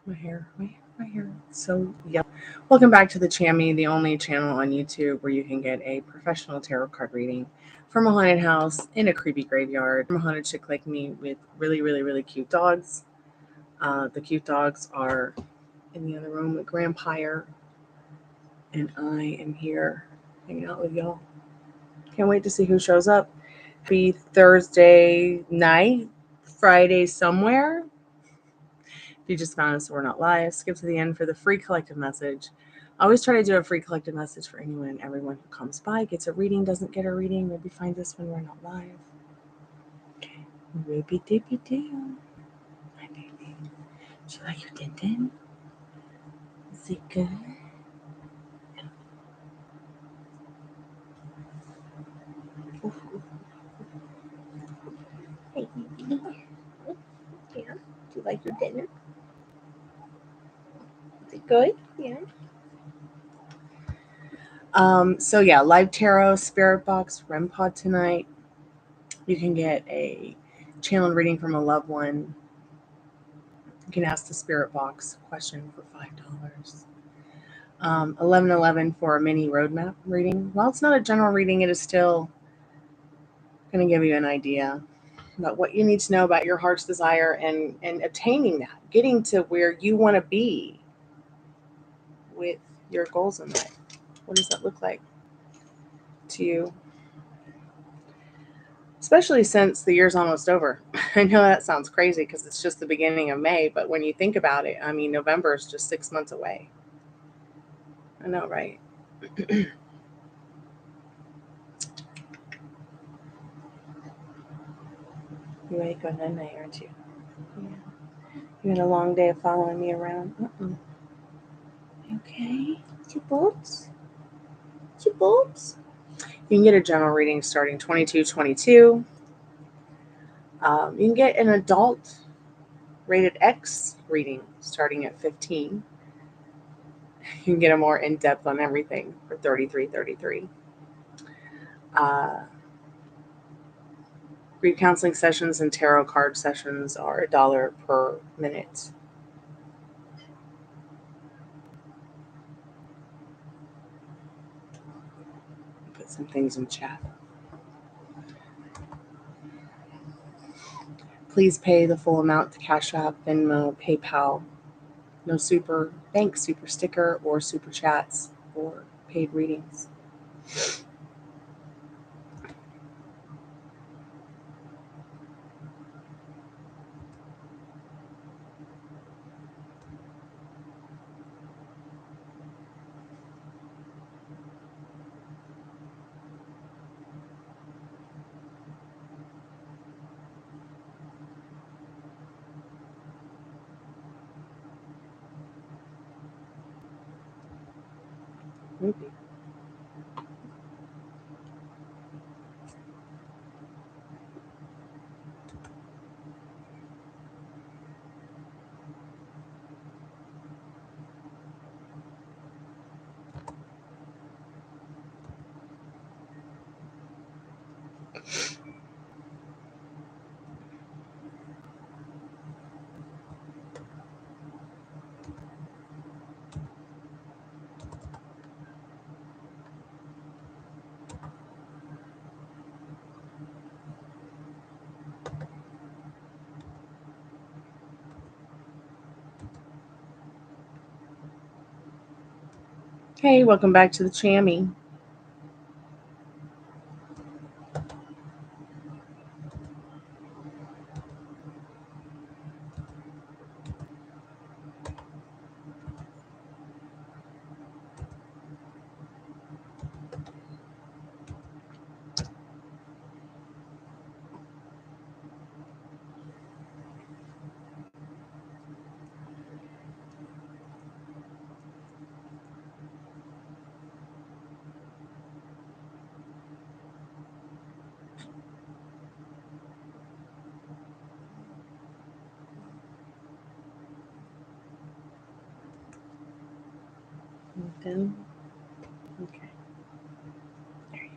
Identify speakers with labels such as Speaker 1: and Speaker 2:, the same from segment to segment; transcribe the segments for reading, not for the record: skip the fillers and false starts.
Speaker 1: My hair. So, yeah. Welcome back to the Chammy, the only channel on YouTube where you can get a professional tarot card reading from a haunted house in a creepy graveyard from a haunted chick like me with really, really, really cute dogs. The cute dogs are in the other room with Grandpire, and I am here hanging out with y'all. Can't wait to see who shows up. Be Thursday night, Friday somewhere. If you just found us, we're not live. Skip to the end for the free collective message. I always try to do a free collective message for anyone and everyone who comes by, gets a reading, doesn't get a reading, maybe finds us when we're not live. Ruby dippy doo. Hi, baby. Do you like your din din? Is it good? Hey, baby. Yeah. Do you like your dinner? Is it good? Yeah. So yeah, live tarot, Spiritbox, REMpod tonight. You can get a channel reading from a loved one. You can ask the Spiritbox question for $5. 1111 for a mini roadmap reading. While it's not a general reading, it is still going to give you an idea about what you need to know about your heart's desire and obtaining that, getting to where you want to be with your goals in life. What does that look like to you? Especially since the year's almost over. I know that sounds crazy because it's just the beginning of May, but when you think about it, I mean, November is just 6 months away. I know, right? You awake on that night, aren't you? Yeah. You had a long day of following me around. Okay. Two bolts. Two bolts. You can get a general reading starting 22.22. You can get an adult rated X reading starting at 15. You can get a more in-depth on everything for 33.33. Grief counseling sessions and tarot card sessions are $1 per minute. Put some things in chat. Please pay the full amount to Cash App, Venmo, PayPal. No super bank, super sticker, or super chats for paid readings. Maybe. Hey, welcome back to the Chammy. Down. Okay. There you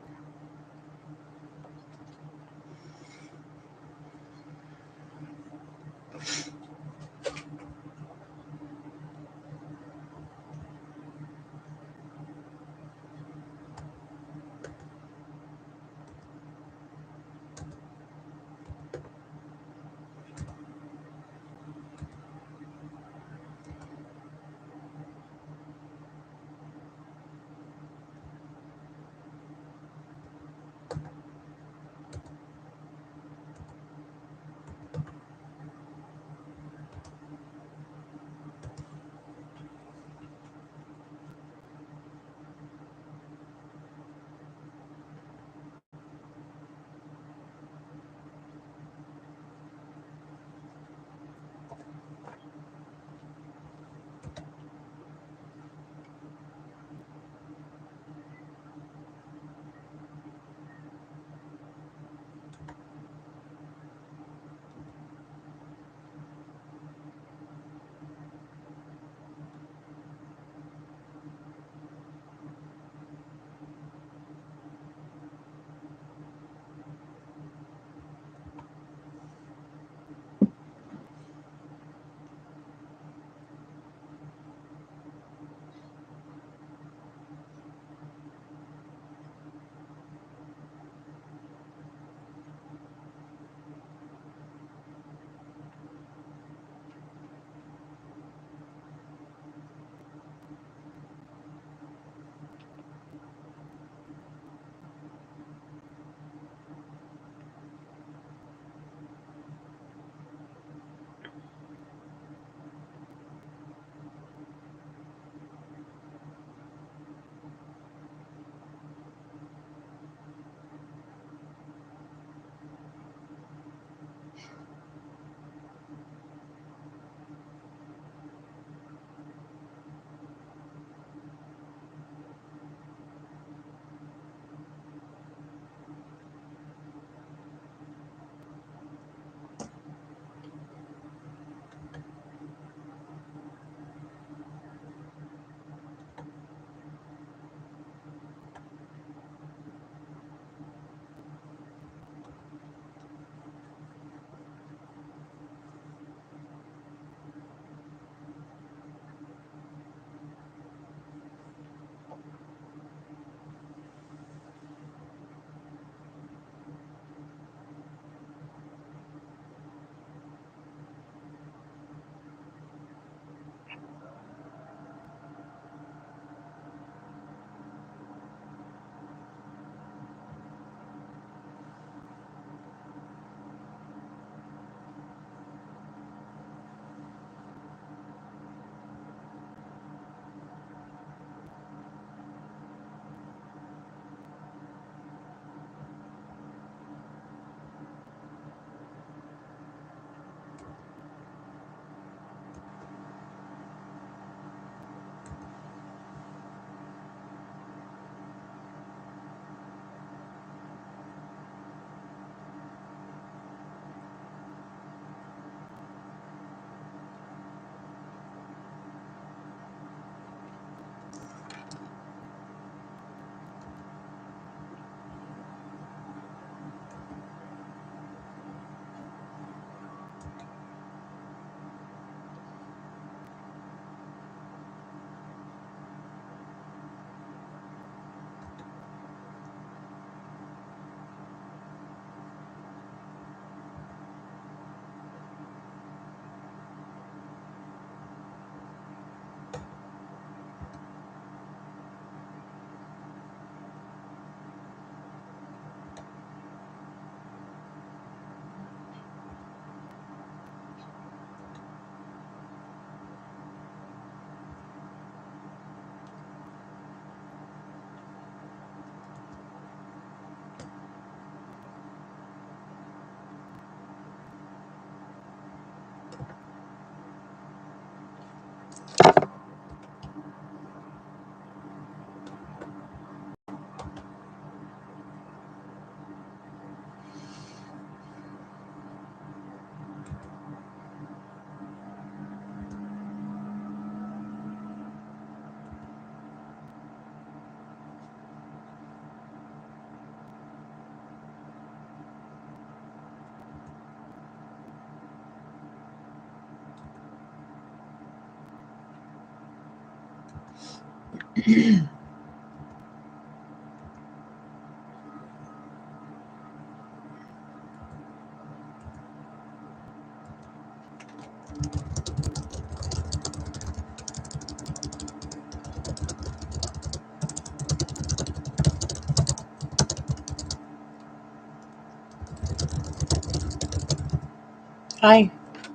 Speaker 1: Hi,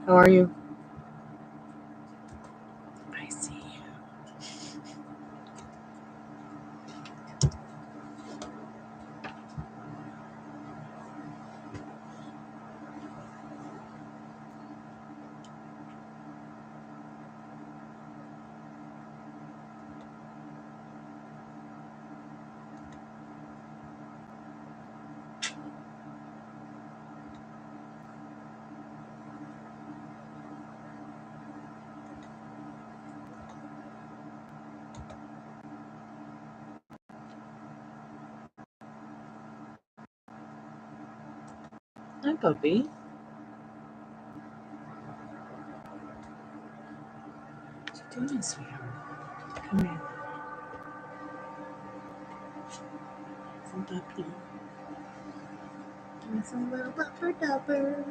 Speaker 1: how are you? I see. Hi, puppy. What you doing, sweetheart? Come here. Some puppy. Give me some little pupper dupper.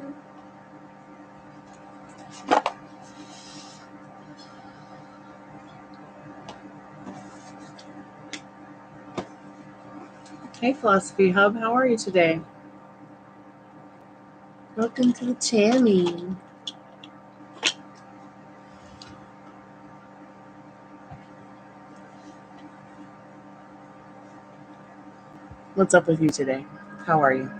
Speaker 1: Hey, Philosophy Hub, how are you today? Welcome to the Chammy. What's up with you today? How are you?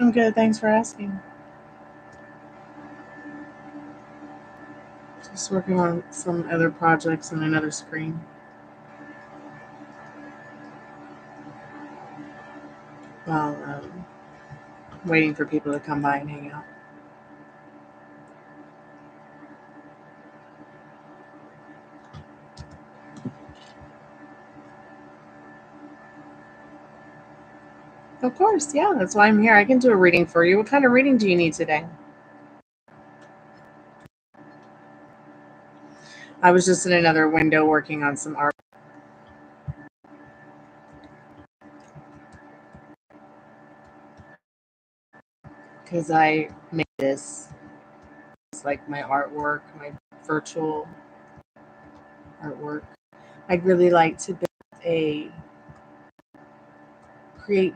Speaker 1: I'm good, thanks for asking. Just working on some other projects on another screen while waiting for people to come by and hang out. Of course, yeah, that's why I'm here. I can do a reading for you. What kind of reading do you need today? I was just in another window working on some art because I made this. It's like my artwork, my virtual artwork. I'd really like to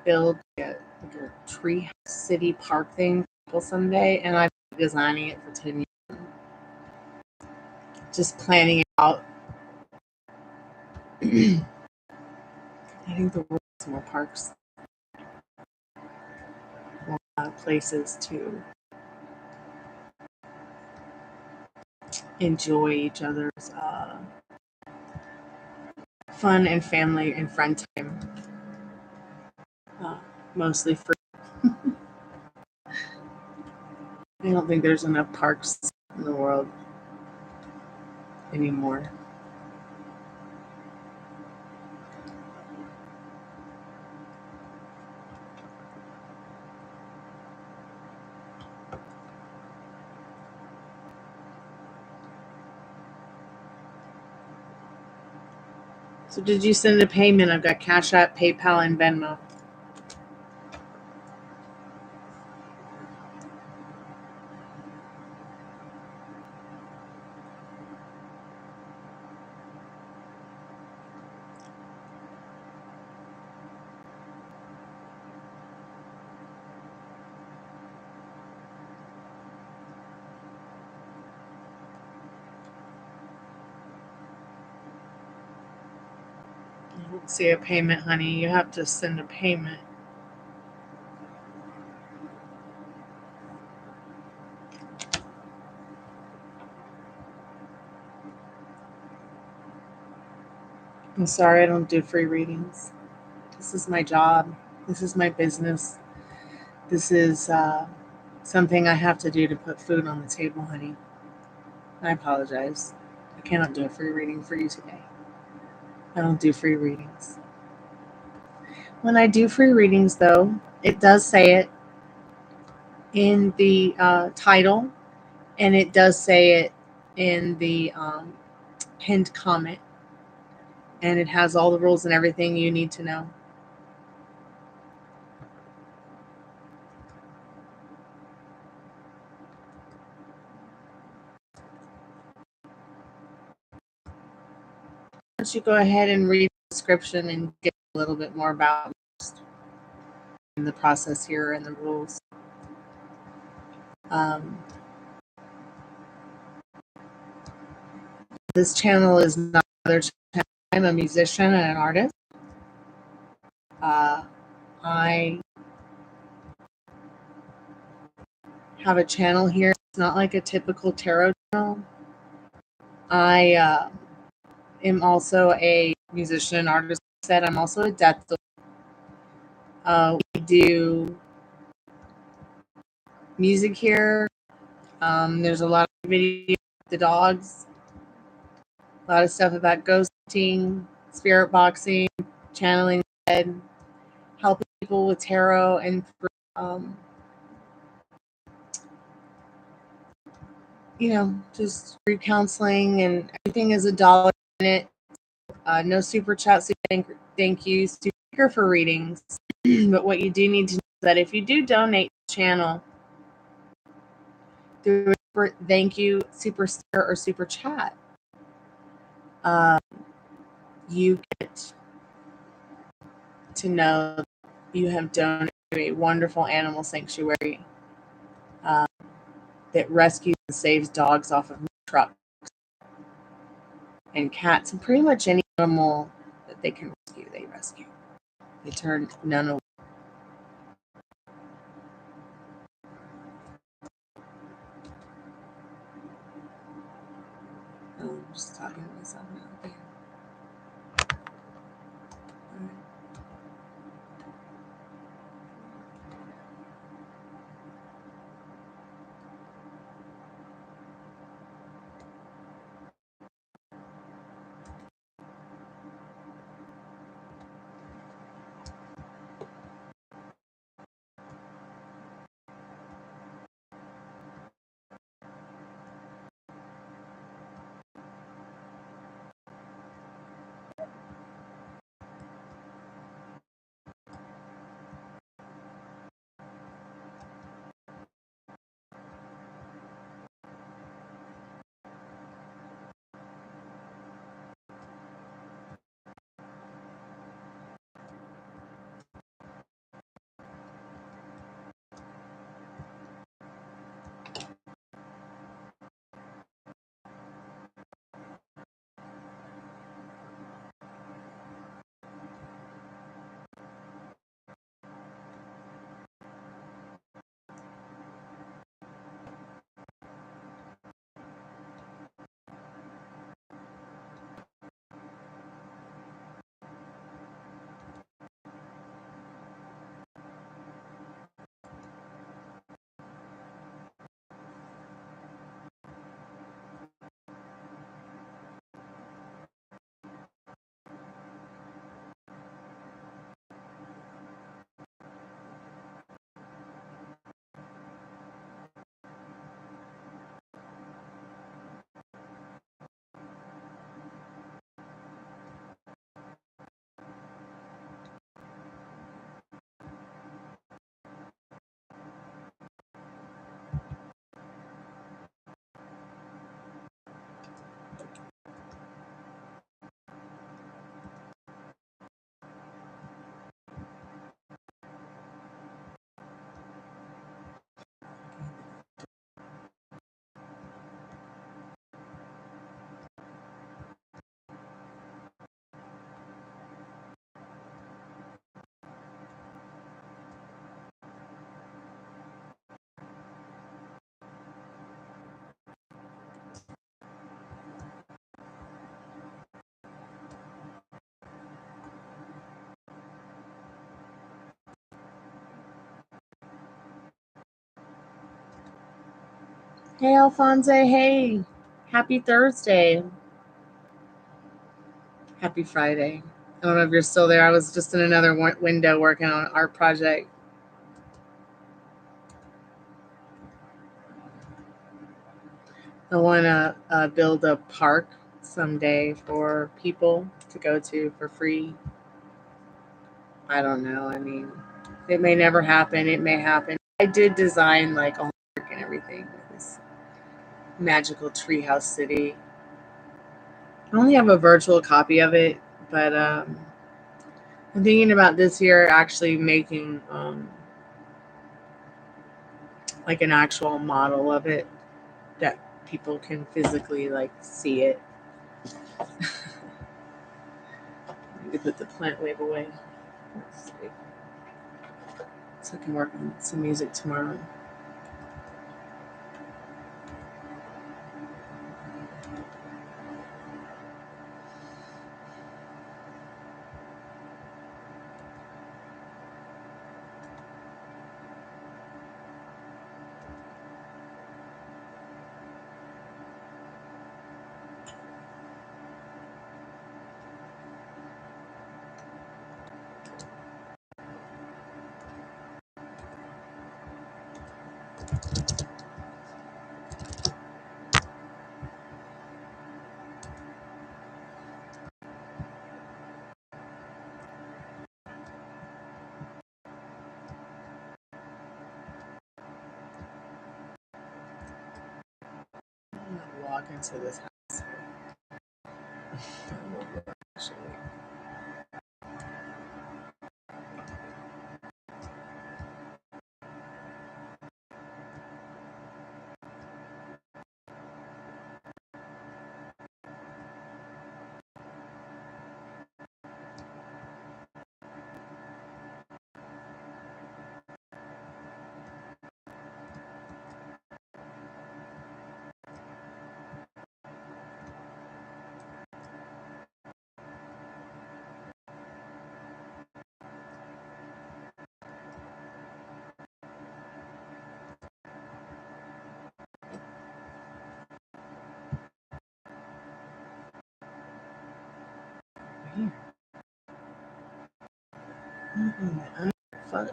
Speaker 1: build like a tree city park thing someday, and I've been designing it for 10 years. Just planning it out. I think the world needs more parks, more places to enjoy each other's fun and family and friend time. Uh, Mostly free. I don't think there's enough parks in the world anymore. So did you send a payment? I've got Cash App, PayPal, and Venmo. I don't see a payment, honey. You have to send a payment. I'm sorry, I don't do free readings. This is my job. This is my business. This is something I have to do to put food on the table, honey. I apologize. I cannot do a free reading for you today. I don't do free readings. When I do free readings, though, it does say it in the title, and it does say it in the pinned comment, and it has all the rules and everything you need to know. Why don't you go ahead and read the description and get a little bit more about the process here and the rules. This channel is not another channel. I'm a musician and an artist. I have a channel here. It's not like a typical tarot channel. I am also a musician and artist. Like I said, I'm also a death doula. We do music here. There's a lot of videos with the dogs. A lot of stuff about ghost hunting, spirit boxing, channeling the dead, helping people with tarot, and just free counseling, and everything is $1 in it. No super chat, super thank you, super for readings. But what you do need to know is that if you do donate to the channel through thank you, super sticker, or super chat, you get to know that you have donated to a wonderful animal sanctuary that rescues and saves dogs off of trucks and cats and pretty much any animal that they can rescue, they rescue. They turn none away. Oh, I'm just talking to myself now. Okay. All right. Hey, Alfonso. Hey, happy Thursday. Happy Friday. I don't know if you're still there. I was just in another window working on an art project. I want to build a park someday for people to go to for free. I don't know. I mean, it may never happen. It may happen. I did design like a whole park and everything. This magical treehouse city. I only have a virtual copy of it, but I'm thinking about this year actually making like an actual model of it that people can physically like see it. I need to put the plant wave away. Let's see. So I can work on some music tomorrow. I'm gonna walk into this house. Actually. Weird. Fudge.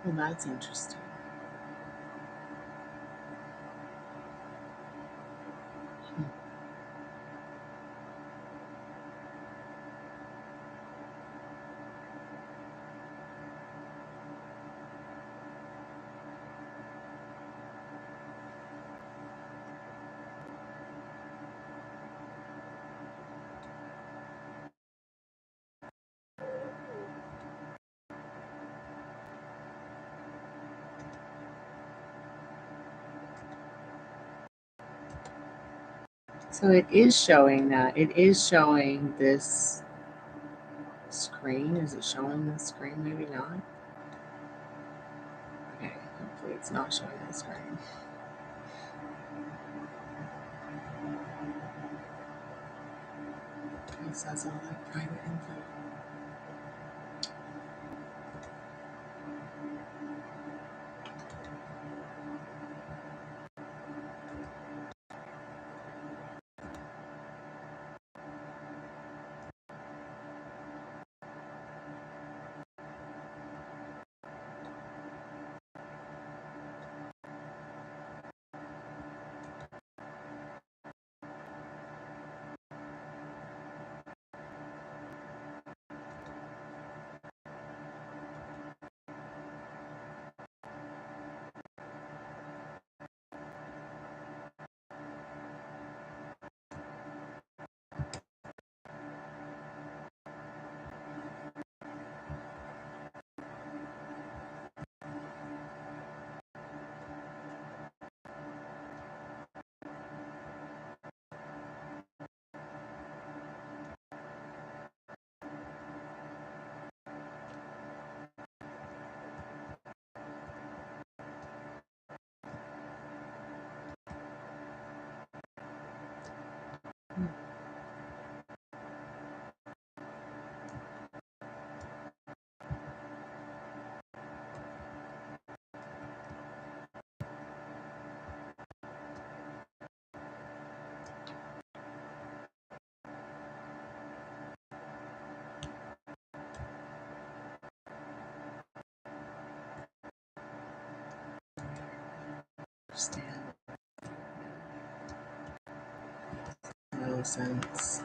Speaker 1: Well, that's interesting. So it is showing that. It is showing this screen. Is it showing this screen? Maybe not. Okay, hopefully it's not showing that screen. It says all like private info. sense.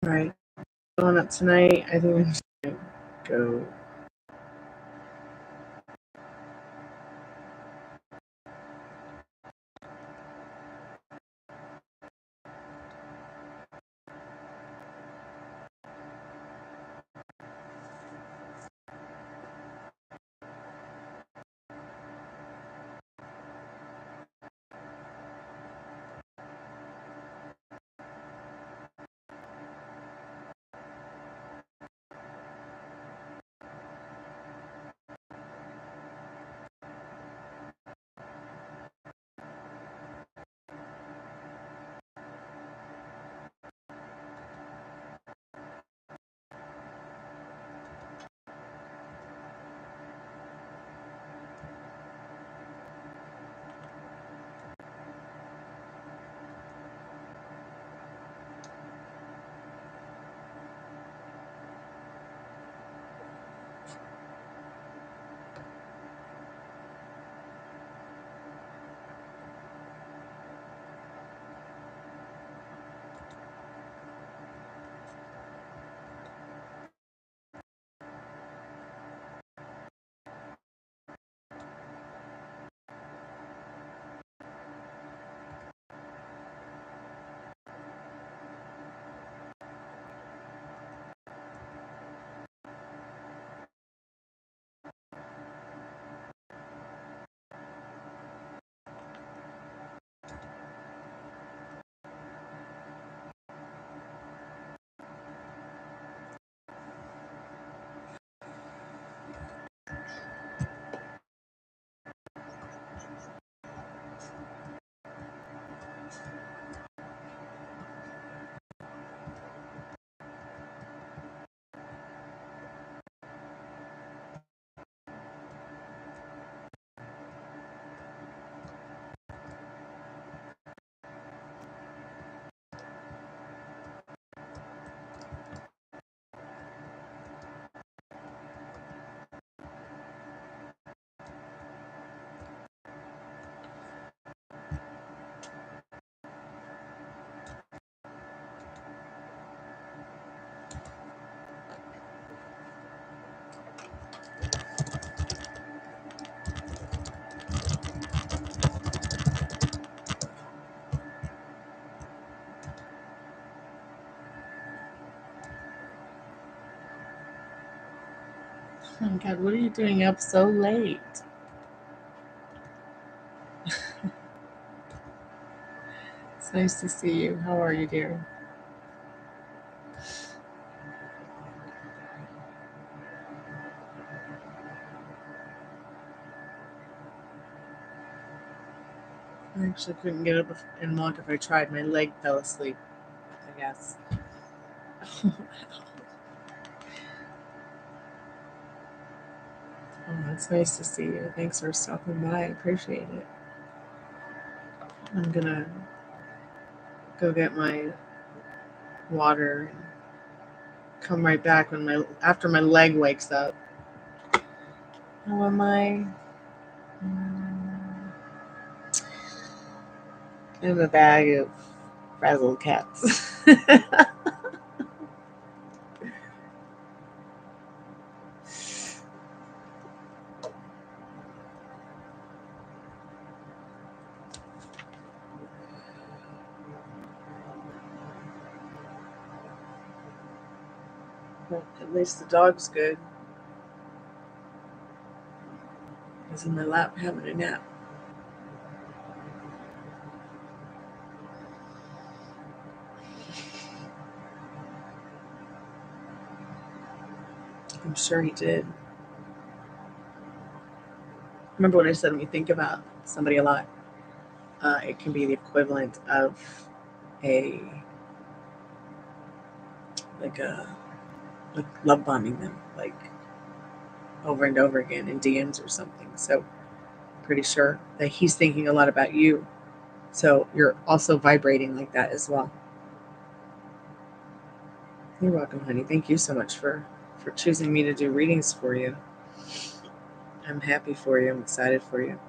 Speaker 1: All right, going up tonight. I think I'm just gonna go. Oh my God, what are you doing up so late? It's nice to see you. How are you, dear? I actually couldn't get up and walk if I tried. My leg fell asleep, I guess. Oh, it's nice to see you. Thanks for stopping by. I appreciate it. I'm gonna go get my water and come right back after my leg wakes up. How am I? I have a bag of frazzled cats. Well, at least the dog's good. He's in my lap having a nap. I'm sure he did. Remember what I said, when you think about somebody a lot, it can be the equivalent of like love bombing them, like over and over again in DMs or something. So pretty sure that he's thinking a lot about you. So you're also vibrating like that as well. You're welcome, honey. Thank you so much for choosing me to do readings for you. I'm happy for you. I'm excited for you.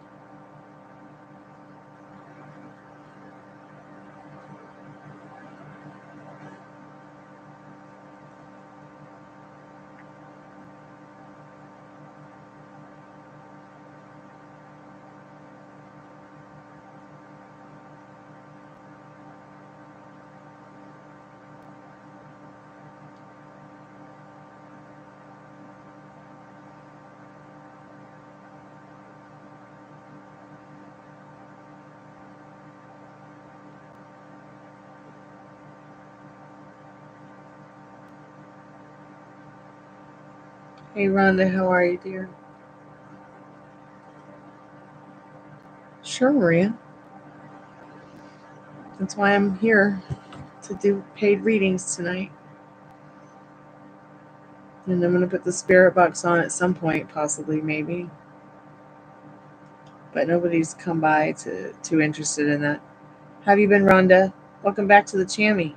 Speaker 1: Hey, Rhonda, how are you, dear? Sure, Maria. That's why I'm here, to do paid readings tonight. And I'm going to put the spirit box on at some point, possibly, maybe. But nobody's come by too interested in that. How have you been, Rhonda? Welcome back to the Chammy.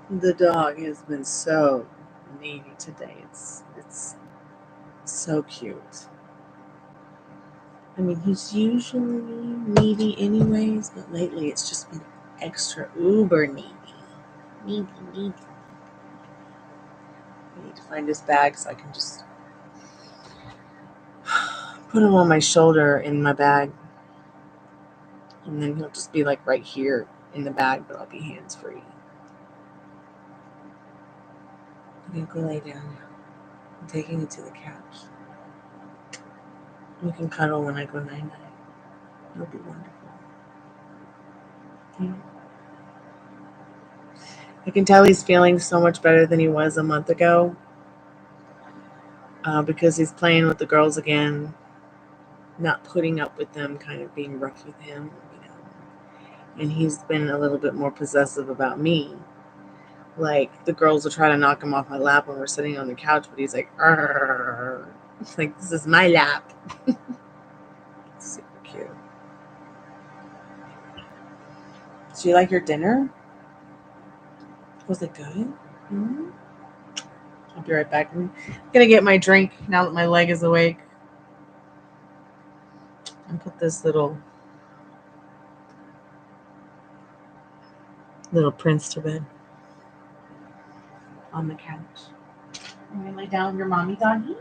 Speaker 1: The dog has been so needy today. It's so cute. I mean, he's usually needy anyways, but lately it's just been extra uber needy. Needy. I need to find his bag so I can just put him on my shoulder in my bag. And then he'll just be like right here in the bag, but I'll be hands free. I'm gonna go lay down now. I'm taking you to the couch. You can cuddle when I go night-night. It'll be wonderful. Yeah. I can tell he's feeling so much better than he was a month ago, because he's playing with the girls again, not putting up with them, kind of being rough with him, and he's been a little bit more possessive about me. Like, the girls will try to knock him off my lap when we're sitting on the couch, but he's like, "Arr." It's like, this is my lap. Super cute. Do you like your dinner? Was it good? Mm-hmm. I'll be right back. I'm gonna get my drink now that my leg is awake. And put this little prince to bed. on the couch. I'm going to lay down with your mommy doggy.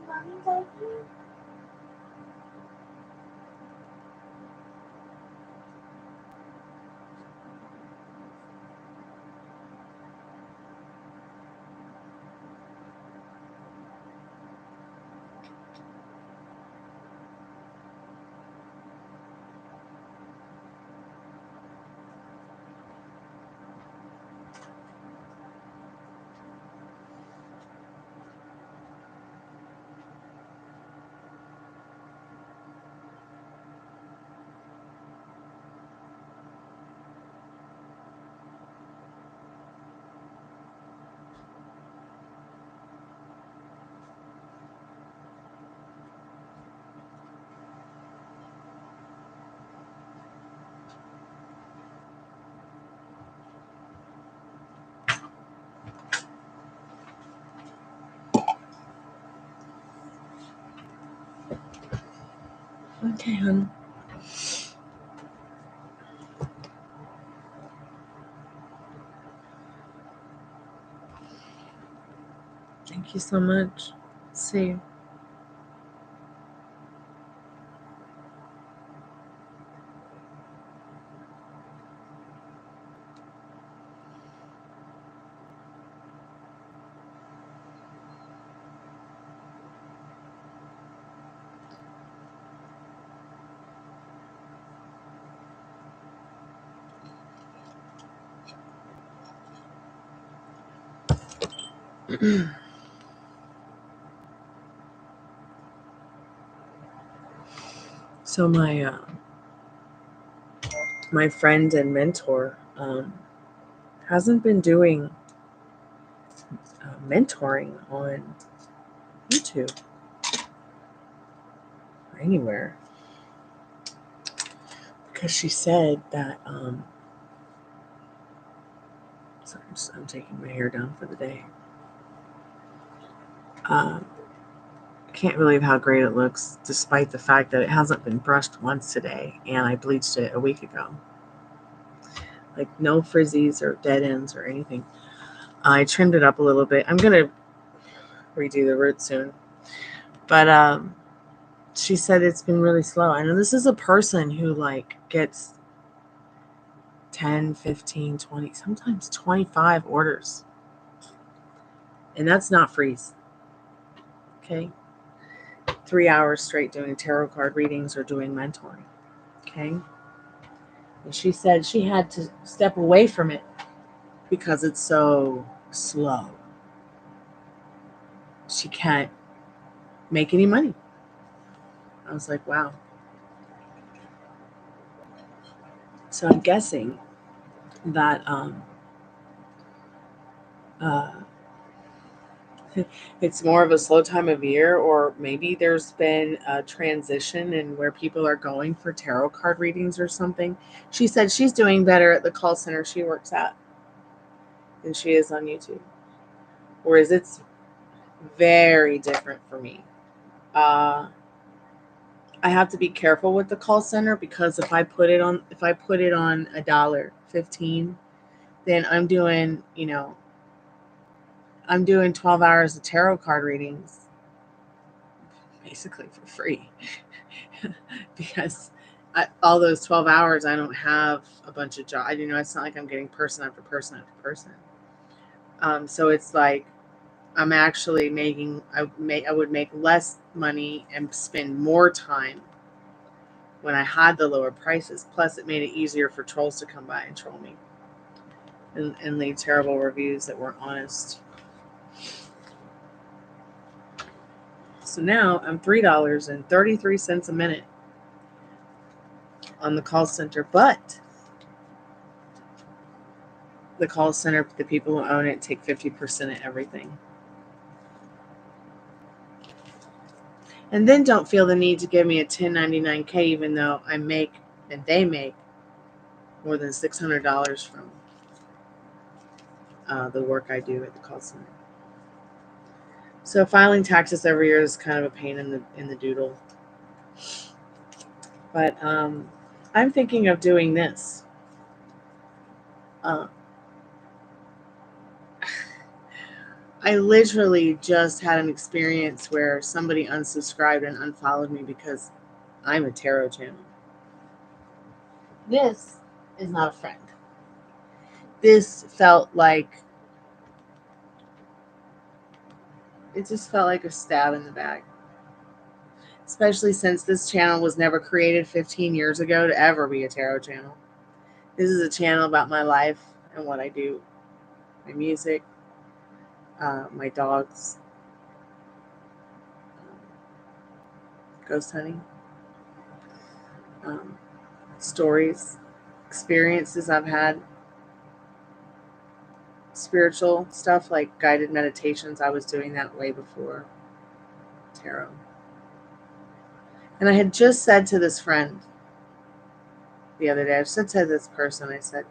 Speaker 1: Mommy doggy. Okay, hon. Thank you so much. See you. So my friend and mentor hasn't been doing mentoring on YouTube or anywhere because she said that sorry, I'm taking my hair down for the day. I can't believe how great it looks despite the fact that it hasn't been brushed once today and I bleached it a week ago. Like no frizzies or dead ends or anything. I trimmed it up a little bit. I'm gonna redo the roots soon. But she said it's been really slow. I know this is a person who like gets 10, 15, 20, sometimes 25 orders. And that's not freeze. Okay. 3 hours straight doing tarot card readings or doing mentoring. Okay. And she said she had to step away from it because it's so slow. She can't make any money. I was like, wow. So I'm guessing that it's more of a slow time of year, or maybe there's been a transition in where people are going for tarot card readings or something. She said she's doing better at the call center she works at than she is on YouTube. Whereas it's very different for me. I have to be careful with the call center because if I put it on $1.15, then I'm doing 12 hours of tarot card readings basically for free because all those 12 hours I don't have a bunch of jobs. It's not like I'm getting person after person after person. So it's like I'm actually I would make less money and spend more time when I had the lower prices. Plus it made it easier for trolls to come by and troll me and leave terrible reviews that weren't honest. So now I'm $3.33 a minute on the call center, but the call center, the people who own it, take 50% of everything. And then don't feel the need to give me a $10.99K, even though I make and they make more than $600 from the work I do at the call center. So filing taxes every year is kind of a pain in the doodle. But I'm thinking of doing this. I literally just had an experience where somebody unsubscribed and unfollowed me because I'm a tarot channel. This is not a friend. This felt like, it just felt like a stab in the back. Especially since this channel was never created 15 years ago to ever be a tarot channel. This is a channel about my life and what I do. My music, my dogs, ghost hunting, stories, experiences I've had, spiritual stuff like guided meditations. I was doing that way before tarot. And I had just said to this friend the other day, I said to this person, I said,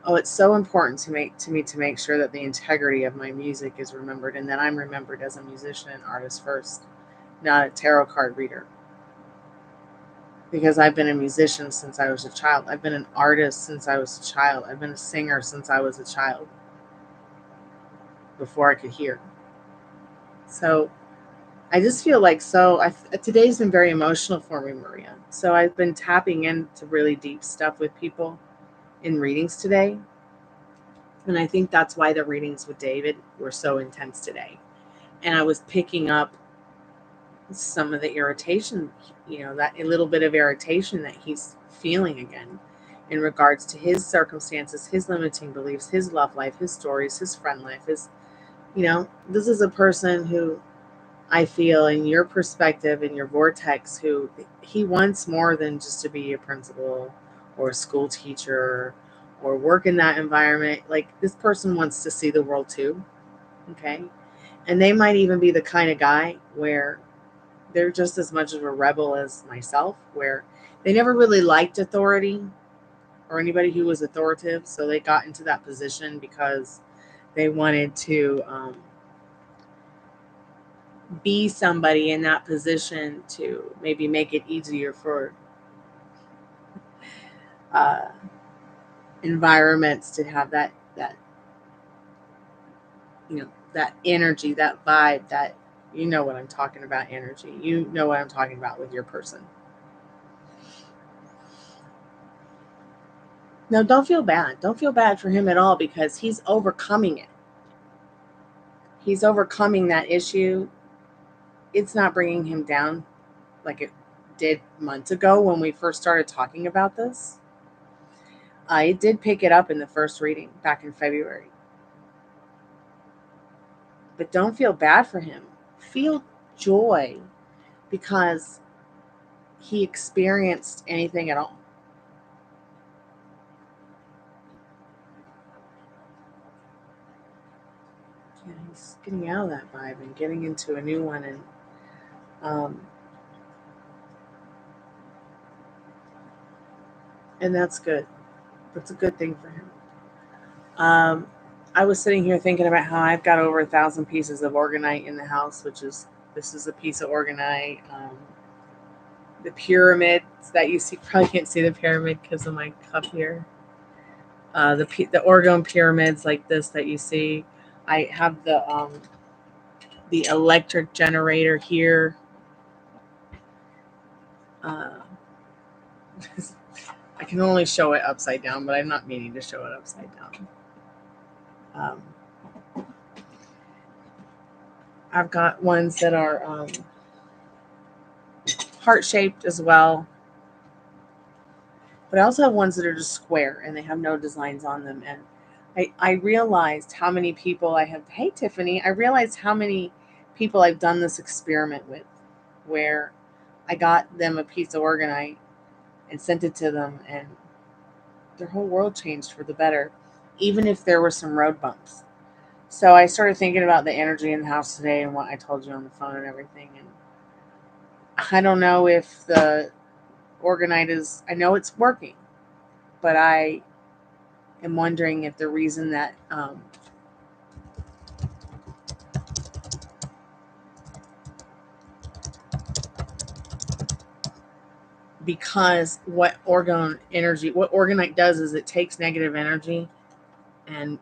Speaker 1: oh, it's so important to me to make sure that the integrity of my music is remembered and that I'm remembered as a musician and artist first, not a tarot card reader. Because I've been a musician since I was a child. I've been an artist since I was a child. I've been a singer since I was a child, before I could hear. So I just feel like today's been very emotional for me, Maria. So I've been tapping into really deep stuff with people in readings today. And I think that's why the readings with David were so intense today. And I was picking up some of the irritation, that a little bit of irritation that he's feeling again in regards to his circumstances, his limiting beliefs, his love life, his stories, his friend life. This is a person who I feel, in your perspective, in your vortex, who he wants more than just to be a principal or a school teacher or work in that environment. Like, this person wants to see the world too. Okay. And they might even be the kind of guy where they're just as much of a rebel as myself, where they never really liked authority or anybody who was authoritative. So they got into that position because they wanted to be somebody in that position to maybe make it easier for environments to have that that energy, that vibe, that what I'm talking about, energy. You know what I'm talking about with your person. No, don't feel bad. Don't feel bad for him at all, because he's overcoming it. He's overcoming that issue. It's not bringing him down like it did months ago when we first started talking about this. I did pick it up in the first reading back in February. But don't feel bad for him. Feel joy because he experienced anything at all. Yeah, he's getting out of that vibe and getting into a new one, and that's good. That's a good thing for him. I was sitting here thinking about how I've got over 1,000 pieces of orgonite in the house, this is a piece of orgonite. The pyramids that you see, probably can't see the pyramid because of my cup here. The orgone pyramids like this that you see. I have the electric generator here. I can only show it upside down, but I'm not meaning to show it upside down. I've got ones that are heart-shaped as well. But I also have ones that are just square and they have no designs on them. And I realized how many people I have. Hey, Tiffany. I realized how many people I've done this experiment with, where I got them a piece of orgonite and sent it to them, and their whole world changed for the better, even if there were some road bumps. So I started thinking about the energy in the house today and what I told you on the phone and everything. And I don't know if the orgonite I know it's working, but I am wondering if the reason that because what orgonite does is it takes negative energy and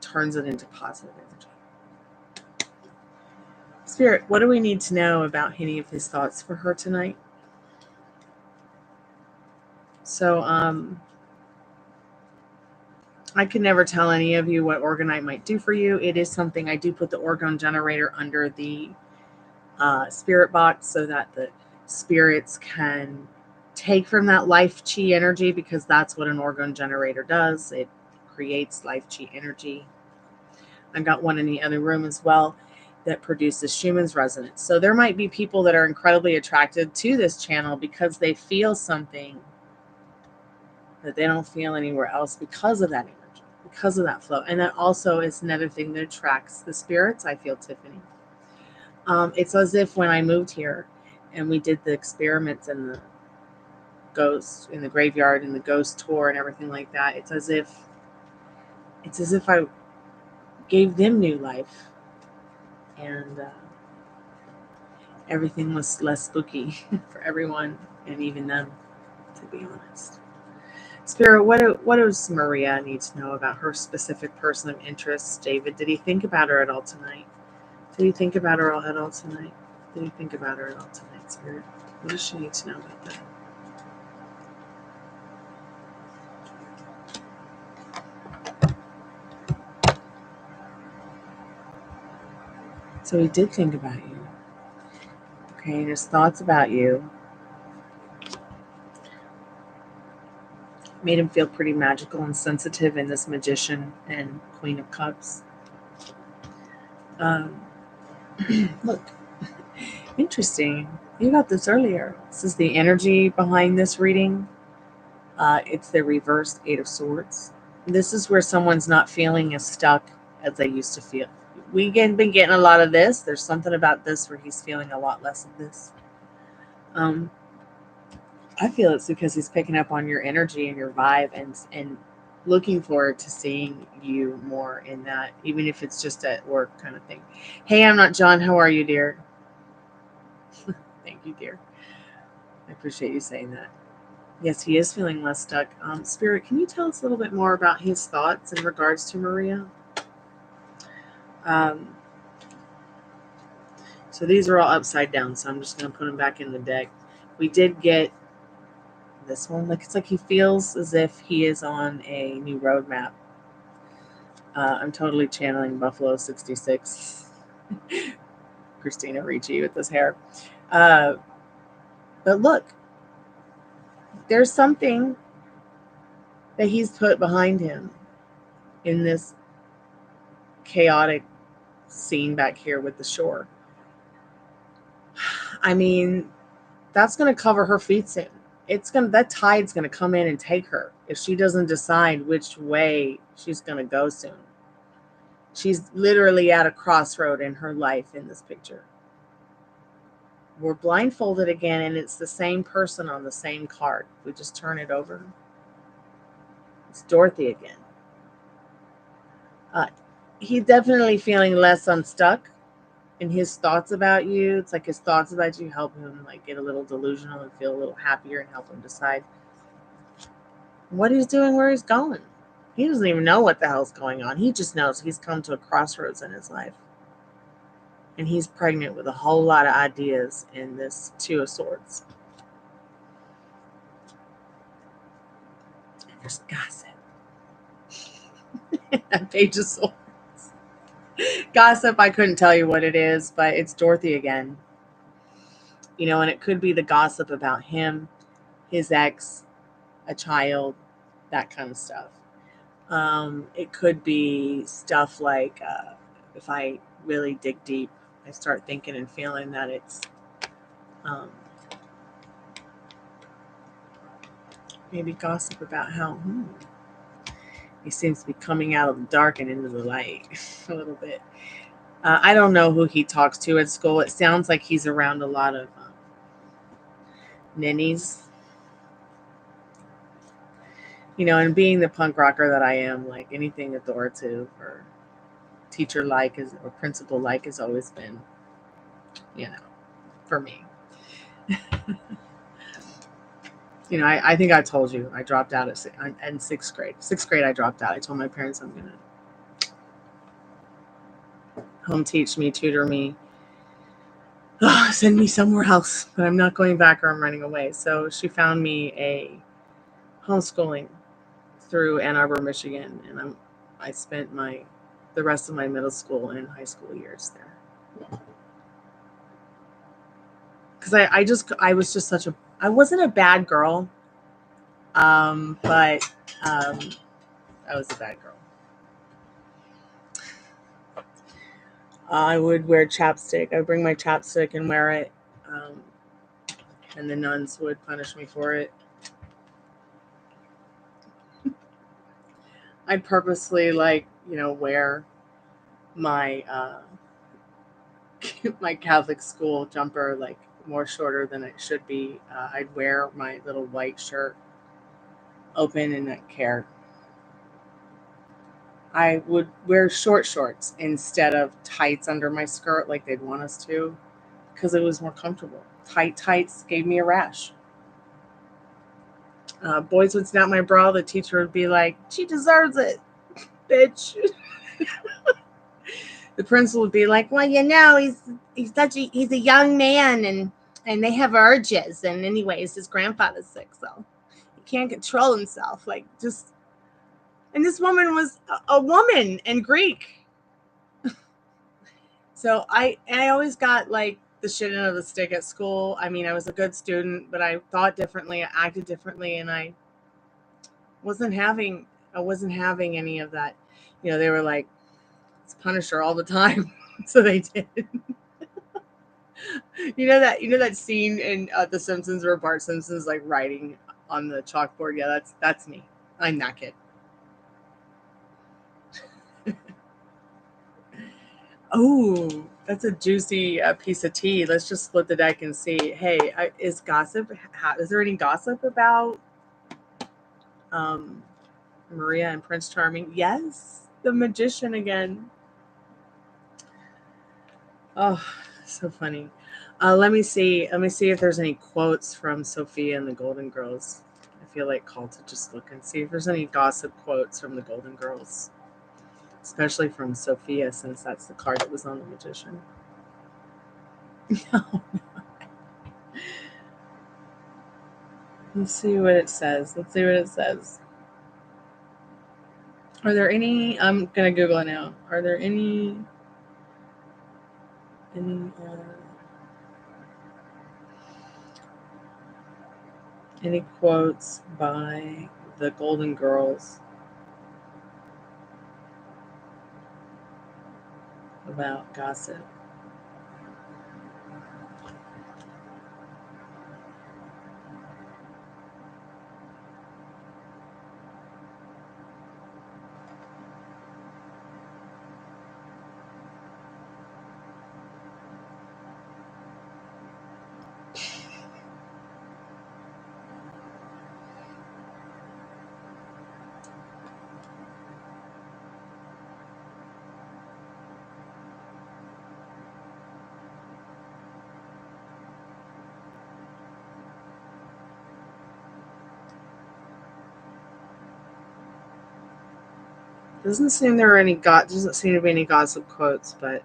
Speaker 1: turns it into positive energy. Spirit, what do we need to know about any of his thoughts for her tonight? So, I could never tell any of you what orgonite might do for you. It is something, I do put the orgone generator under the spirit box so that the spirits can take from that life chi energy, because that's what an orgone generator does. It creates life chi energy. I've got one in the other room as well that produces Schumann's resonance. So there might be people that are incredibly attracted to this channel because they feel something that they don't feel anywhere else because of that energy, because of that flow. And that also is another thing that attracts the spirits. I feel, Tiffany. It's as if when I moved here and we did the experiments in the ghost, in the graveyard, and the ghost tour and everything like that, it's as if I gave them new life, and everything was less spooky for everyone, and even them, to be honest. Spirit, what does Maria need to know about her specific person of interest? David, did he think about her at all tonight? Did he think about her at all tonight? Did he think about her at all tonight, Spirit? What does she need to know about that? So he did think about you. Okay, and his thoughts about you made him feel pretty magical and sensitive in this Magician and Queen of Cups. Look, interesting. You got this earlier. This is the energy behind this reading. It's the reversed Eight of Swords. This is where someone's not feeling as stuck as they used to feel. We've been getting a lot of this. There's something about this where he's feeling a lot less of this. I feel it's because he's picking up on your energy and your vibe, and looking forward to seeing you more in that, even if it's just at work kind of thing. Hey, I'm not John. How are you, dear? Thank you, dear. I appreciate you saying that. Yes, he is feeling less stuck. Spirit, can you tell us a little bit more about his thoughts in regards to Maria? So these are all upside down, so I'm just going to put them back in the deck. We did get this one. It's like he feels as if he is on a new roadmap. I'm totally channeling Buffalo 66. Christina Ricci with this hair. But look, there's something that he's put behind him in this chaotic scene back here with the shore. I mean, that's going to cover her feet soon. That tide's going to come in and take her if she doesn't decide which way she's going to go soon. She's literally at a crossroad in her life in this picture. We're blindfolded again, and it's the same person on the same card. We just turn it over. It's Dorothy again. He's definitely feeling less unstuck in his thoughts about you. It's like his thoughts about you help him get a little delusional and feel a little happier, and help him decide what he's doing, where he's going. He doesn't even know what the hell's going on. He just knows he's come to a crossroads in his life. And he's pregnant with a whole lot of ideas in this Two of Swords. And there's gossip. That Page of Swords. Gossip, I couldn't tell you what it is, but it's Dorothy again. And it could be the gossip about him, his ex, a child, that kind of stuff. It could be stuff like, if I really dig deep, I start thinking and feeling that it's maybe gossip about how he seems to be coming out of the dark and into the light a little bit. I don't know who he talks to at school. It sounds like he's around a lot of ninnies. And being the punk rocker that I am, anything authoritative or teacher-like or principal-like has always been, for me. I think I told you I dropped out in sixth grade. Sixth grade, I dropped out. I told my parents I'm going to home teach me, tutor me, Send me somewhere else, but I'm not going back or I'm running away. So she found me a homeschooling through Ann Arbor, Michigan, and I spent the rest of my middle school and high school years there. Because I wasn't a bad girl, but I was a bad girl. I would wear chapstick. I would bring my chapstick and wear it, and the nuns would punish me for it. I'd purposely wear my my Catholic school jumper more shorter than it should be. I'd wear my little white shirt open and not care. I would wear short shorts instead of tights under my skirt like they'd want us to, because it was more comfortable. Tight tights gave me a rash. Boys would snap my bra. The teacher would be like, "She deserves it, bitch." The principal would be like, "Well, he's a young man and they have urges, and anyways, his grandfather's sick, so he can't control himself." And this woman was a woman and Greek. So I always got the shit end of the stick at school. I mean, I was a good student, but I thought differently, I acted differently, and I wasn't having any of that. They were like, "Let's punish her all the time." So they did. You know that scene in The Simpsons where Bart Simpson's writing on the chalkboard? Yeah, that's me. I'm that kid. Oh, that's a juicy piece of tea. Let's just split the deck and see. Hey, is there any gossip about Maria and Prince Charming? Yes, the magician again. Oh, so funny. Let me see. Let me see if there's any quotes from Sophia and the Golden Girls. I feel called to just look and see if there's any gossip quotes from the Golden Girls, especially from Sophia, since that's the card that was on the magician. No. Let's see what it says. Are there any? I'm gonna Google it now. Are there any any quotes by the Golden Girls about gossip? Doesn't seem to be any gossip quotes, but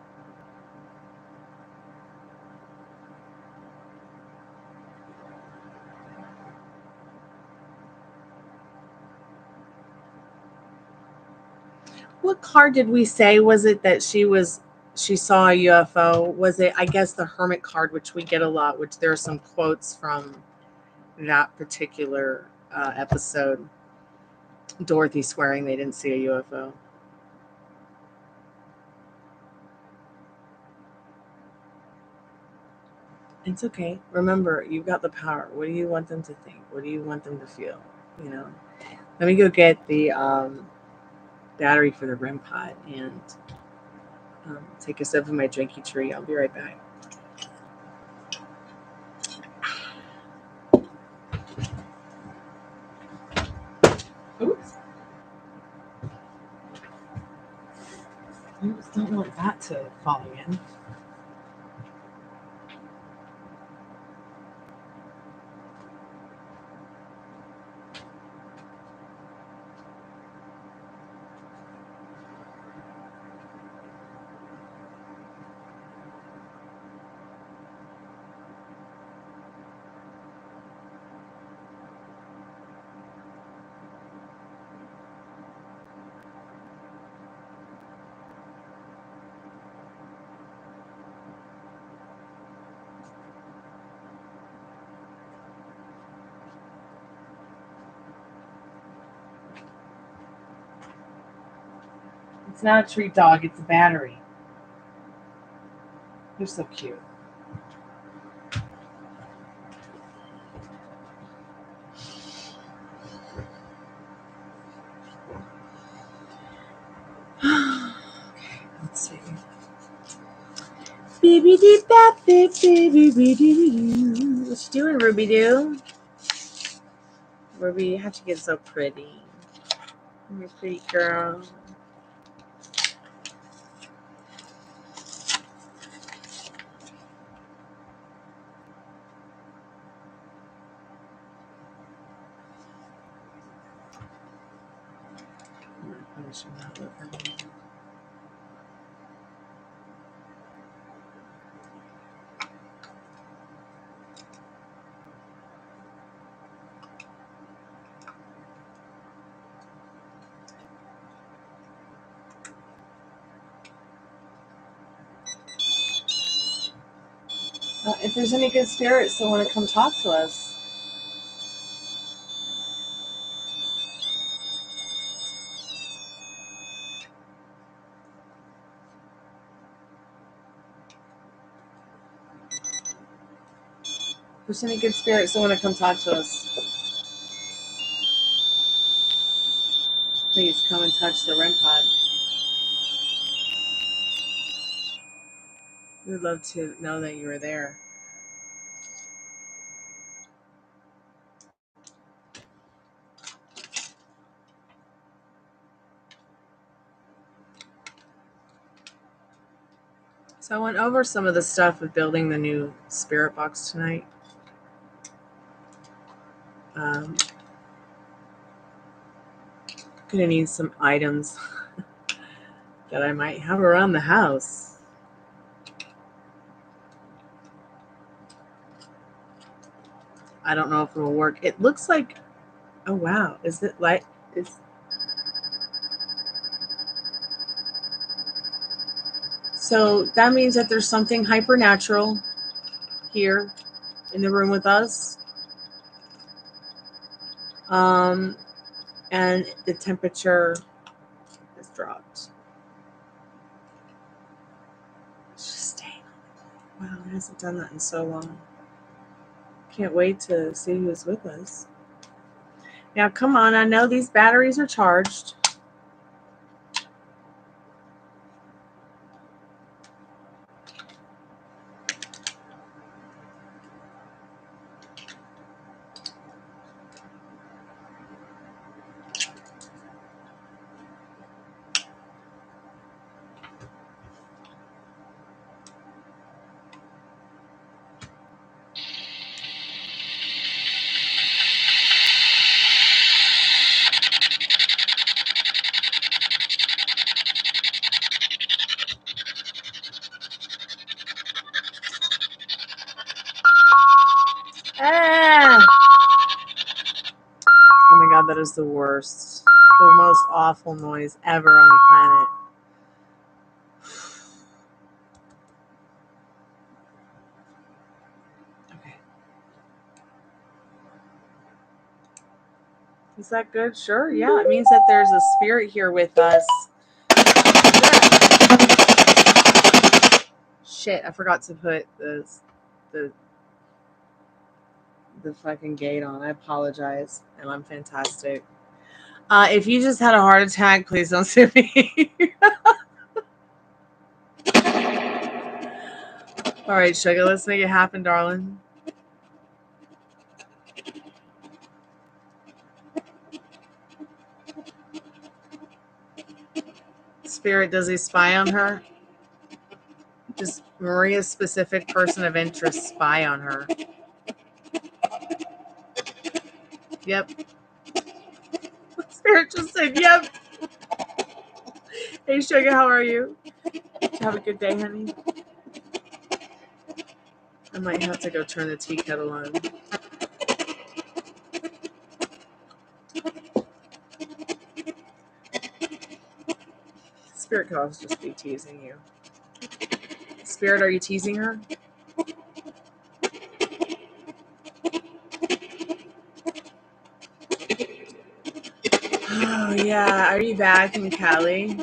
Speaker 1: what card did we say was it that she saw a UFO? Was it, I guess, the Hermit card, which we get a lot, which there are some quotes from that particular episode. Dorothy swearing they didn't see a UFO. It's okay. Remember, you've got the power. What do you want them to think? What do you want them to feel? Let me go get the battery for the REMpod and take a sip of my drinky tree. I'll be right back. Oops. Oops, don't want that to fall again. It's not a treat dog, it's a battery. You're so cute. Okay, let's see. Baby dee bap, baby doo. What you doing, Ruby Doo? Ruby, how'd you get so pretty? You're a pretty girl. If there's any good spirits that want to come talk to us. If there's any good spirits that want to come talk to us, please come and touch the REMpod. We would love to know that you were there. So I went over some of the stuff of building the new spirit box tonight. Gonna need some items that I might have around the house. I don't know if it will work. It looks like, oh wow, is it like, so that means that there's something hypernatural here in the room with us. And the temperature has dropped. It's just staying. Wow, it hasn't done that in so long. Can't wait to see who's with us. Now, come on. I know these batteries are charged. Ah! Oh my god, that is the worst. The most awful noise ever on the planet. Okay. Is that good? Sure, yeah. It means that there's a spirit here with us. Shit, I forgot to put the fucking gate on. I apologize, and I'm fantastic. If you just had a heart attack, please don't sue me. All right, sugar, let's make it happen, darling. Spirit, does he spy on her? Does Maria's specific person of interest spy on her? Yep. Spirit just said yep. Hey, sugar, how are you? Did you have a good day, honey? I might have to go turn the tea kettle on. Spirit could also just be teasing you. Spirit, are you teasing her? Oh, yeah. Are you back in Cali?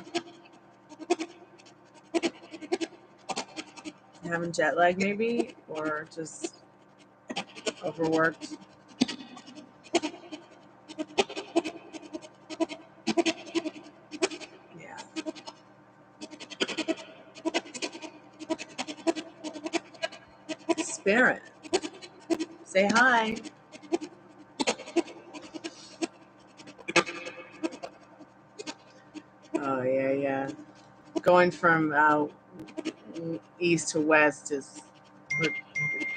Speaker 1: Having jet lag maybe, or just overworked. Yeah. Spirit, say hi. Oh yeah. Going from east to west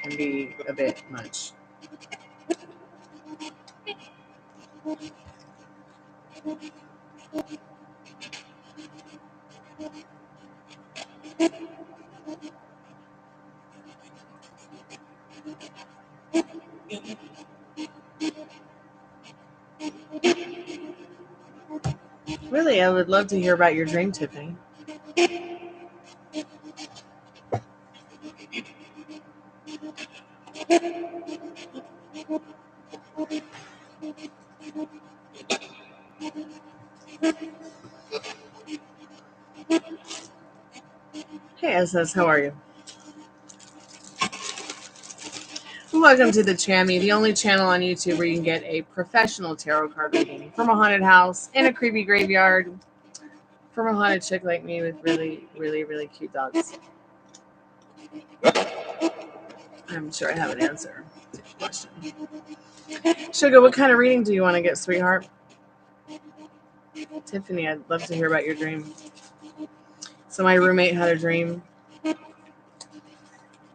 Speaker 1: can be a bit much. Really, I would love to hear about your dream, Tiffany. Hey, SS, how are you? Welcome to the Chammy, the only channel on YouTube where you can get a professional tarot card reading from a haunted house in a creepy graveyard from a haunted chick like me with really cute dogs. I'm sure I have an answer to your question. Sugar, what kind of reading do you want to get, sweetheart? Tiffany, I'd love to hear about your dream. So my roommate had a dream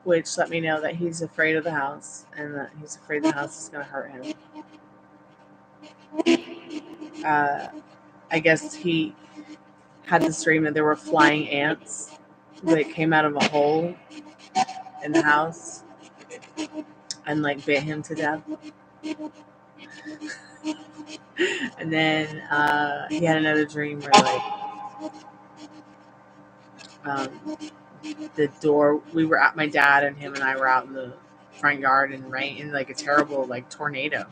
Speaker 1: which let me know that he's afraid of the house and that he's afraid the house is going to hurt him. I guess he had this dream that there were flying ants that came out of a hole in the house and like bit him to death. And then he had another dream where like the door, we were at, my dad and him and I were out in the front yard and rain in like a terrible like tornado,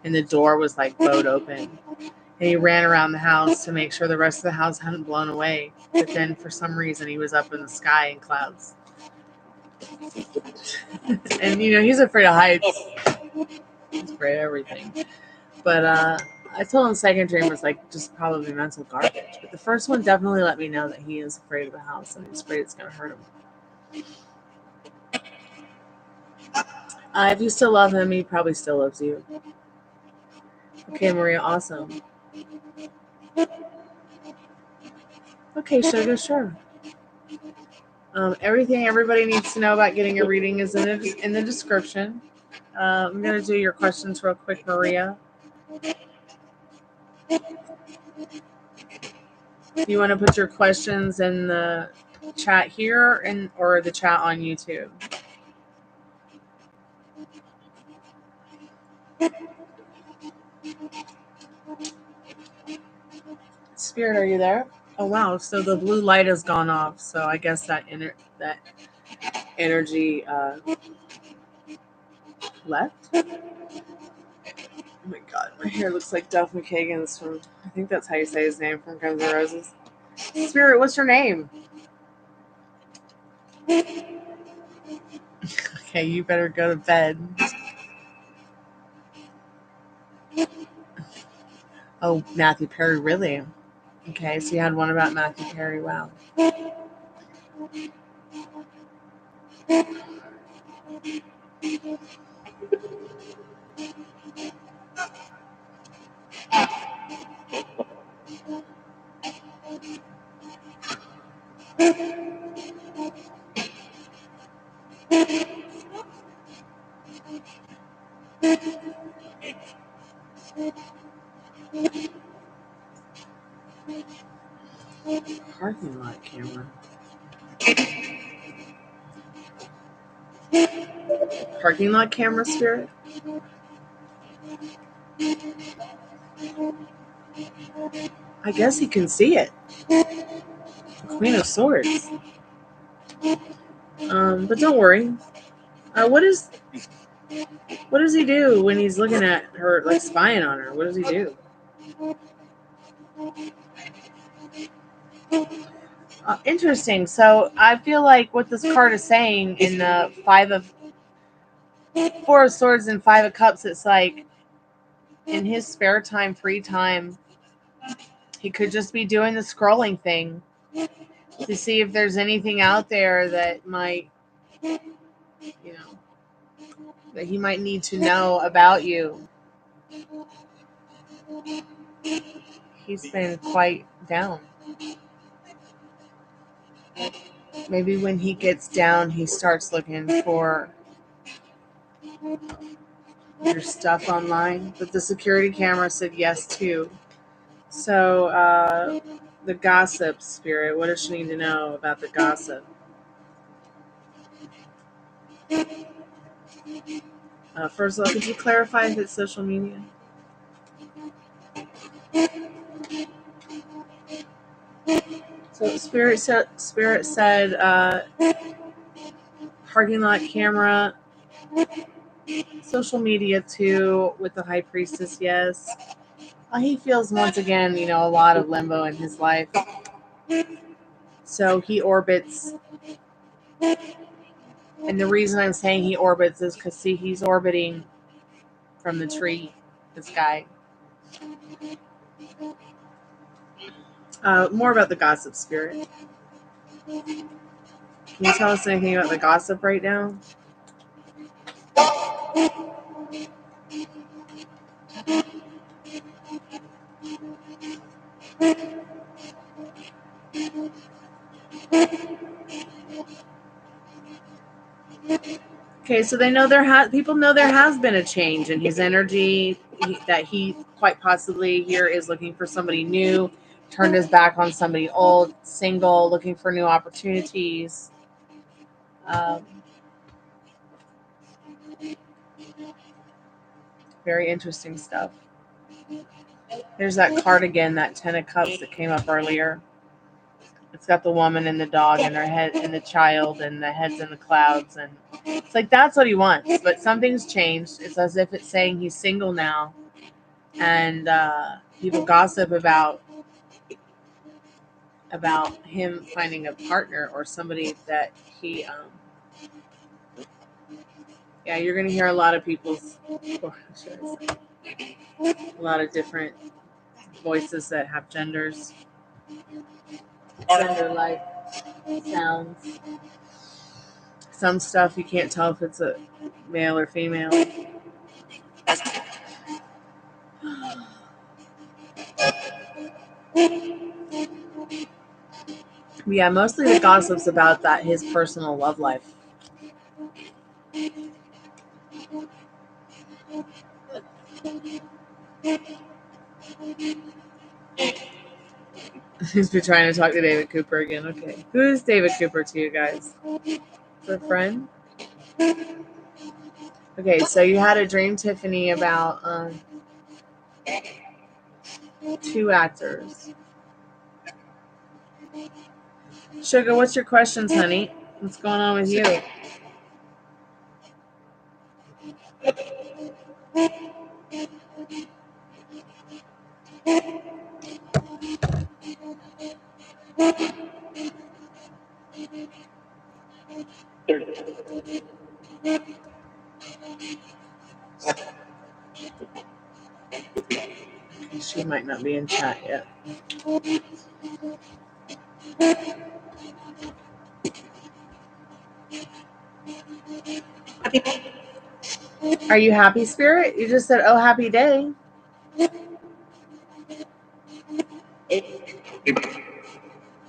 Speaker 1: and the door was like bowed open, and he ran around the house to make sure the rest of the house hadn't blown away, but then for some reason he was up in the sky in clouds. And you know, he's afraid of heights, he's afraid of everything, but I told him the second dream was like just probably mental garbage, but the first one definitely let me know that he is afraid of the house and he's afraid it's going to hurt him. If you still love him, he probably still loves you. Okay, Maria, awesome. Okay, sugar, sure. Everything everybody needs to know about getting a reading is in the description. I'm going to do your questions real quick, Maria. You want to put your questions in the chat here or the chat on YouTube? Spirit, are you there? Oh wow! So the blue light has gone off. So I guess that energy left. Oh my god, my hair looks like Duff McKagan's from, I think that's how you say his name, from Guns N' Roses. Spirit, what's your name? Okay, you better go to bed. Oh, Matthew Perry, really? Okay, so you had one about Matthew Perry. Wow. Parking lot camera. Parking lot camera, Spirit? I guess he can see it. Queen of Swords. But don't worry. What does he do when he's looking at her, like spying on her? What does he do? Interesting. So I feel like what this card is saying in the Four of Swords and Five of Cups, it's like in his spare time, free time, he could just be doing the scrolling thing to see if there's anything out there that might, that he might need to know about you. He's been quite down. Maybe when he gets down, he starts looking for your stuff online. But the security camera said yes, too. So, the gossip spirit, what does she need to know about the gossip? First of all, could you clarify if it's social media? So Spirit said parking lot camera, social media too, with the High Priestess, yes. He feels once again, a lot of limbo in his life. So he orbits. And the reason I'm saying he orbits is because, see, he's orbiting from the tree, this guy. More about the gossip spirit. Can you tell us anything about the gossip right now? Okay, so people know there has been a change in his energy, that he quite possibly here is looking for somebody new, turned his back on somebody old, single, looking for new opportunities. Very interesting stuff. There's that card again, that 10 of Cups that came up earlier. It's got the woman and the dog and their head and the child and the heads in the clouds, and it's like that's what he wants, but something's changed. It's as if it's saying he's single now, and people gossip about him finding a partner or somebody that he you're gonna hear a lot of a lot of different voices that have gender like sounds. Some stuff you can't tell if it's a male or female. Yeah, mostly the gossip's about his personal love life. He's been trying to talk to David Cooper again. Okay. Who is David Cooper to you guys? Is it a friend? Okay, so you had a dream, Tiffany, about two actors. Sugar, what's your questions, honey? What's going on with you? She might not be in chat yet. Are you happy, Spirit? You just said, oh, happy day.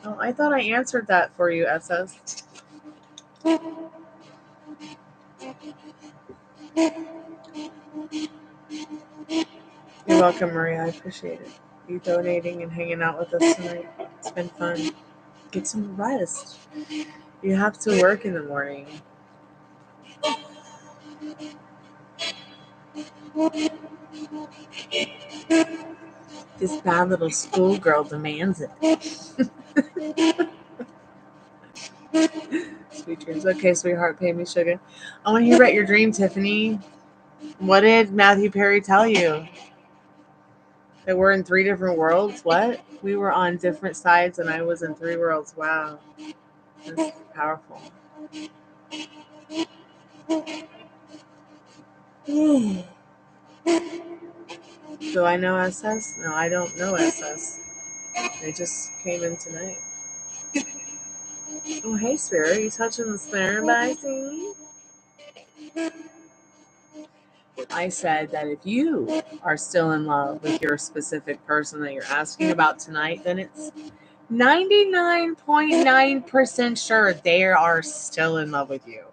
Speaker 1: Oh, I thought I answered that for you, SS. You're welcome, Maria. I appreciate it. You donating and hanging out with us tonight. It's been fun. Get some rest. You have to work in the morning. This bad little schoolgirl demands it. Sweet dreams. Okay, sweetheart, pay me sugar. I want to hear about your dream, Tiffany. What did Matthew Perry tell you? That we're in 3 different worlds? What? We were on different sides and I was in 3 worlds. Wow. That's powerful. Do I know SS? No, I don't know SS. They just came in tonight. Oh, hey, Spirit. Are you touching the snare by scene? I said that if you are still in love with your specific person that you're asking about tonight, then it's 99.9% sure they are still in love with you.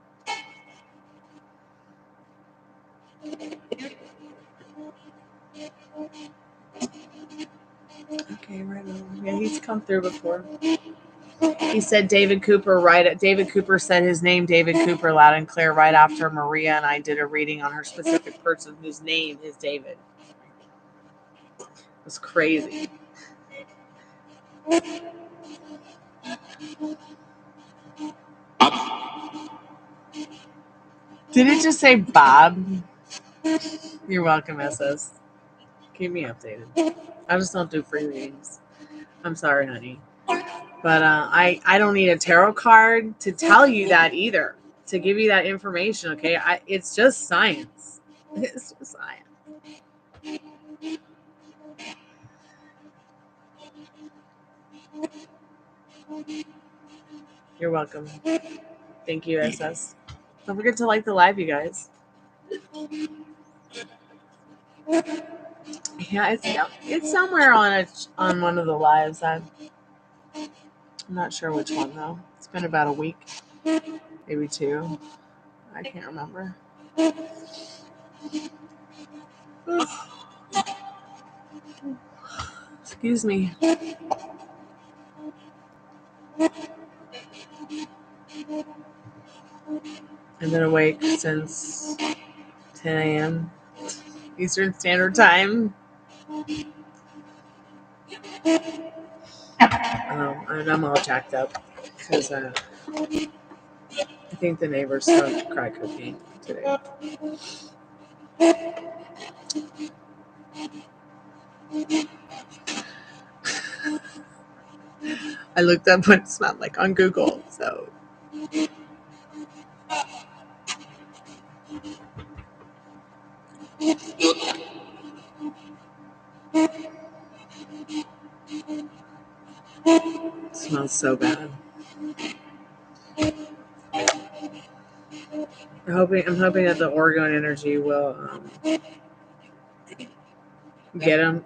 Speaker 1: Okay, right on. Yeah, he's come through before. He said David Cooper David Cooper said his name, David Cooper, loud and clear right after Maria and I did a reading on her specific person whose name is David. It was crazy. Did it just say Bob? You're welcome, SS. Keep me updated. I just don't do free readings. I'm sorry, honey. But I don't need a tarot card to tell you that either. To give you that information, okay? It's just science. It's just science. You're welcome. Thank you, SS. Don't forget to like the live, you guys. Yeah, it's somewhere on one of the lives. I'm not sure which one though. It's been about a week, maybe 2. I can't remember. Excuse me. I've been awake since 10 a.m. Eastern Standard Time. And I'm all jacked up because I think the neighbors smoked crack cocaine today. I looked up what it smelled like on Google, so. It smells so bad. I'm hoping that the Oregon energy will get them.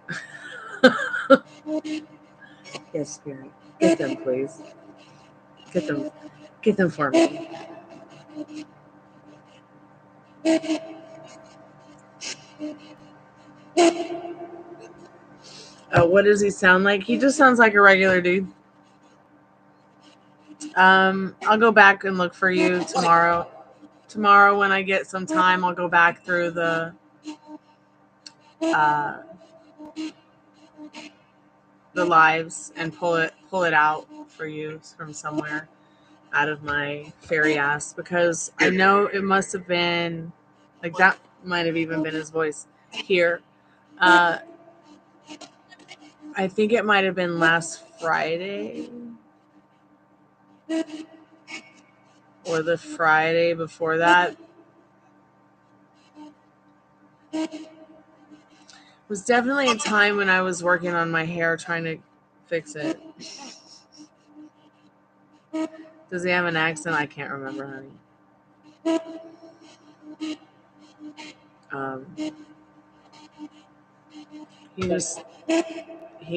Speaker 1: Yes, Spirit. Get them, please. Get them for me. What does he sound like? He just sounds like a regular dude. I'll go back and look for you tomorrow. Tomorrow, when I get some time, I'll go back through the lives and pull it out for you from somewhere out of my fairy ass, because I know it must have been like that. Might have even been his voice here. I think it might have been last Friday or the Friday before that. It was definitely a time when I was working on my hair trying to fix it. Does he have an accent? I can't remember, honey. He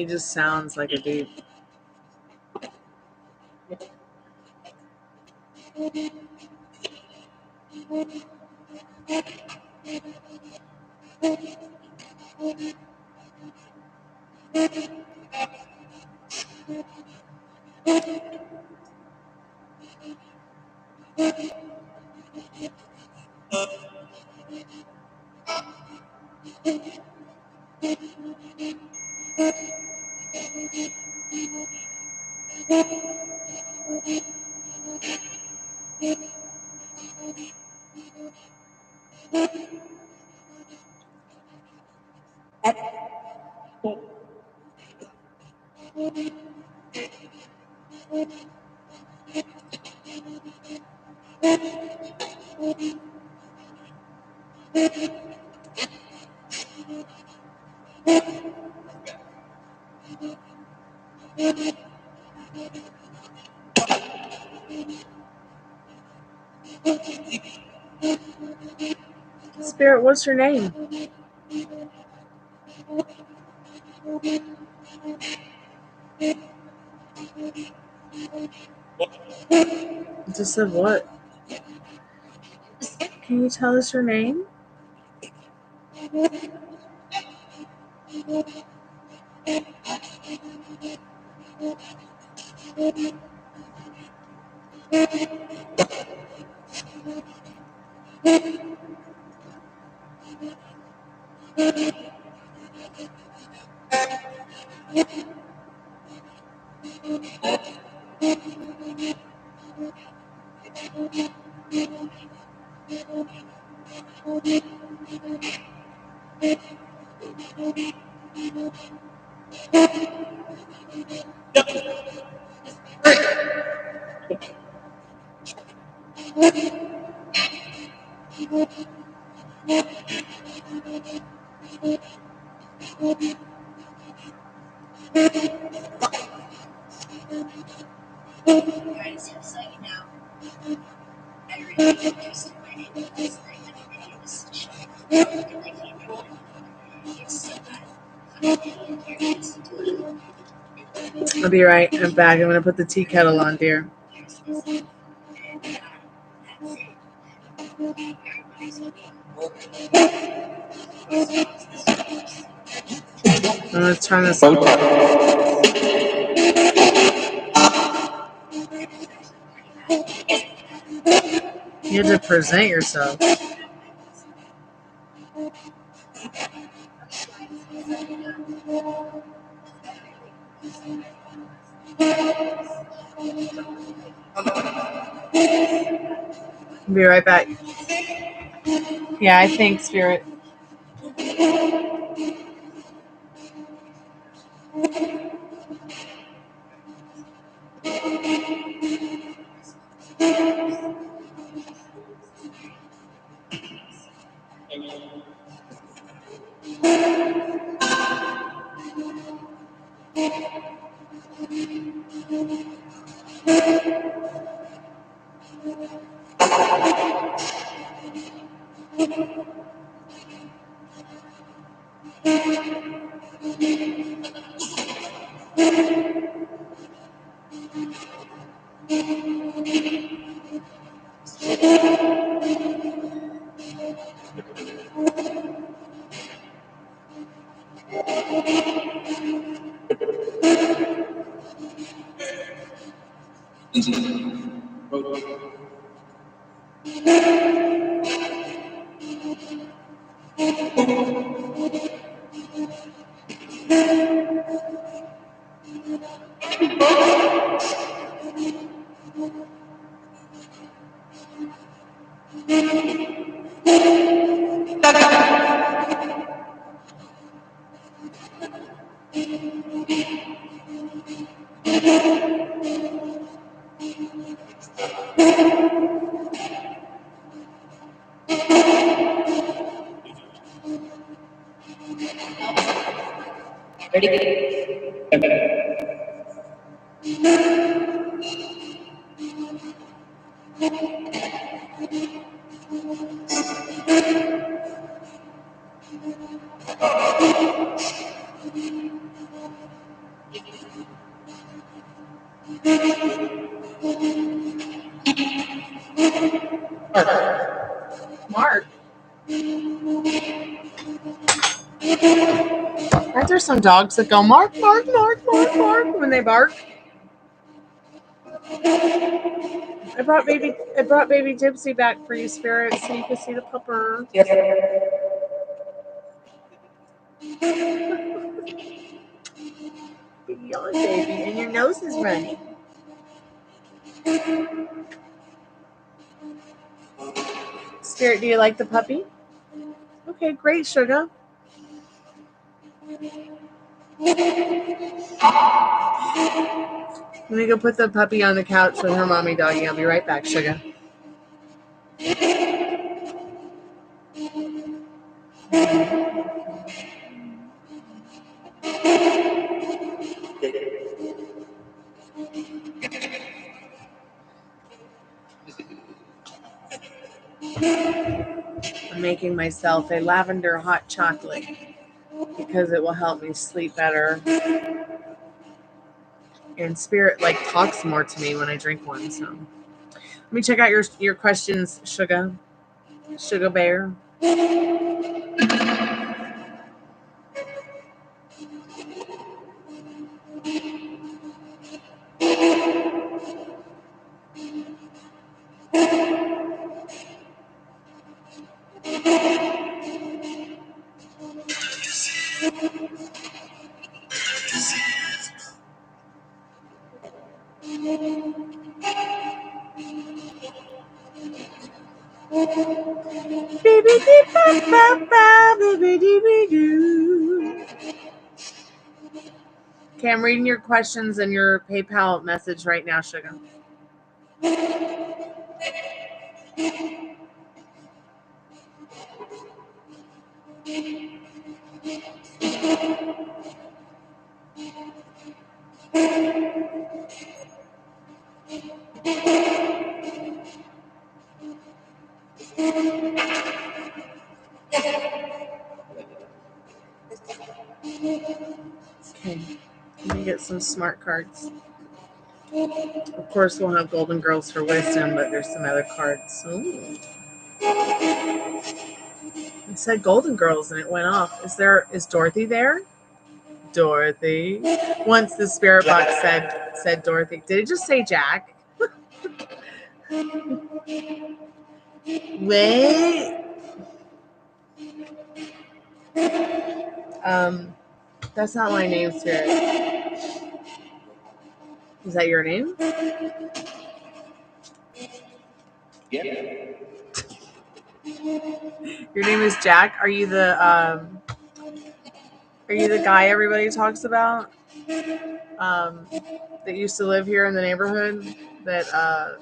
Speaker 1: just sounds like a dude. Spirit, what's your name? Just said what? Can you tell us your name? I'll be right back. I'm going to put the tea kettle on, dear. I'm going to turn this on. You have to present yourself. I'll be right back. Yeah, I think, Spirit. Mark. Aren't there some dogs that go Mark, Mark, Mark, Mark, Mark when they bark? I brought baby Gypsy back for you, Spirit, so you can see the pupper. Yawn, baby, and your nose is running. Spirit, do you like the puppy? Okay, great, sugar. Let me go put the puppy on the couch with her mommy doggy. I'll be right back, sugar. I'm making myself a lavender hot chocolate because it will help me sleep better. And Spirit talks more to me when I drink one. So let me check out your questions, Sugar Bear. Okay, I'm reading your questions and your PayPal message right now, Sugar. Okay, let me get some smart cards. Of course, we'll have Golden Girls for wisdom, but there's some other cards. Ooh. It said Golden Girls and it went off. Is Dorothy there? Dorothy. Once the spirit box said Dorothy. Did it just say Jack? Wait. That's not my name, Spirit. Is that your name? Yeah. Your name is Jack. Are you the guy everybody talks about? That used to live here in the neighborhood that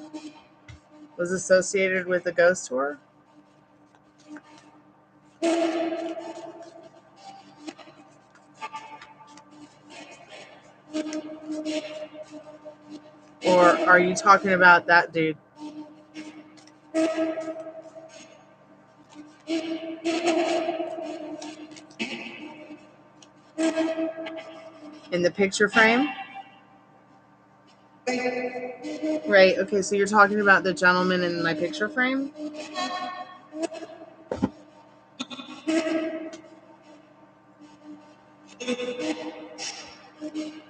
Speaker 1: was associated with the ghost tour? Or are you talking about that dude? In the picture frame? Right, okay, so you're talking about the gentleman in my picture frame?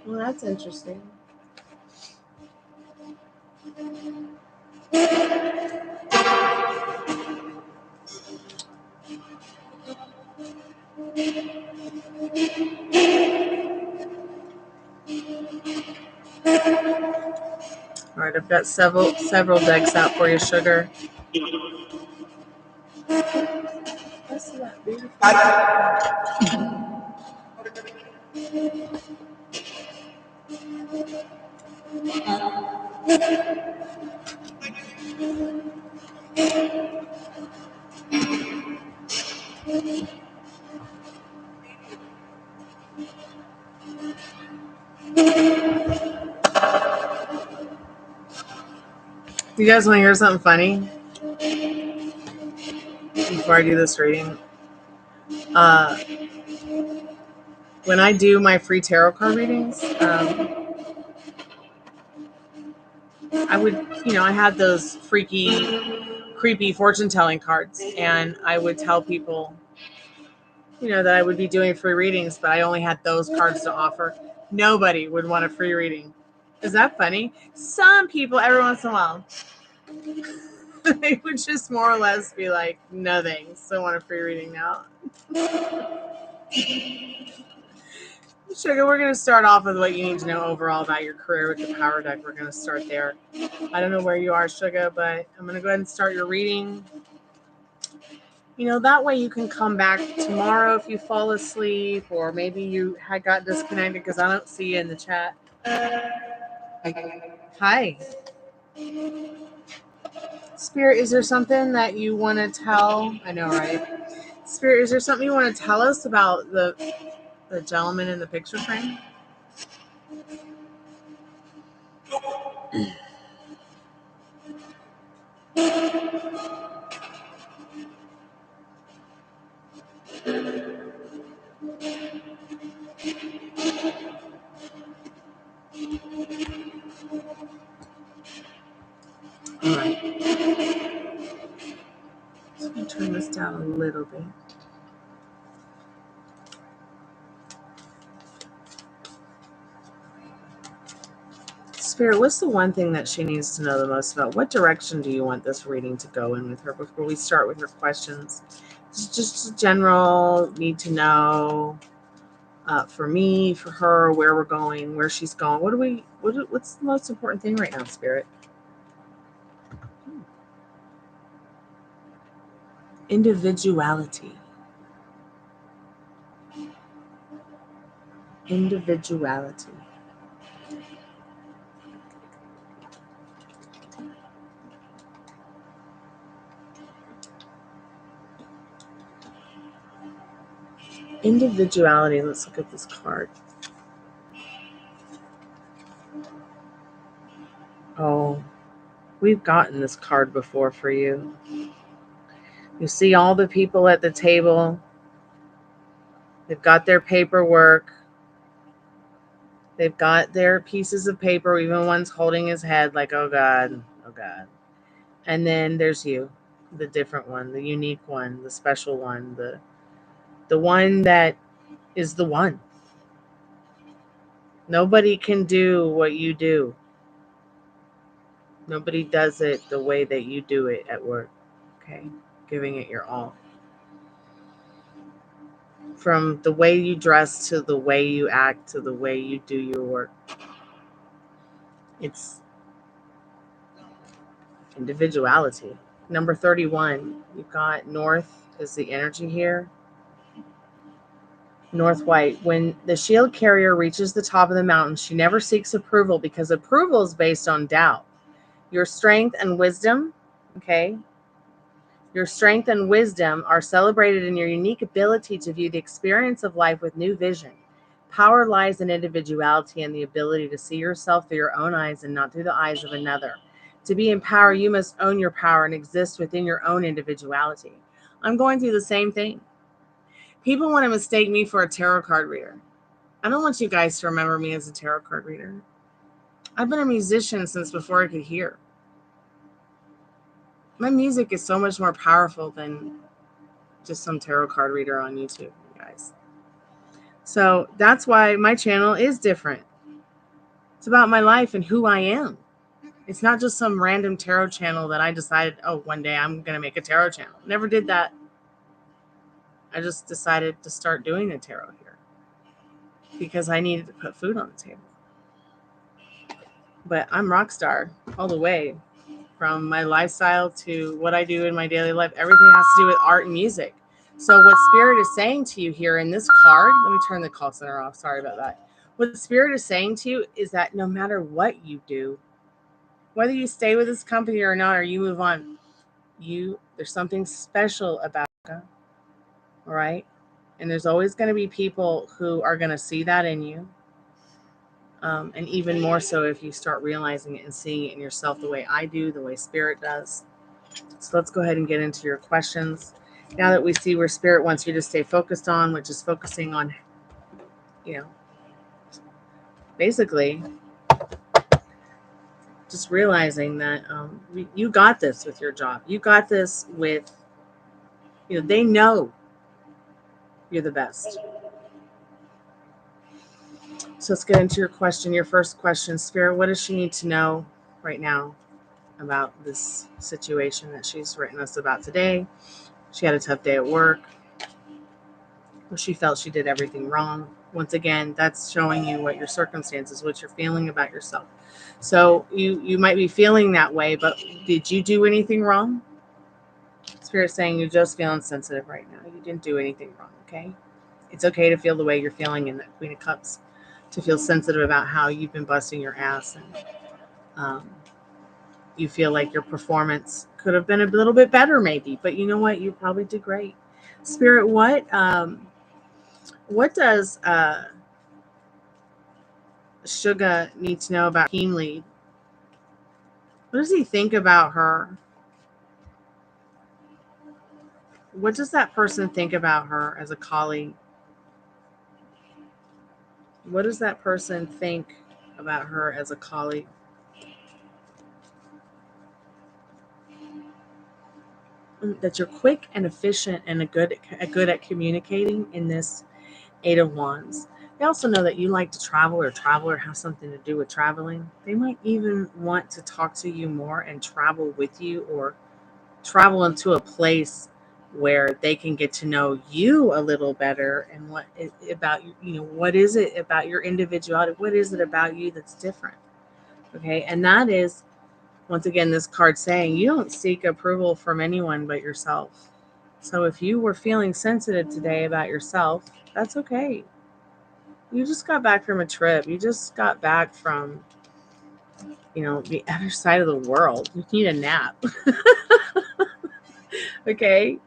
Speaker 1: Well, that's interesting. All right, I've got several decks out for you, Sugar. That's not beautiful. You guys want to hear something funny? Before I do this reading, when I do my free tarot card readings, I had those freaky, creepy fortune telling cards, and I would tell people, that I would be doing free readings, but I only had those cards to offer. Nobody would want a free reading. Is that funny? Some people, every once in a while, they would just more or less be like, no thanks, don't want a free reading now. Sugar, we're going to start off with what you need to know overall about your career with the Power Deck. We're going to start there. I don't know where you are, Sugar, but I'm going to go ahead and start your reading. That way you can come back tomorrow if you fall asleep, or maybe you had got disconnected because I don't see you in the chat. Hi. Spirit, is there something that you want to tell? I know, right? Spirit, is there something you want to tell us about the gentleman in the picture frame? All right. So I'm going to turn this down a little bit. Spirit, what's the one thing that she needs to know the most about? What direction do you want this reading to go in with her before we start with her questions? It's just a general need to know for me, for her, where we're going, where she's going. What's the most important thing right now, Spirit? Individuality. Individuality. Individuality. Let's look at this card. Oh, we've gotten this card before for you. You see all the people at the table. They've got their paperwork. They've got their pieces of paper. Even one's holding his head like, oh God, oh God. And then there's you, the different one, the unique one, the special one, the one that is the one. Nobody can do what you do. Nobody does it the way that you do it at work. Okay? Giving it your all. From the way you dress to the way you act to the way you do your work. It's individuality. Number 31, you've got North is the energy here. North White. When the shield carrier reaches the top of the mountain, she never seeks approval because approval is based on doubt. Your strength and wisdom, okay? Your strength and wisdom are celebrated in your unique ability to view the experience of life with new vision. Power lies in individuality and the ability to see yourself through your own eyes and not through the eyes of another. To be in power, you must own your power and exist within your own individuality. I'm going through the same thing. People want to mistake me for a tarot card reader. I don't want you guys to remember me as a tarot card reader. I've been a musician since before I could hear. My music is so much more powerful than just some tarot card reader on YouTube, you guys. So that's why my channel is different. It's about my life and who I am. It's not just some random tarot channel that I decided, oh, one day I'm going to make a tarot channel. Never did that. I just decided to start doing a tarot here because I needed to put food on the table. But I'm rock star all the way, from my lifestyle to what I do in my daily life. Everything has to do with art and music. So what Spirit is saying to you here in this card, let me turn the call center off. Sorry about that. What Spirit is saying to you is that no matter what you do, whether you stay with this company or not, or you move on, there's something special about you. All right. And there's always going to be people who are going to see that in you. And even more so if you start realizing it and seeing it in yourself the way I do, the way Spirit does. So let's go ahead and get into your questions. Now that we see where Spirit wants you to stay focused on, which is focusing on, basically just realizing that you got this with your job. You got this with, they know you're the best. So let's get into your question. Your first question, Spirit, what does she need to know right now about this situation that she's written us about today? She had a tough day at work. She felt she did everything wrong. Once again, that's showing you what your circumstances, what you're feeling about yourself. So you might be feeling that way, but did you do anything wrong? Spirit's saying you're just feeling sensitive right now. You didn't do anything wrong, okay? It's okay to feel the way you're feeling in that Queen of Cups, to feel sensitive about how you've been busting your ass and you feel like your performance could have been a little bit better maybe, but you know what? You probably did great. Spirit, what does Sugar need to know about team lead? What does he think about her? What does that person think about her as a colleague? What does that person think about her as a colleague? That you're quick and efficient and good at communicating in this Eight of Wands. They also know that you like to travel or have something to do with traveling. They might even want to talk to you more and travel with you, or travel into a place where they can get to know you a little better, and what about you, what is it about your individuality? What is it about you that's different? Okay, and that is, once again, this card saying you don't seek approval from anyone but yourself. So if you were feeling sensitive today about yourself, that's okay. You just got back from a trip. You just got back from, the other side of the world. You need a nap. Okay.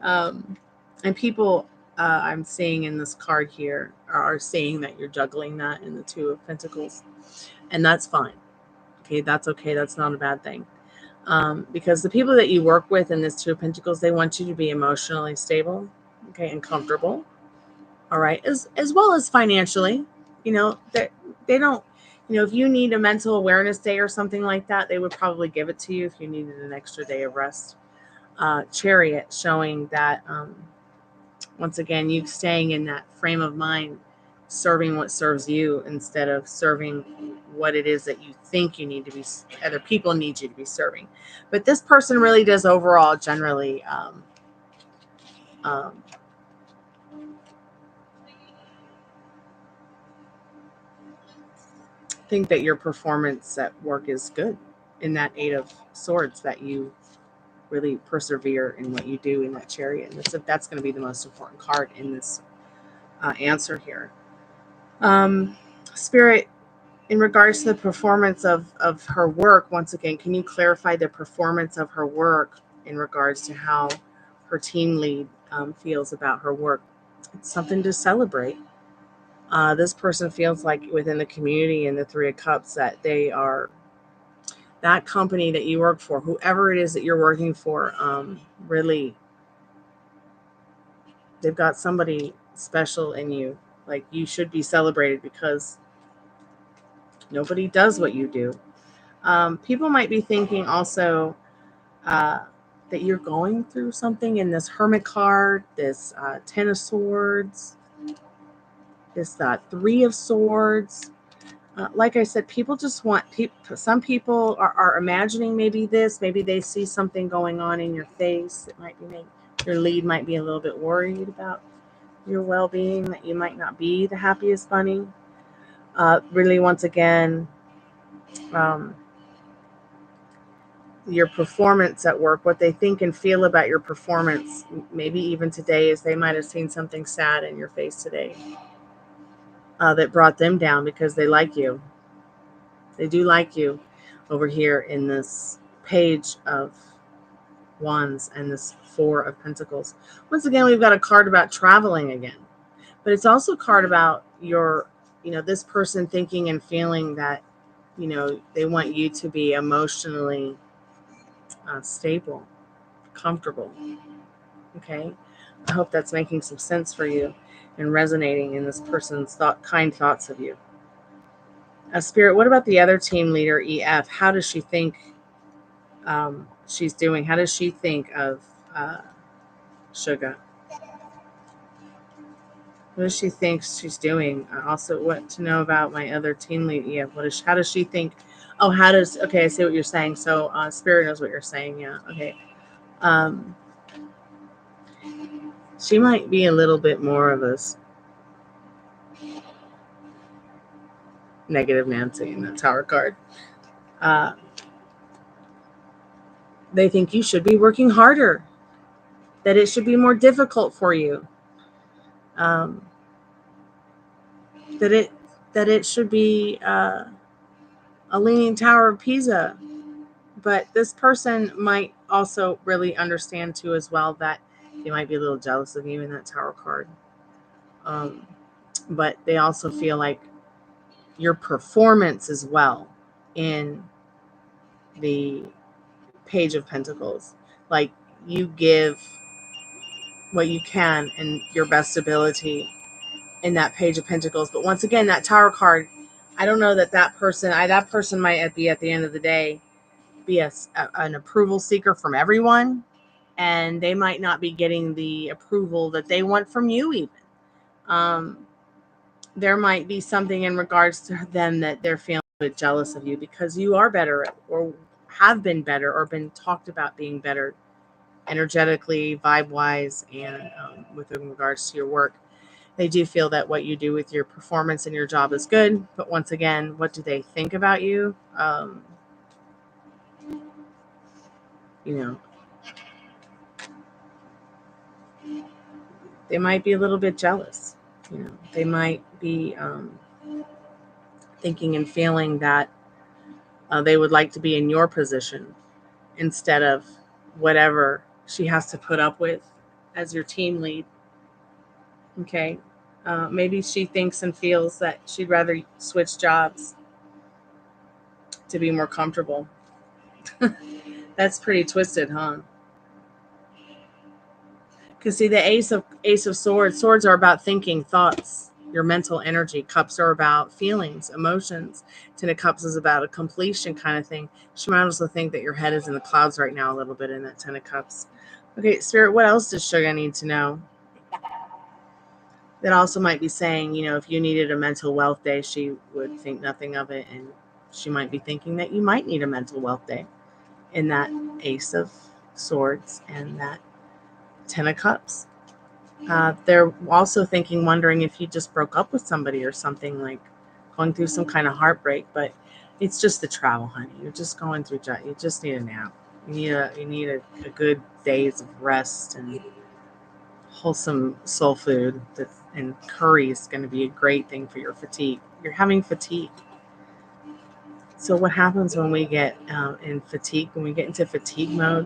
Speaker 1: And people I'm seeing in this card here are saying that you're juggling that in the Two of Pentacles. And that's fine. Okay. That's okay. That's not a bad thing. Because the people that you work with in this Two of Pentacles, they want you to be emotionally stable, okay, and comfortable. All right. As well as financially, they don't, if you need a mental awareness day or something like that, they would probably give it to you if you needed an extra day of rest. Chariot showing that, once again, you staying in that frame of mind, serving what serves you instead of serving what it is that you think you need to be, other people need you to be serving. But this person really does overall generally think that your performance at work is good in that Eight of Swords, that you really persevere in what you do in that Chariot. And that's going to be the most important card in this answer here. Spirit, in regards to the performance of her work, once again, can you clarify the performance of her work in regards to how her team lead feels about her work? It's something to celebrate. This person feels like within the community in the Three of Cups that they are, that company that you work for, whoever it is that you're working for, really, they've got somebody special in you. Like, you should be celebrated because nobody does what you do. People might be thinking also that you're going through something in this Hermit card, this Ten of Swords, this Three of Swords. Like I said, people just want, some people are imagining maybe they see something going on in your face. It might be, your lead might be a little bit worried about your well-being, that you might not be the happiest bunny. Really, once again, your performance at work, what they think and feel about your performance, maybe even today, is they might have seen something sad in your face today that brought them down, because they like you. They do like you over here in this Page of Wands and this Four of Pentacles. Once again, we've got a card about traveling again, but it's also a card about your, this person thinking and feeling that, they want you to be emotionally stable, comfortable. Okay. I hope that's making some sense for you and resonating in this person's kind thoughts of you. Spirit, what about the other team leader, EF? How does she think she's doing? How does she think of Sugar? What does she think she's doing? Also, what to know about my other team lead, EF? How does she think? Oh, okay, I see what you're saying. So Spirit knows what you're saying. Yeah, okay. She might be a little bit more of a negative Nancy in the Tower card. They think you should be working harder, that it should be more difficult for you, that it should be a leaning Tower of Pisa, But this person might also really understand too as well that they might be a little jealous of you in that Tower card. But they also feel like your performance as well in the Page of Pentacles. Like you give what you can and your best ability in that Page of Pentacles. But once again, that Tower card, I don't know that person might be at the end of the day be an approval seeker from everyone, and they might not be getting the approval that they want from you even. There might be something in regards to them that they're feeling a bit jealous of you because you are better or have been better or been talked about being better energetically, vibe-wise, and with regards to your work. They do feel that what you do with your performance and your job is good. But once again, what do they think about you? They might be a little bit jealous. They might be thinking and feeling that they would like to be in your position instead of whatever she has to put up with as your team lead. Okay. Maybe she thinks and feels that she'd rather switch jobs to be more comfortable. That's pretty twisted, huh? Because see, the Ace of Swords are about thinking, thoughts, your mental energy. Cups are about feelings, emotions. Ten of Cups is about a completion kind of thing. She might also think that your head is in the clouds right now a little bit in that Ten of Cups. Okay, Spirit, what else does Sugar need to know? That also might be saying, if you needed a mental wealth day, she would think nothing of it. And she might be thinking that you might need a mental wealth day in that Ace of Swords and that Ten of Cups. They're also wondering if you just broke up with somebody or something, like going through some kind of heartbreak. But it's just the travel, honey. You're just going through. You just need a nap. You need a good days of rest and wholesome soul food. And curry is going to be a great thing for your fatigue. You're having fatigue. So what happens when we get in fatigue? When we get into fatigue mode?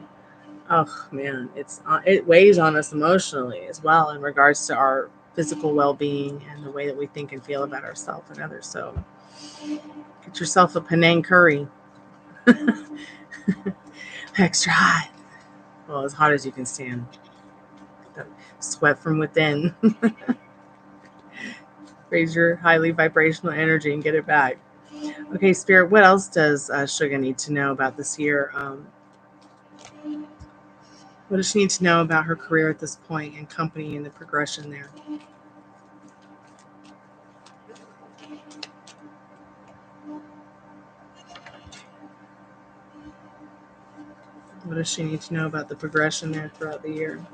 Speaker 1: Oh man, it weighs on us emotionally as well in regards to our physical well-being and the way that we think and feel about ourselves and others. So get yourself a Penang curry. Extra hot. Well, as hot as you can stand. Sweat from within. Raise your highly vibrational energy and get it back. Okay, Spirit, what else does Sugar need to know about this year? What does she need to know about her career at this point and company and the progression there? What does she need to know about the progression there throughout the year?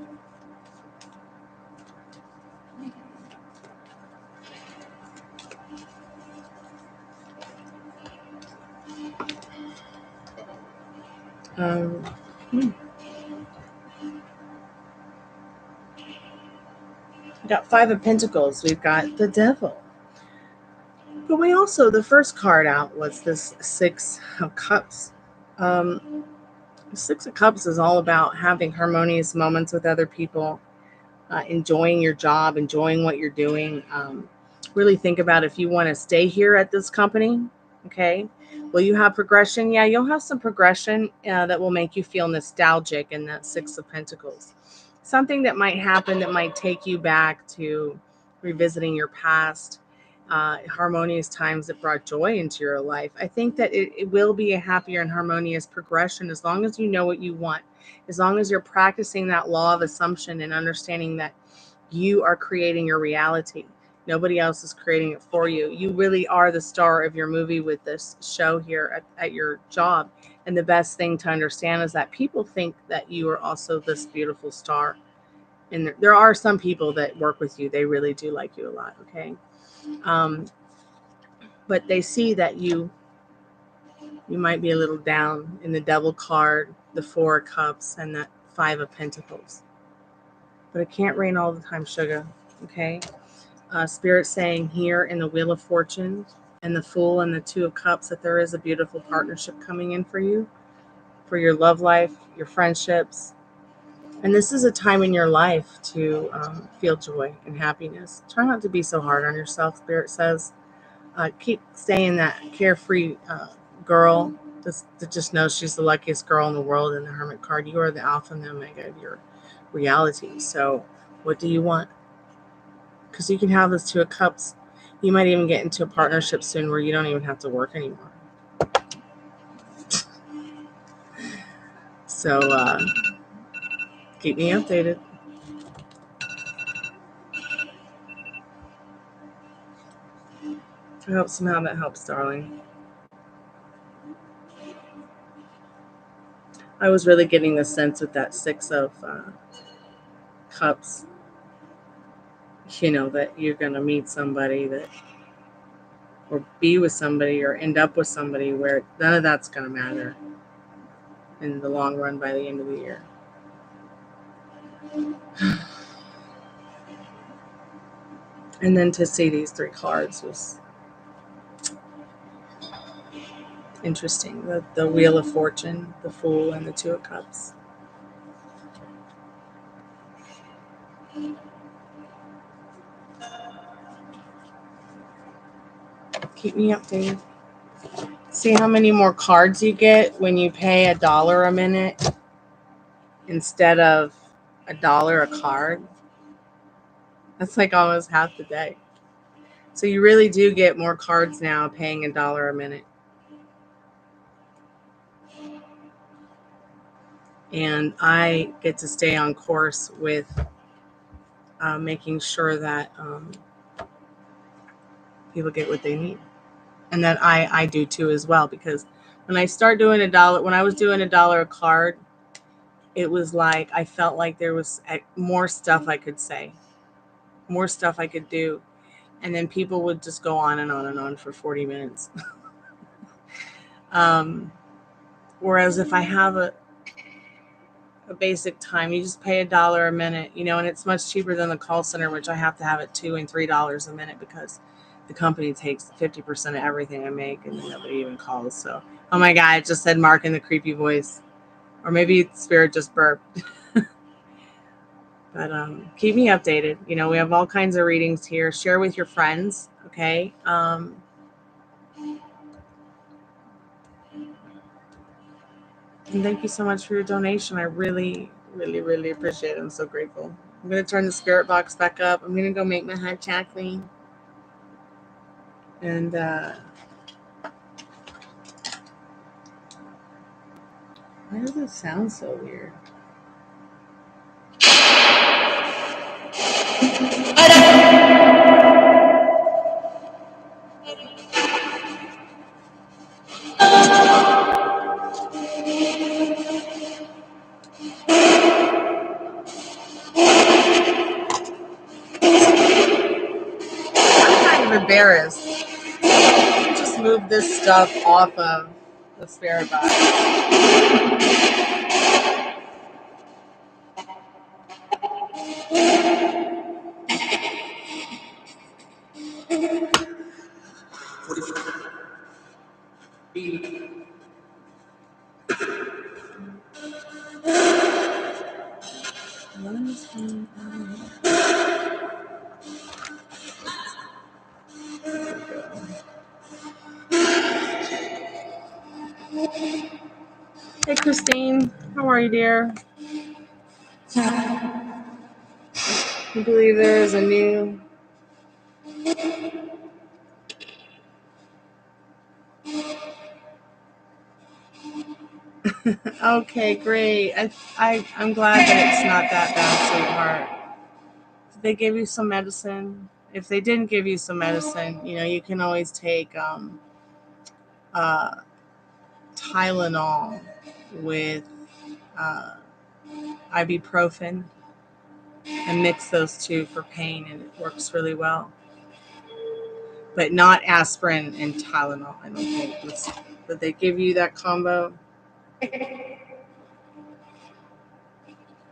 Speaker 1: We got Five of Pentacles. We've got the Devil. But we also, the first card out was this Six of Cups. The Six of Cups is all about having harmonious moments with other people, enjoying your job, enjoying what you're doing. Really think about if you want to stay here at this company. Okay. Will you have progression? Yeah, you'll have some progression that will make you feel nostalgic in that Six of Pentacles. Something that might happen that might take you back to revisiting your past, harmonious times that brought joy into your life. I think that it will be a happier and harmonious progression as long as you know what you want, as long as you're practicing that law of assumption and understanding that you are creating your reality. Nobody else is creating it for you. You really are the star of your movie with this show here at your job. And the best thing to understand is that people think that you are also this beautiful star. And there are some people that work with you. They really do like you a lot, okay? But they see that you might be a little down in the Devil card, the Four of Cups, and that Five of Pentacles. But it can't rain all the time, Sugar, okay? Spirit saying here in the Wheel of Fortune and the Fool and the Two of Cups that there is a beautiful partnership coming in for you. for your love life, your friendships. And this is a time in your life to feel joy and happiness. Try not to be so hard on yourself, Spirit says. Keep staying that carefree girl that just knows she's the luckiest girl in the world. In the Hermit card, you are the alpha and the omega of your reality. So what do you want? Because you can have this Two of Cups. You might even get into a partnership soon where you don't even have to work anymore. So keep me updated. I hope somehow that helps, darling. I was really getting the sense with that Six of Cups, that you're going to meet somebody that, or be with somebody, or end up with somebody where none of that's going to matter in the long run by the end of the year. And then to see these 3 cards was interesting. The Wheel of Fortune, the Fool, and the Two of Cups. Keep me updated. See how many more cards you get when you pay $1 a minute instead of $1 a card. That's like almost half the day. So you really do get more cards now paying $1 a minute. And I get to stay on course with making sure that people get what they need. And that I do too as well. Because when I start doing $1, when I was doing $1 a card, it was like I felt like there was more stuff I could say, more stuff I could do. And then people would just go on and on and on for 40 minutes. Whereas if I have a basic time, you just pay $1 a minute, and it's much cheaper than the call center, which I have to have at $2 and $3 a minute because the company takes 50% of everything I make and then nobody even calls. So, oh my God, it just said Mark in the creepy voice. Or maybe Spirit just burped. But keep me updated. We have all kinds of readings here. Share with your friends, okay? And thank you so much for your donation. I really, really, really appreciate it. I'm so grateful. I'm going to turn the spirit box back up. I'm going to go make my hot chocolate. And why does it sound so weird? I'm kind of embarrassed. Just move this stuff off of the spirit box. Hey, Christine. How are you, dear? You believe there is a new... Okay, great. I'm glad that it's not that bad, sweetheart. Did they give you some medicine? If they didn't give you some medicine, you can always take Tylenol with ibuprofen and mix those two for pain, and it works really well. But not aspirin and Tylenol, I don't think. Did they give you that combo?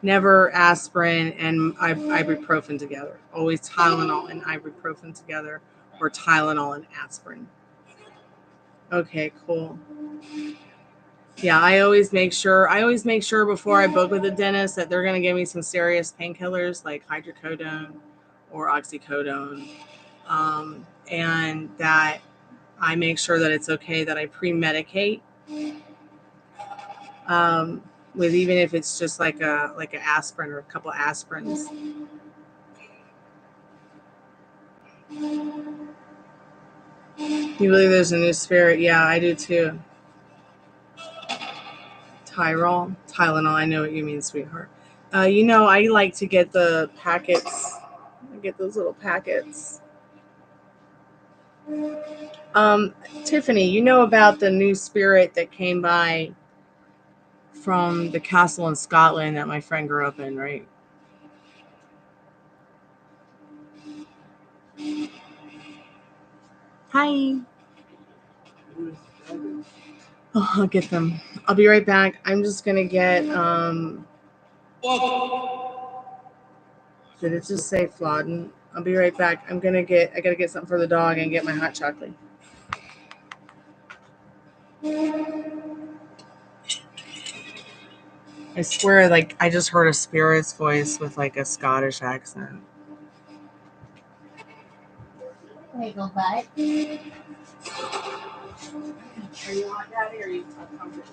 Speaker 1: Never aspirin and ibuprofen together. Always Tylenol and ibuprofen together, or Tylenol and aspirin. Okay, cool. Yeah, I always make sure. Before I book with the dentist that they're going to give me some serious painkillers like hydrocodone or oxycodone, and that I make sure that it's okay that I pre-medicate um, with, even if it's just like an aspirin or a couple aspirins. You believe there's a new spirit? Yeah, I do too. Tylenol. I know what you mean, sweetheart. I like to get the packets. I get those little packets. Tiffany, you know about the new spirit that came by from the castle in Scotland that my friend grew up in, right? Hi. Oh, I'll get them. I'll be right back. I'm just gonna get did it just say Flodden? I'll be right back. I gotta get something for the dog and get my hot chocolate. I swear, like I just heard a spirit's voice with like a Scottish accent. Wiggle butt. Are you hot, Daddy, or are you comfortable?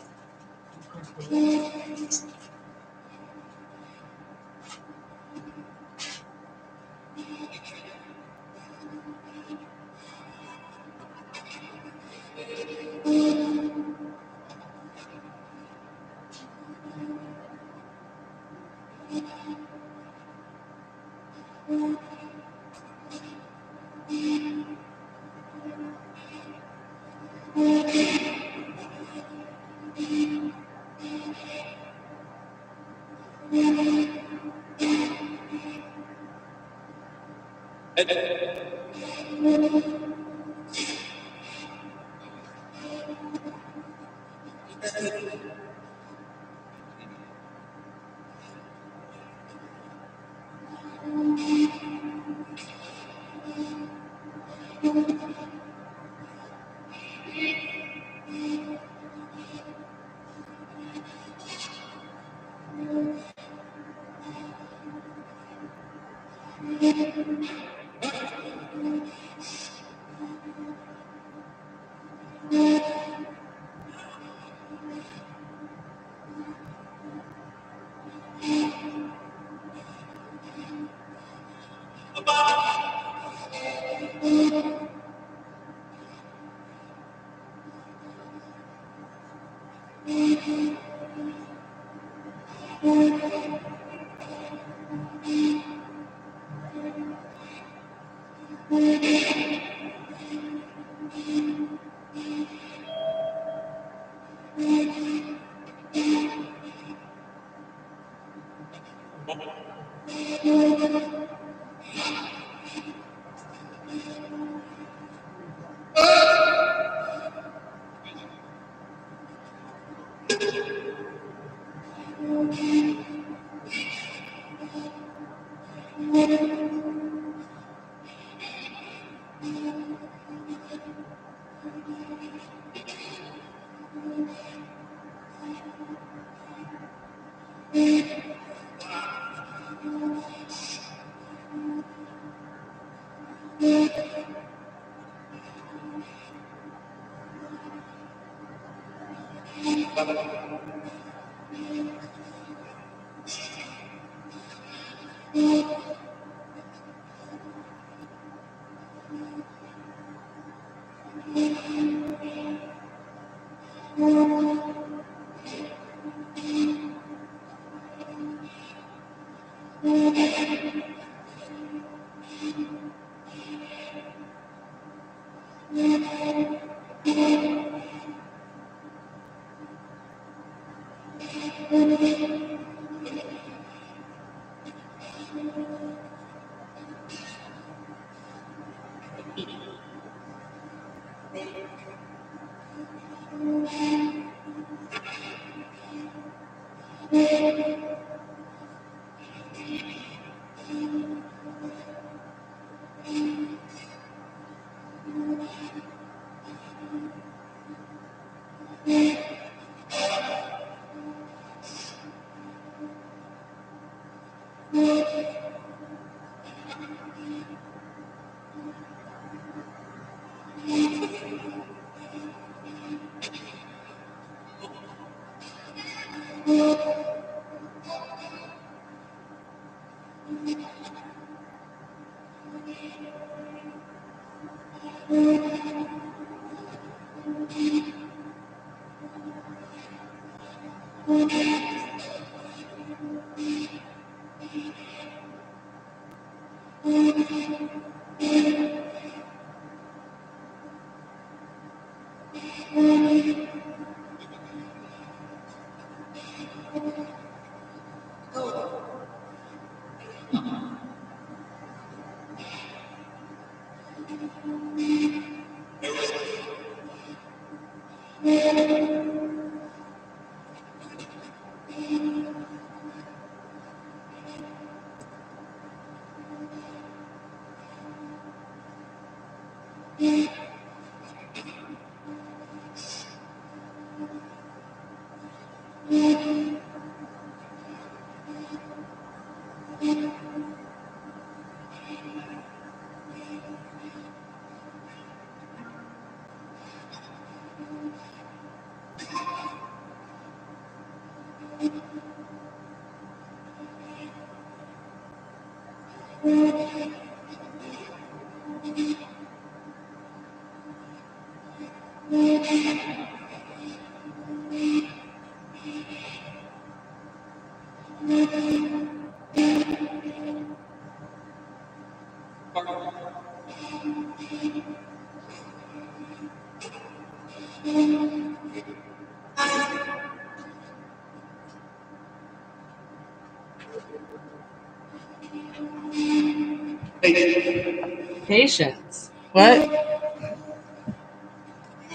Speaker 1: Patience. What?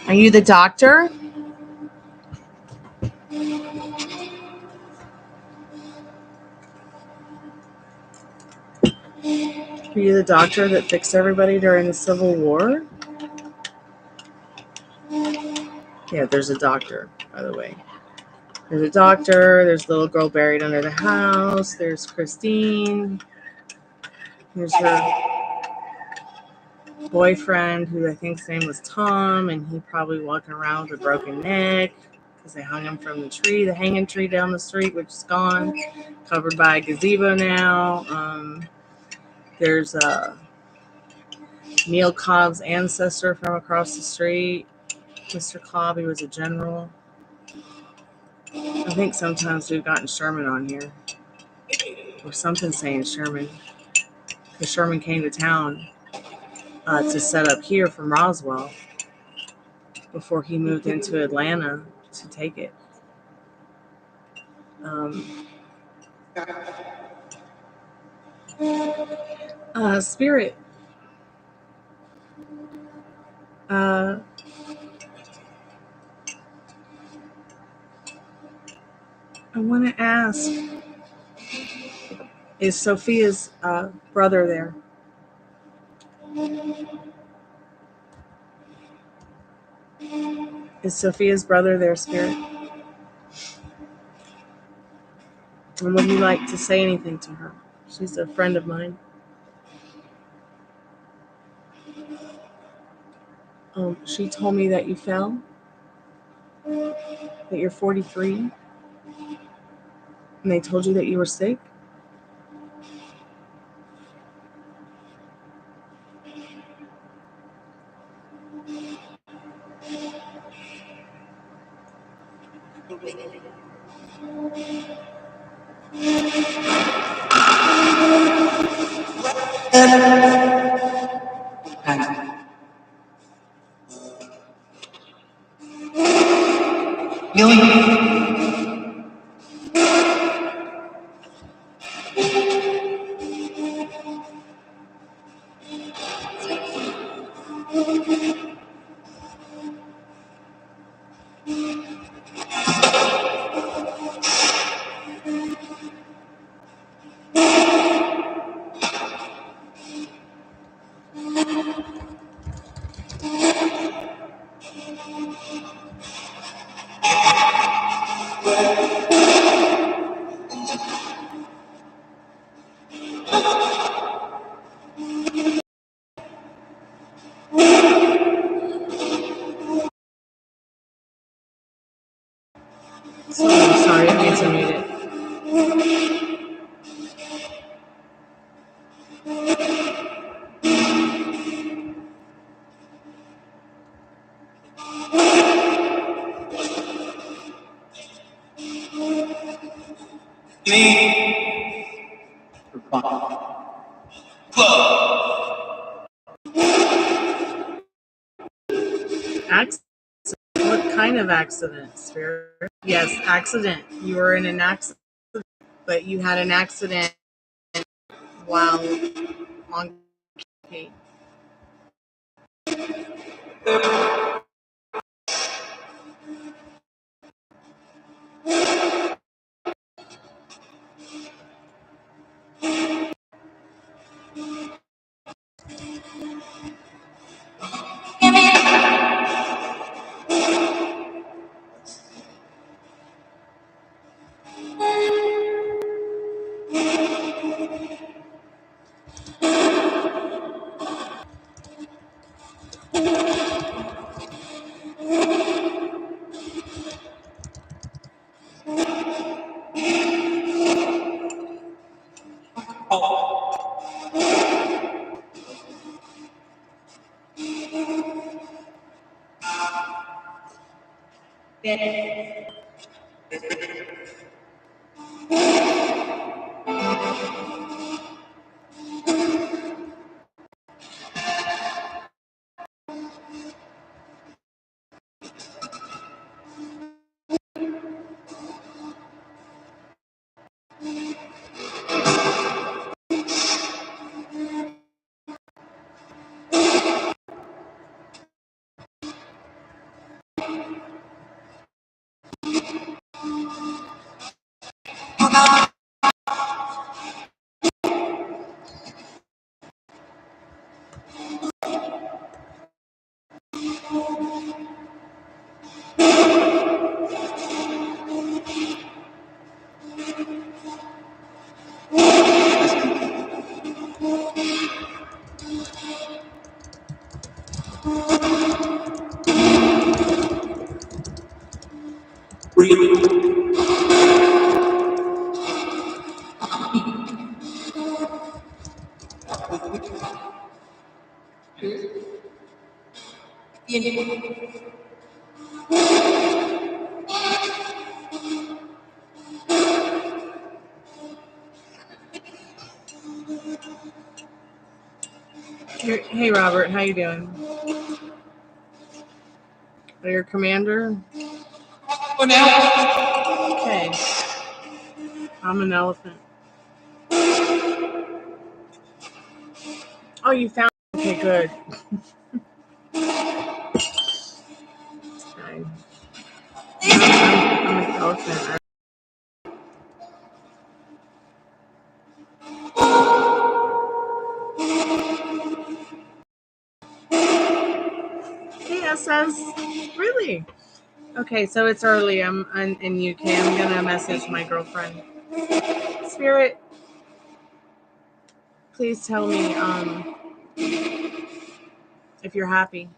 Speaker 1: Are you the doctor? Are you the doctor that fixed everybody during the Civil War? Yeah, there's a doctor, by the way. There's a doctor. There's a little girl buried under the house. There's Christine. There's her boyfriend, who I think his name was Tom, and he probably walking around with a broken neck because they hung him from the tree, the hanging tree down the street, which is gone, covered by a gazebo now. There's Neil Cobb's ancestor from across the street. Mr. Cobb, he was a general. I think sometimes we've gotten Sherman on here. Or something saying Sherman. Because Sherman came to town to set up here from Roswell before he moved into Atlanta to take it. Spirit. I want to ask, is Sophia's brother there? Is Sophia's brother there, Spirit? And would you like to say anything to her? She's a friend of mine. She told me that you fell, that you're 43, and they told you that you were sick. Sorry, I need to mute it.
Speaker 2: Whoa.
Speaker 1: Accident? What kind of accident, Spirit? Yes, accident. You were in an accident, but you had an accident while on Kate. Hey, Robert, how you doing? Are you commander? Okay. I'm an elephant. Oh, you found it. Okay, good. Okay. I'm an elephant. Hey, SS. Really? Okay, so it's early. I'm in UK. I'm gonna message my girlfriend. Spirit, please tell me if you're happy.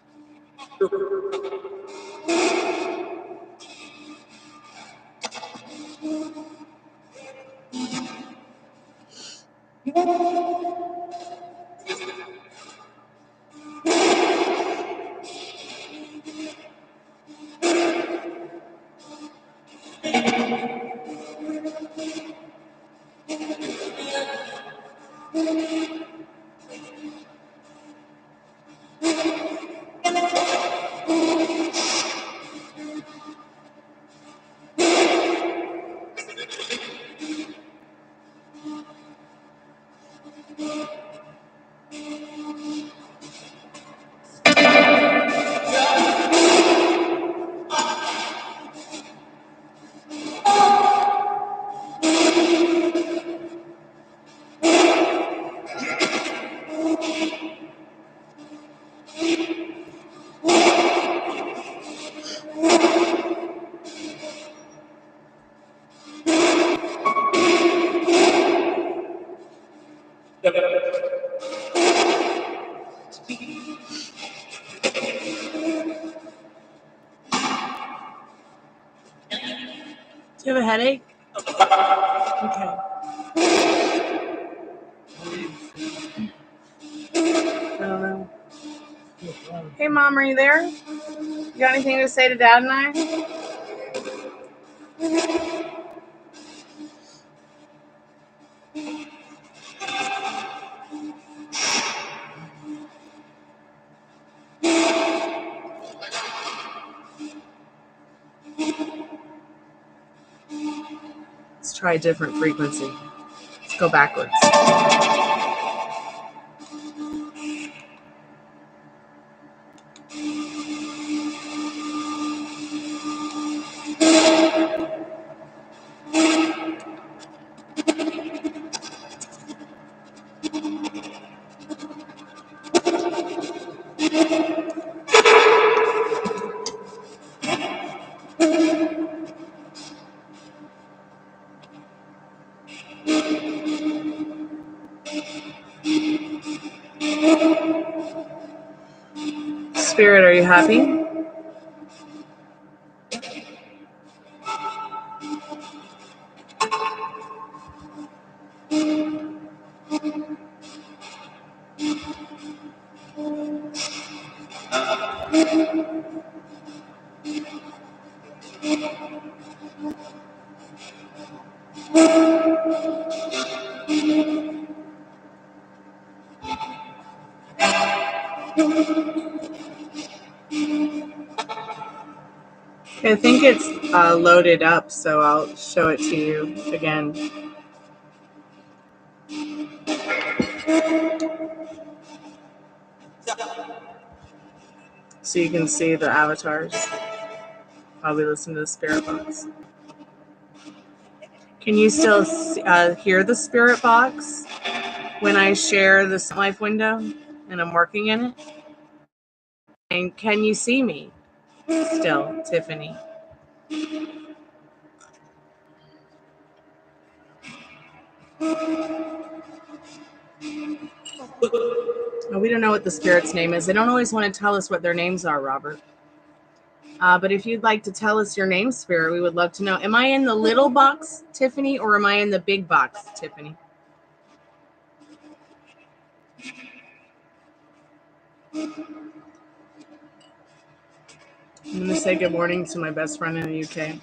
Speaker 1: Do you have a headache? Okay. I don't know. Hey, Mom, are you there? You got anything to say to Dad and I? try a different frequency. Let's go backwards. Spirit, are you happy? I think it's loaded up, so I'll show it to you again. So you can see the avatars while we listen to the spirit box. Can you still hear the spirit box when I share the life window and I'm working in it? And can you see me still, Tiffany? Oh, we don't know what the spirit's name is. They don't always want to tell us what their names are, Robert. But if you'd like to tell us your name, Spirit, we would love to know. Am I in the little box, Tiffany, or am I in the big box, Tiffany? I'm going to say good morning to my best friend in the UK.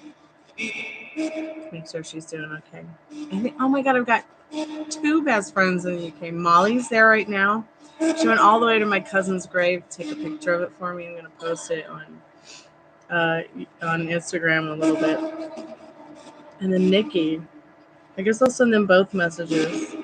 Speaker 1: Make sure she's doing okay. Oh my God, I've got 2 best friends in the UK. Molly's there right now. She went all the way to my cousin's grave to take a picture of it for me. I'm going to post it on Instagram a little bit. And then Nikki. I guess I'll send them both messages.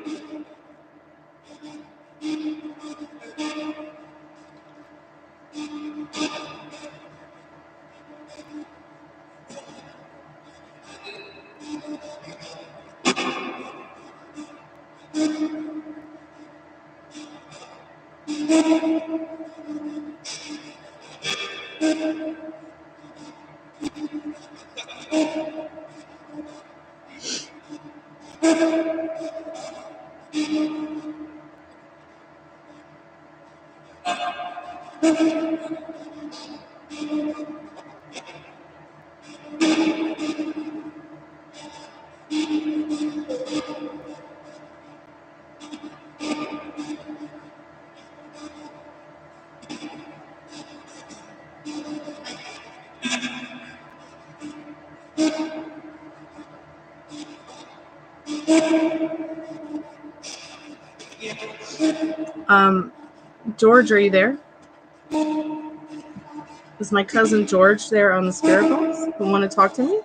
Speaker 1: George, are you there? Is my cousin George there on the spirit box who want to talk to me?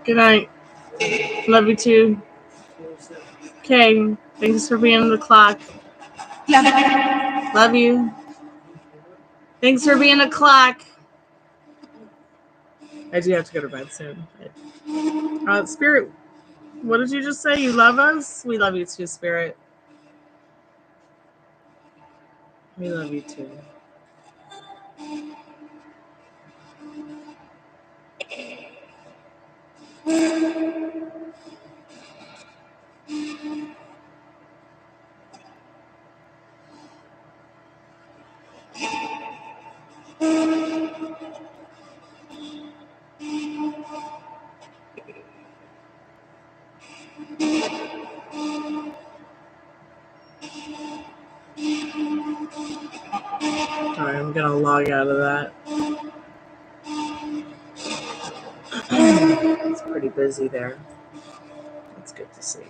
Speaker 1: Good night. Love you too. Okay. Thanks for being on the clock. Love you. Thanks for being the clock. I do have to go to bed soon. Spirit, what did you just say? You love us? We love you too, Spirit. We love you too. Alright, I'm gonna log out of that. It's pretty busy there. It's good to see.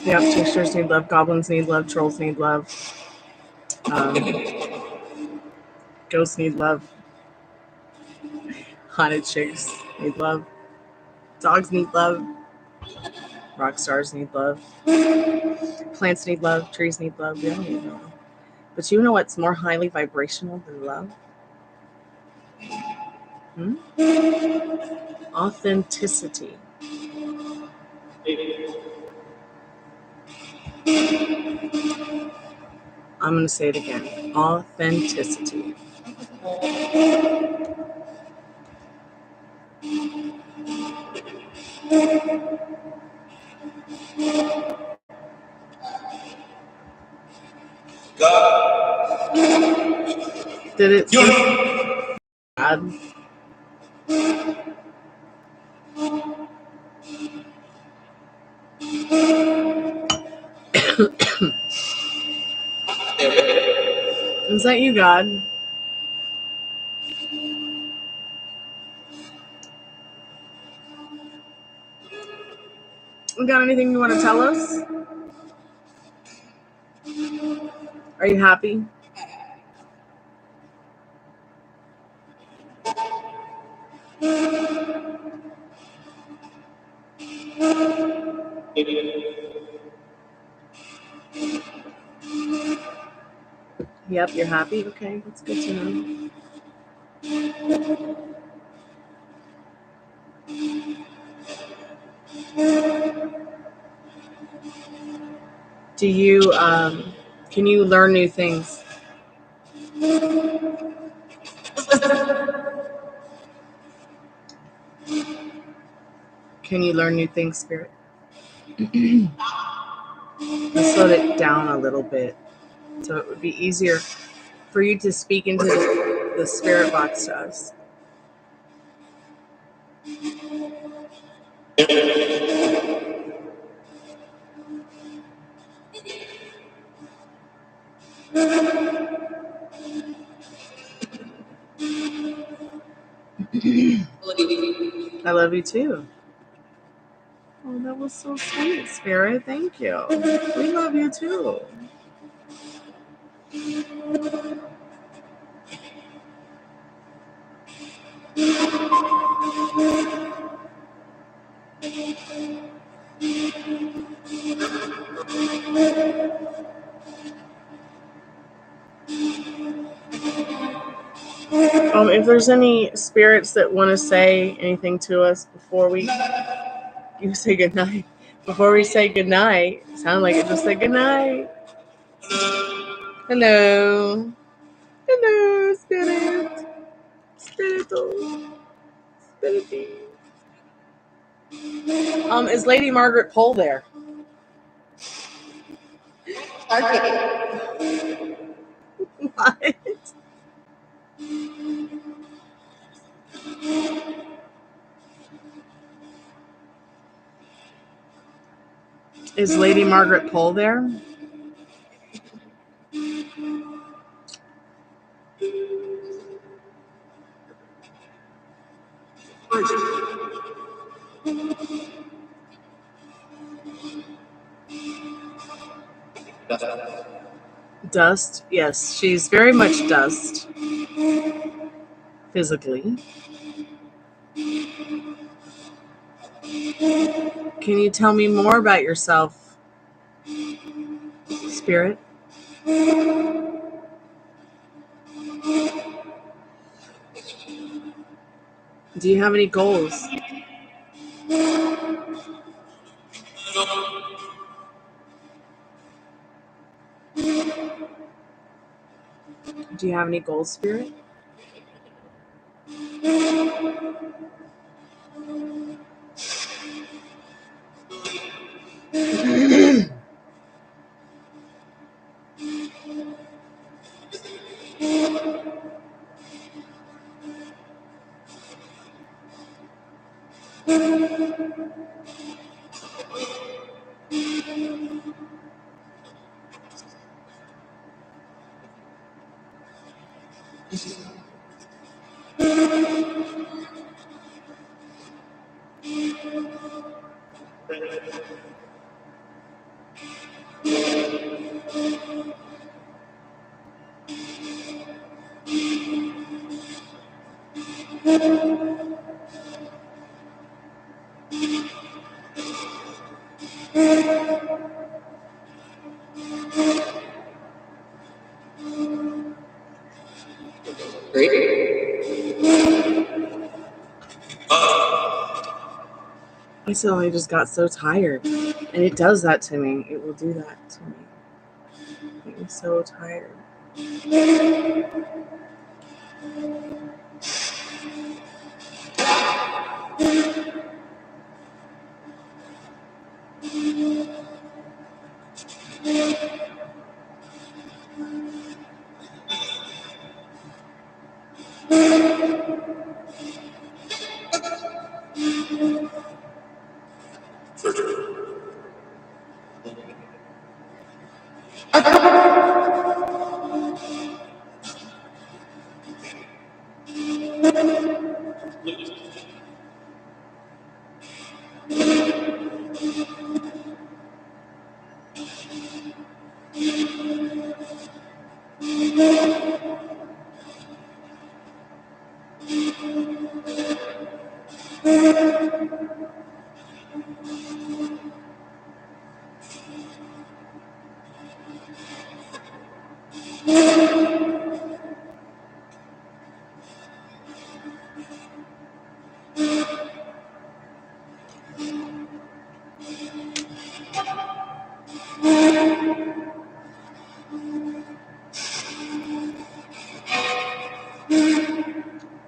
Speaker 1: Yep, tricksters need love, goblins need love, trolls need love, ghosts need love, haunted chicks need love, dogs need love, rock stars need love, plants need love, trees need love, they all need love. But you know what's more highly vibrational than love? Authenticity. I'm going to say it again. Authenticity. God. Did it say God? Is that you, God? You got anything you want to tell us? Are you happy? Yep, you're happy? Okay, that's good to know. Do you, can you learn new things? Can you learn new things, Spirit? I slowed it down a little bit so it would be easier for you to speak into the spirit box to us. I love you too. Oh, that was so sweet, Spirit. Thank you. We love you too. If there's any spirits that want to say anything to us before we you say goodnight, before we say goodnight, sound like it just said goodnight. Hello. Hello, Spirit. Spiritual. Spirity. Is Lady Margaret Pole there? What? Is Lady Margaret Pole there? Dust? Yes, she's very much dust. Physically. Can you tell me more about yourself, Spirit? Do you have any goals? Do you have any goals, Spirit? I suddenly just got so tired. And it does that to me. It will do that to me. I'm so tired.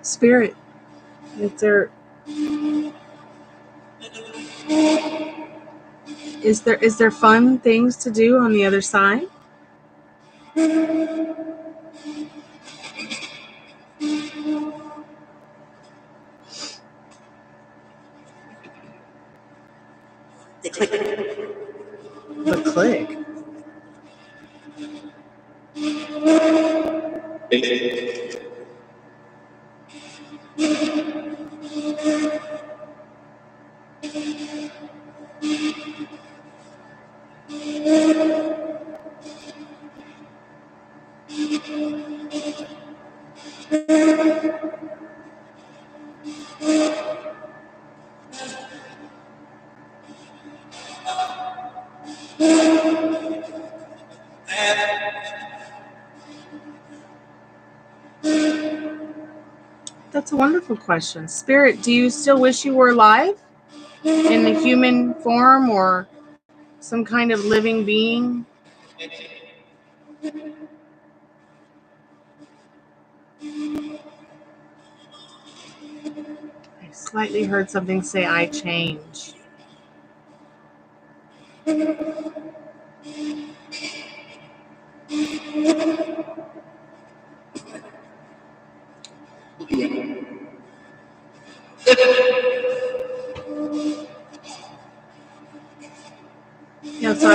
Speaker 1: Spirit, is there fun things to do on the other side? The click. That's a wonderful question. Spirit, do you still wish you were alive in the human form or some kind of living being? I slightly heard something say, I change.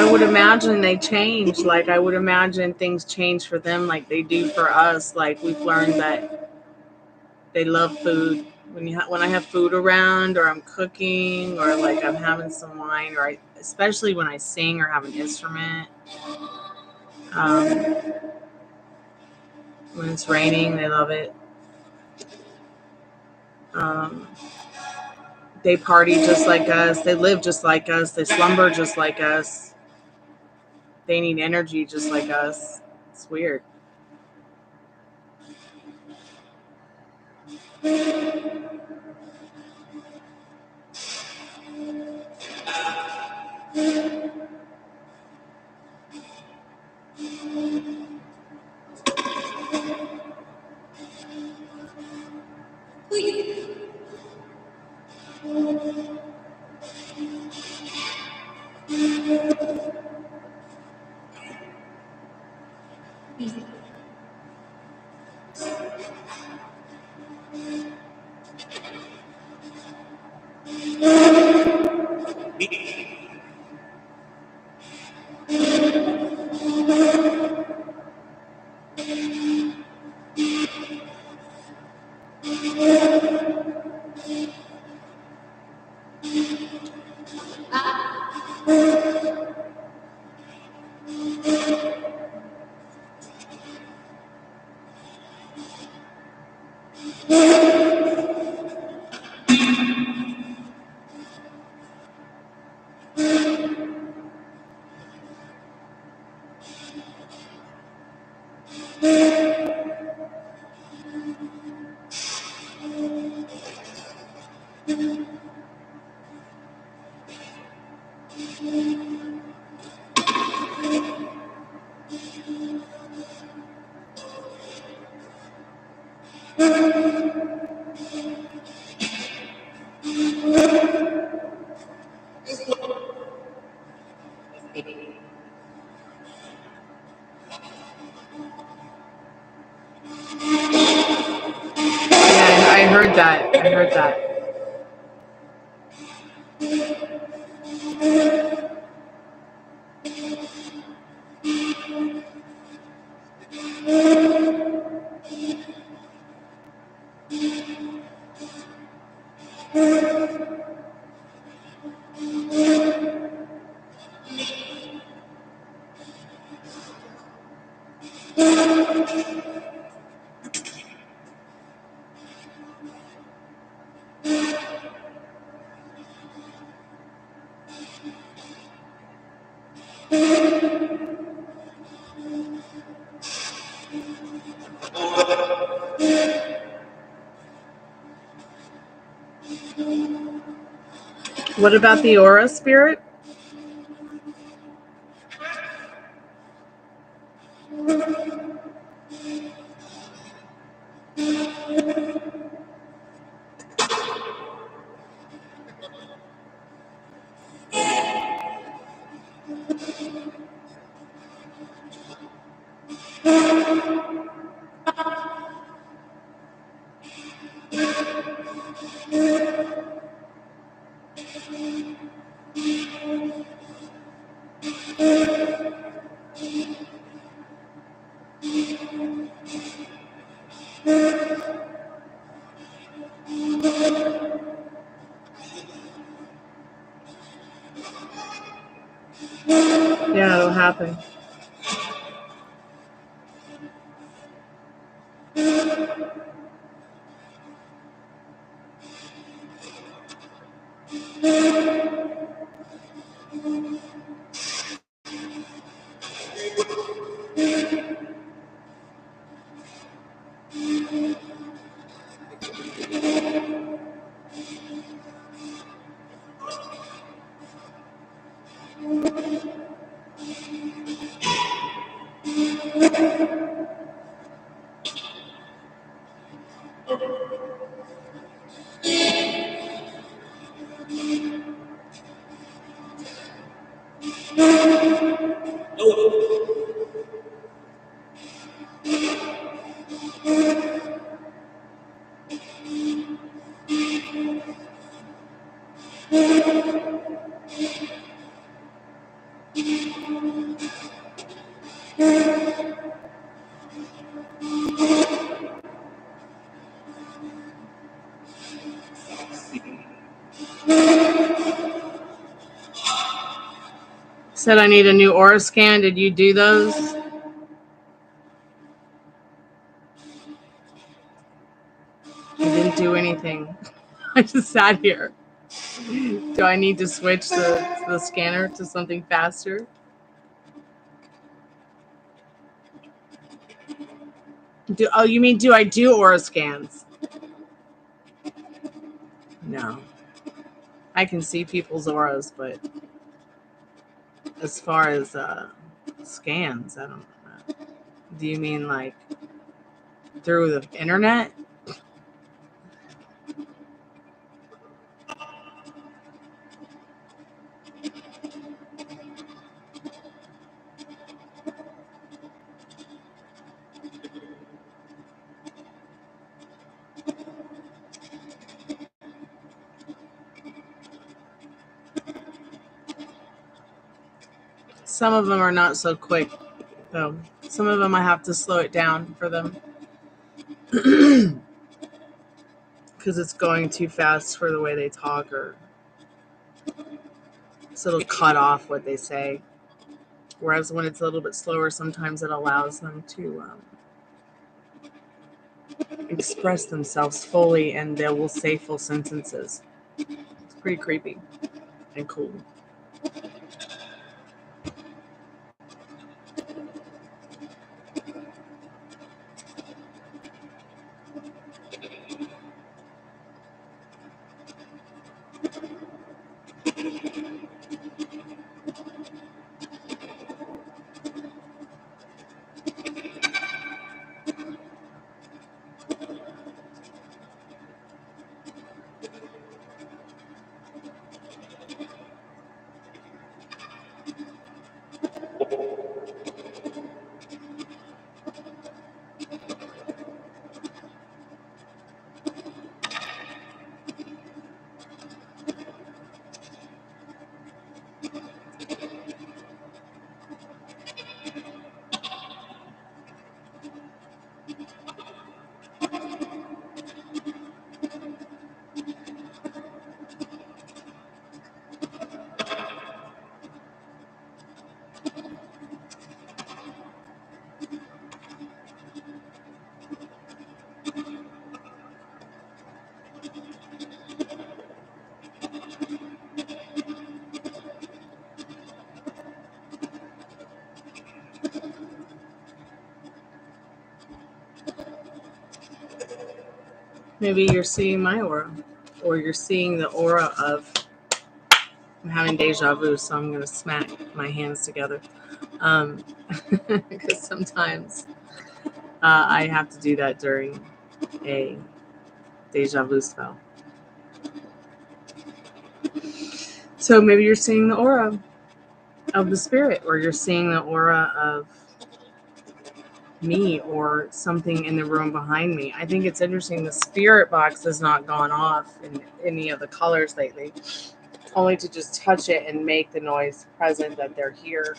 Speaker 1: I would imagine they change. Like, I would imagine things change for them like they do for us. Like, we've learned that they love food. When I have food around, or I'm cooking, or like I'm having some wine, or especially when I sing or have an instrument. When it's raining, they love it. They party just like us. They live just like us. They slumber just like us. They need energy just like us. It's weird. Yeah, I heard that. I heard that. What about the aura spirit? Yeah, it'll happen. Said I need a new aura scan. Did you do those? I didn't do anything. I just sat here. Do I need to switch the scanner to something faster? You mean do I do aura scans? No. I can see people's auras, but as far as scans, I don't know. Do you mean like through the internet? Some of them are not so quick, though. Some of them I have to slow it down for them. Because it's going too fast for the way they talk, or so it'll cut off what they say. Whereas when it's a little bit slower, sometimes it allows them to express themselves fully, and they will say full sentences. It's pretty creepy and cool. Maybe you're seeing my aura, or you're seeing the aura of. I'm having deja vu, so I'm going to smack my hands together. Because sometimes I have to do that during a deja vu spell. So maybe you're seeing the aura of the spirit, or you're seeing the aura of me or something in the room behind me. I think it's interesting. The spirit box has not gone off in any of the colors lately, only to just touch it and make the noise present that they're here.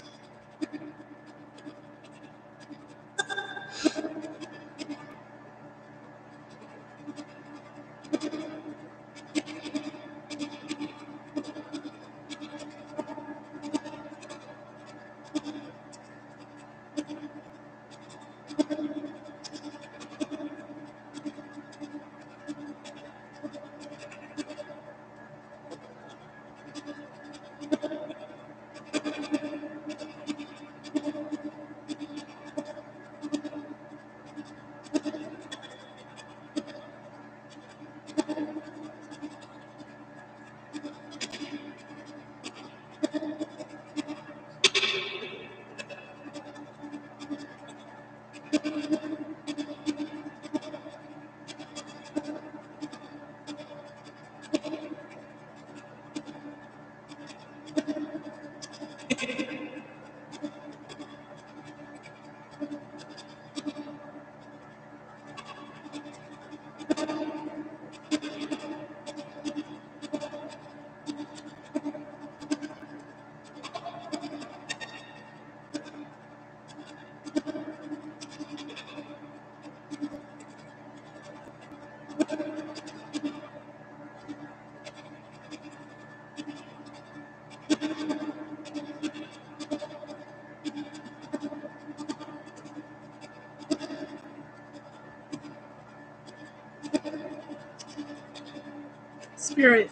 Speaker 1: Spirit,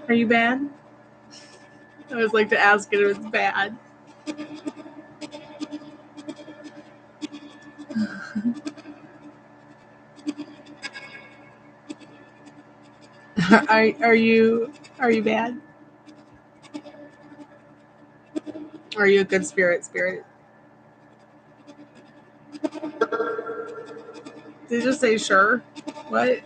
Speaker 1: are you bad? I always like to ask it if it's bad. Are you bad? Are you a good spirit? Did you just say sure? What?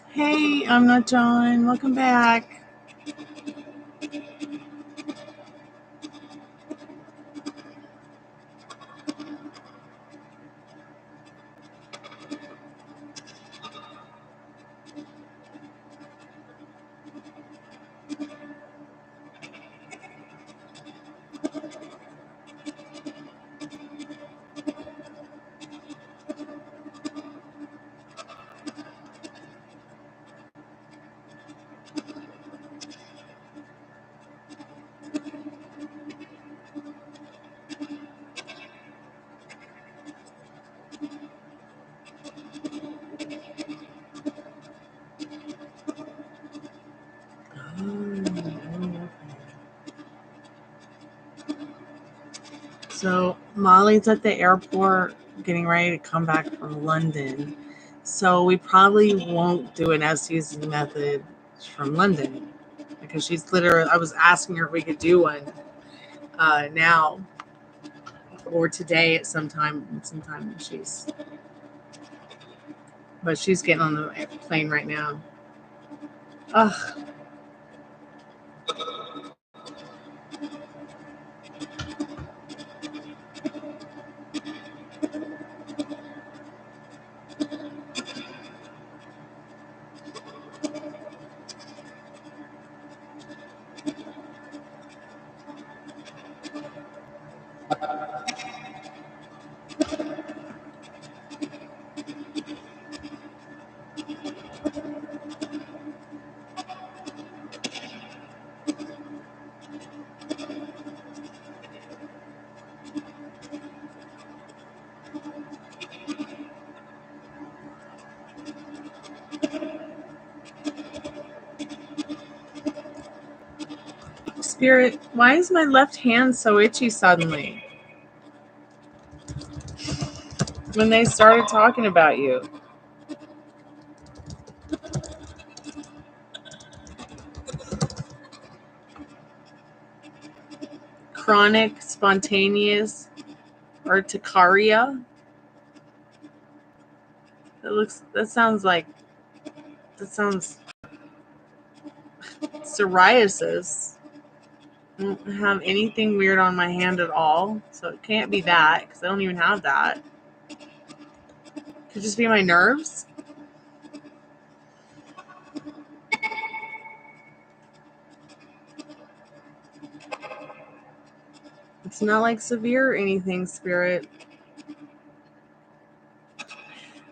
Speaker 1: Hey, I'm not John. Welcome back. So Molly's at the airport getting ready to come back from London. So we probably won't do an SE's method from London because she's literally, I was asking her if we could do one now or today at sometime she's getting on the plane right now. Ugh. Spirit, why is my left hand so itchy suddenly? When they started talking about you. Chronic spontaneous urticaria. That sounds psoriasis. I don't have anything weird on my hand at all, so it can't be that because I don't even have that. Could just be my nerves. It's not like severe or anything, Spirit.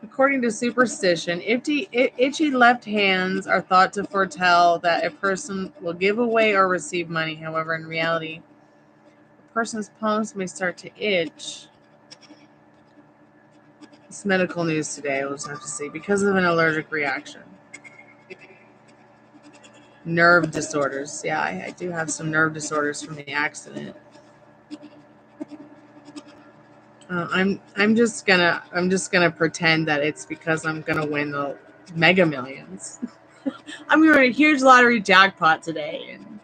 Speaker 1: According to superstition, itchy left hands are thought to foretell that a person will give away or receive money. However, in reality, a person's palms may start to itch. It's medical news today, we'll just have to see, because of an allergic reaction. Nerve disorders. Yeah, I do have some nerve disorders from the accident. I'm just gonna pretend that it's because I'm gonna win the Mega Millions. I'm gonna win a huge lottery jackpot today, and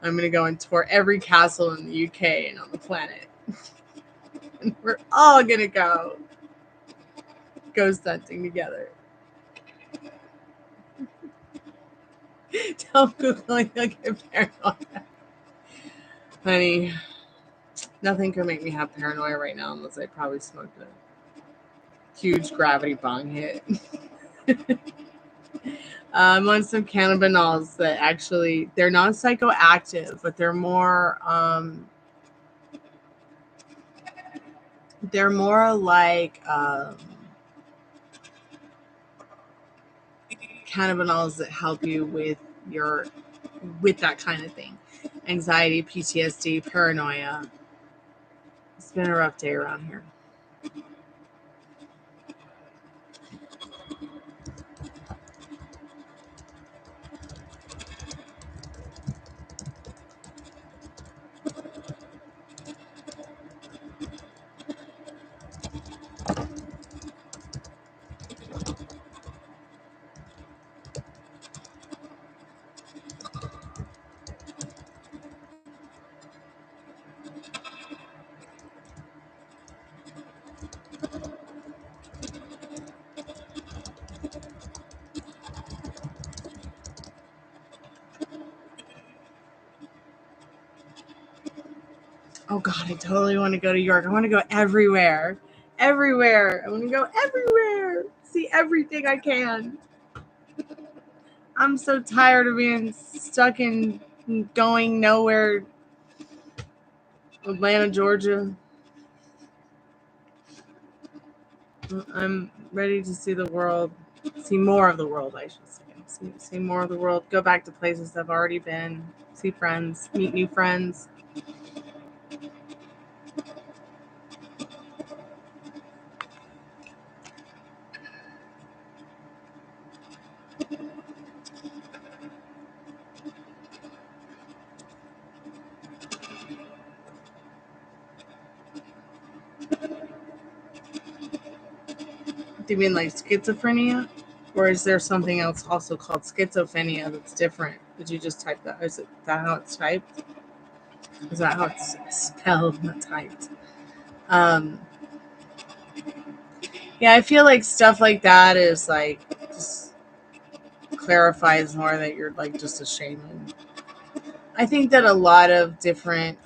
Speaker 1: I'm gonna go and tour every castle in the UK and on the planet. And we're all gonna go ghost hunting together. Don't Google it, you'll get paranoid. Honey, nothing could make me have paranoia right now unless I probably smoked a huge gravity bong hit. I'm on some cannabinoids that actually, they're not psychoactive, but they're more like cannabinoids that help you with that kind of thing. Anxiety, PTSD, paranoia. It's been a rough day around here. Oh God, I totally want to go to York. I want to go everywhere. Everywhere. I want to go everywhere. See everything I can. I'm so tired of being stuck in going nowhere. Atlanta, Georgia. I'm ready to see the world. See more of the world, I should say. See more of the world. Go back to places I've already been. See friends. Meet new friends. Do you mean like schizophrenia? Or is there something else also called schizophrenia that's different? Did you just type that? Is that how it's typed? Is that how it's spelled, not typed? Yeah, I feel like stuff like that is like just clarifies more that you're like just a shaman. I think that a lot of different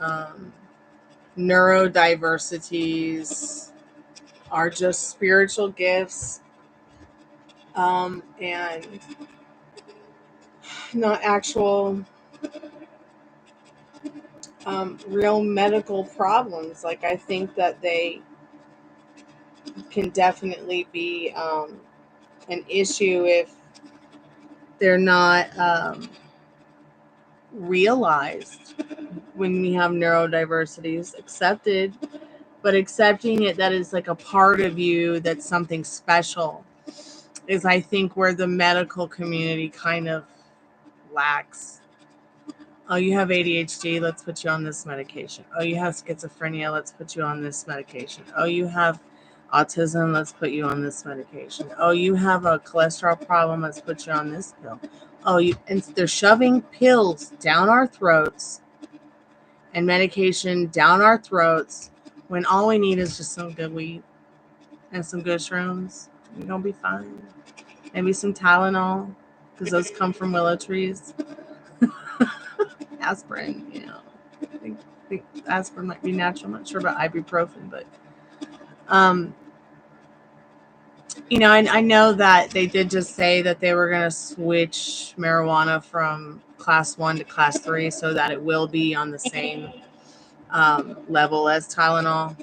Speaker 1: neurodiversities are just spiritual gifts and not actual real medical problems. Like, I think that they can definitely be an issue if they're not realized when we have neurodiversities accepted, but accepting it that is like a part of you that's something special is, I think, where the medical community kind of lacks. Oh, you have ADHD, let's put you on this medication. Oh, you have schizophrenia, let's put you on this medication. Oh, you have autism, let's put you on this medication. Oh, you have a cholesterol problem, let's put you on this pill. Oh, and they're shoving pills down our throats and medication down our throats when all we need is just some good weed and some good shrooms. You're going to be fine. Maybe some Tylenol, because those come from willow trees. Aspirin, I think aspirin might be natural. I'm not sure about ibuprofen, but I know that they did just say that they were going to switch marijuana from class 1 to class 3 so that it will be on the same level as Tylenol,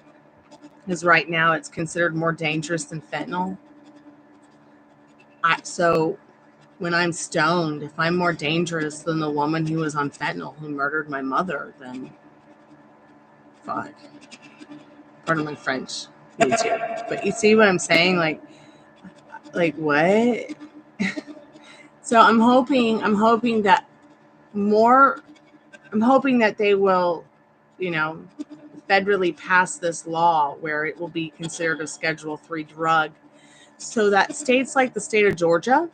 Speaker 1: because right now it's considered more dangerous than fentanyl. So when I'm stoned, if I'm more dangerous than the woman who was on fentanyl who murdered my mother, then fuck. Pardon my French, YouTube. But you see what I'm saying? Like what? So I'm hoping that they will, federally pass this law where it will be considered a Schedule 3 drug, so that states like the state of Georgia,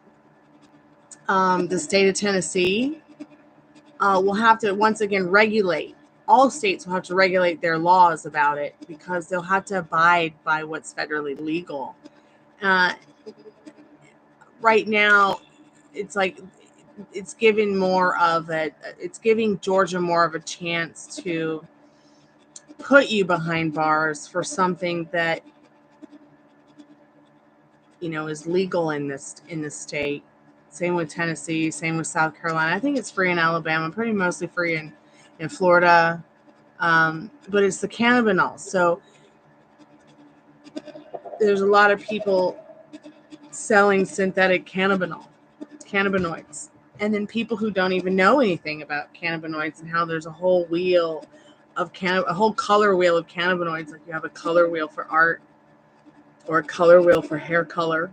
Speaker 1: the state of Tennessee, will have to once again regulate. All states will have to regulate their laws about it, because they'll have to abide by what's federally legal. Right now, it's like it's giving Georgia more of a chance to put you behind bars for something that is legal in this state. Same with Tennessee, same with South Carolina. I think it's free in Alabama, pretty mostly free in Florida. But it's the cannabinol. So there's a lot of people selling synthetic cannabinoids. And then people who don't even know anything about cannabinoids and how there's a whole wheel of a whole color wheel of cannabinoids. Like you have a color wheel for art or a color wheel for hair color.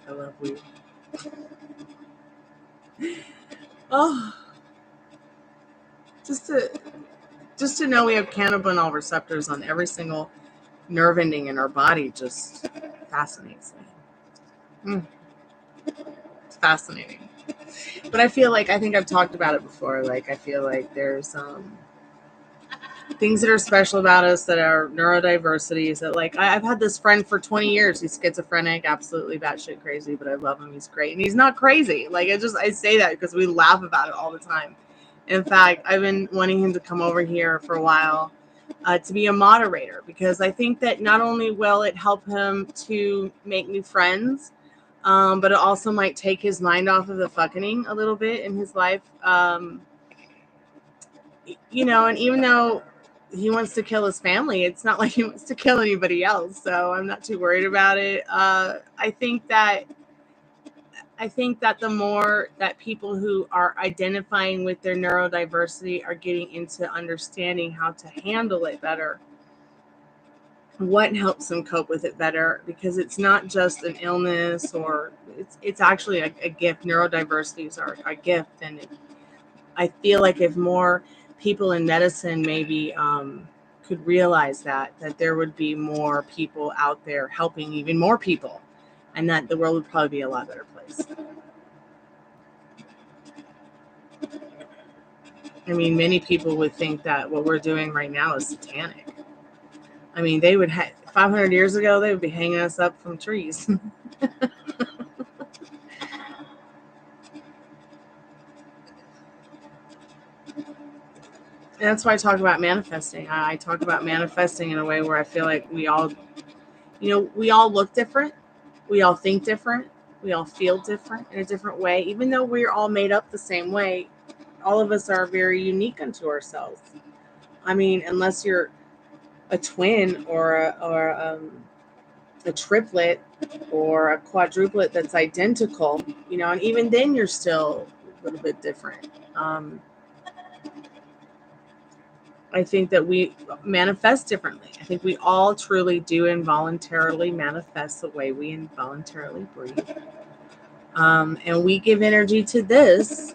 Speaker 1: I love weed. Oh, just to know we have cannabinol receptors on every single nerve ending in our body just fascinates me. It's fascinating. But I think I've talked about it before. Like, I feel like there's things that are special about us that are neurodiversities that, like, I've had this friend for 20 years. He's schizophrenic, absolutely batshit crazy, but I love him. He's great. And he's not crazy. Like, I say that because we laugh about it all the time. In fact, I've been wanting him to come over here for a while to be a moderator, because I think that not only will it help him to make new friends, but it also might take his mind off of the fucking a little bit in his life. And even though he wants to kill his family, it's not like he wants to kill anybody else. So I'm not too worried about it. I think that the more that people who are identifying with their neurodiversity are getting into understanding how to handle it better, what helps them cope with it better, because it's not just an illness, or it's actually a gift. Neurodiversities are a gift. And I feel like if more people in medicine maybe could realize that there would be more people out there helping even more people, and that the world would probably be a lot better place. I mean, many people would think that what we're doing right now is satanic. I mean, they would 500 years ago, they would be hanging us up from trees. And that's why I talk about manifesting. I talk about manifesting in a way where I feel like we all look different. We all think different. We all feel different in a different way. Even though we're all made up the same way, all of us are very unique unto ourselves. I mean, unless you're a twin or a triplet or a quadruplet that's identical, and even then you're still a little bit different. I think that we manifest differently. I think we all truly do involuntarily manifest the way we involuntarily breathe. And we give energy to this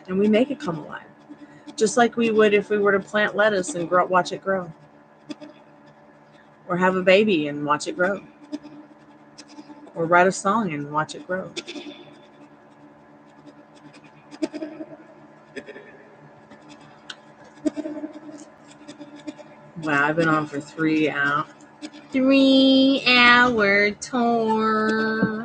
Speaker 1: and we make it come alive. Just like we would if we were to plant lettuce and watch it grow. Or have a baby and watch it grow. Or write a song and watch it grow. Wow, I've been on for 3 hours. 3-hour tour.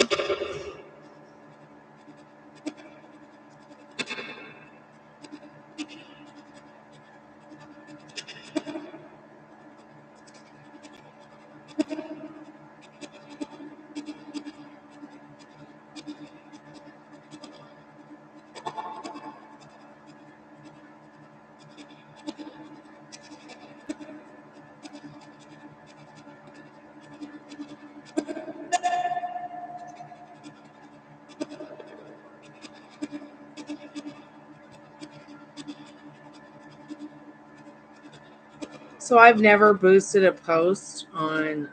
Speaker 1: So I've never boosted a post on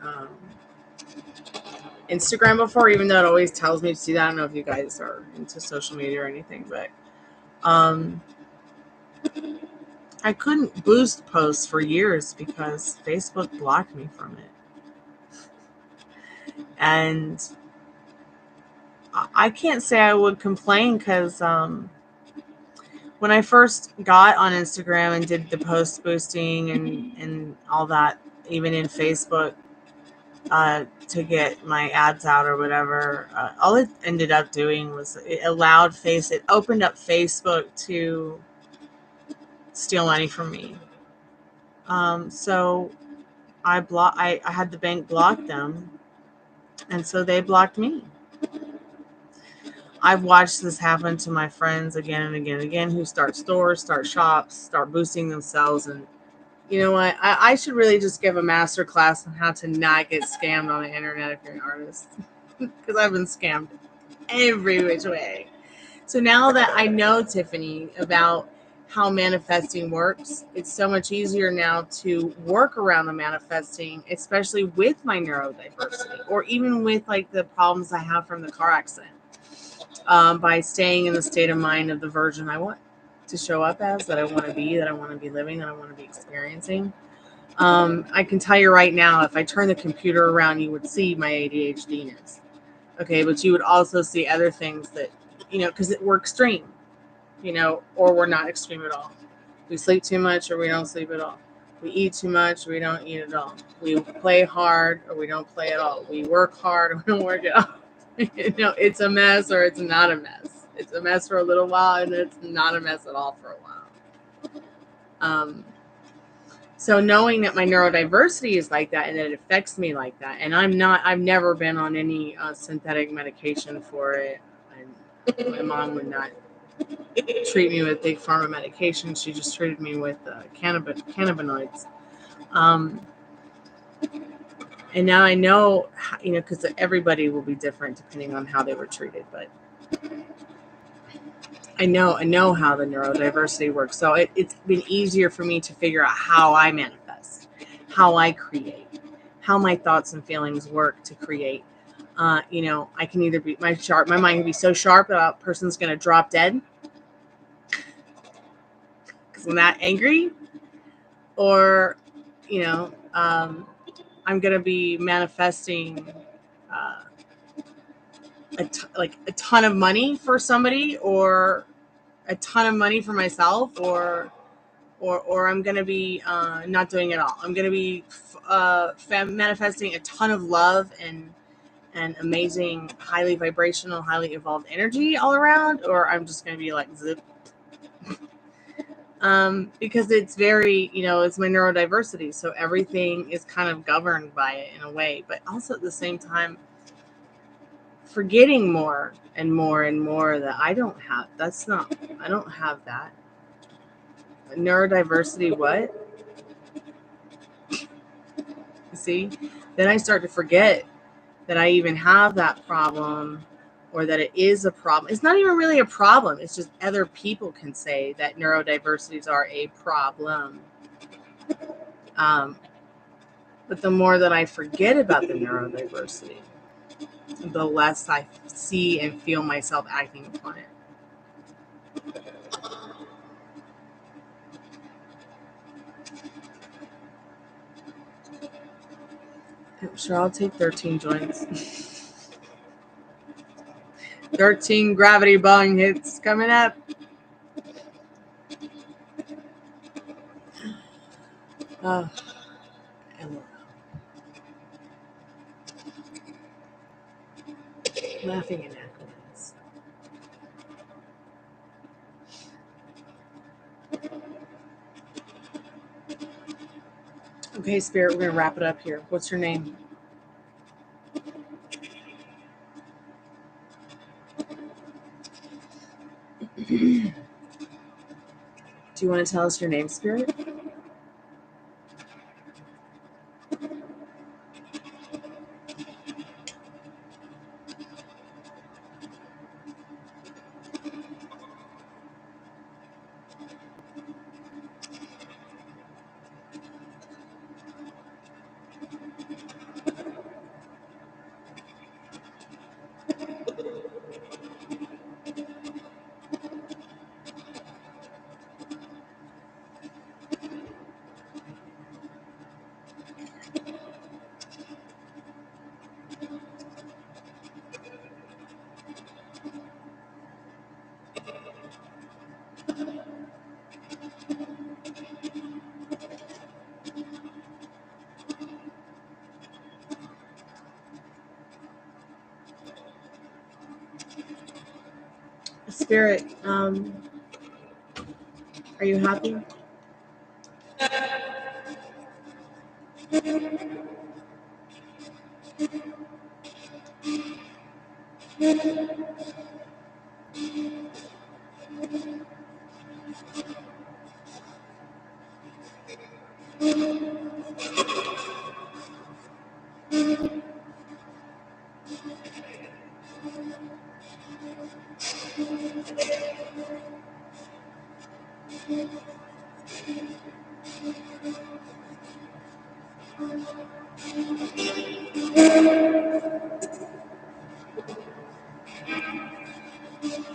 Speaker 1: Instagram before, even though it always tells me to do that. I don't know if you guys are into social media or anything, but I couldn't boost posts for years because Facebook blocked me from it. And I can't say I would complain because when I first got on Instagram and did the post boosting and all that, even in Facebook, to get my ads out or whatever, all it ended up doing was it opened up Facebook to steal money from me. So I had the bank block them, and so they blocked me. I've watched this happen to my friends again and again and again who start stores, start shops, start boosting themselves. And you know what? I should really just give a master class on how to not get scammed on the internet if you're an artist. Because I've been scammed every which way. So now that I know, Tiffany, about how manifesting works, it's so much easier now to work around the manifesting, especially with my neurodiversity or even with like the problems I have from the car accident, by staying in the state of mind of the version I want to show up as, that I want to be living, that I want to be experiencing. I can tell you right now, if I turn the computer around, you would see my ADHDness. Okay, but you would also see other things that, because we're extreme, or we're not extreme at all. We sleep too much or we don't sleep at all. We eat too much or we don't eat at all. We play hard or we don't play at all. We work hard or we don't work at all. It's a mess or it's not a mess. It's a mess for a little while and it's not a mess at all for a while. So knowing that my neurodiversity is like that and that it affects me like that, and I've never been on any synthetic medication for it. And my mom would not treat me with big pharma medication. She just treated me with cannabinoids. And now I know, because everybody will be different depending on how they were treated, but I know how the neurodiversity works. So it's been easier for me to figure out how I manifest, how I create, how my thoughts and feelings work to create. I can either be my mind can be so sharp that a person's going to drop dead because I'm that angry, or, I'm going to be manifesting a ton of money for somebody, or a ton of money for myself, or I'm going to be not doing it all. I'm going to be manifesting a ton of love and amazing, highly vibrational, highly evolved energy all around, or I'm just going to be like zip. Because it's very, it's my neurodiversity. So everything is kind of governed by it in a way, but also at the same time, forgetting more and more and more that I don't have that. Neurodiversity, what? See? Then I start to forget that I even have that problem, or that it is a problem. It's not even really a problem. It's just other people can say that neurodiversities are a problem. But the more that I forget about the neurodiversity, the less I see and feel myself acting upon it. I'm sure I'll take 13 joints. 13 gravity bong hits coming up. Oh, laughing in acronyms. Okay, Spirit, we're going to wrap it up here. What's your name? Do you want to tell us your name, Spirit? Spirit, are you happy?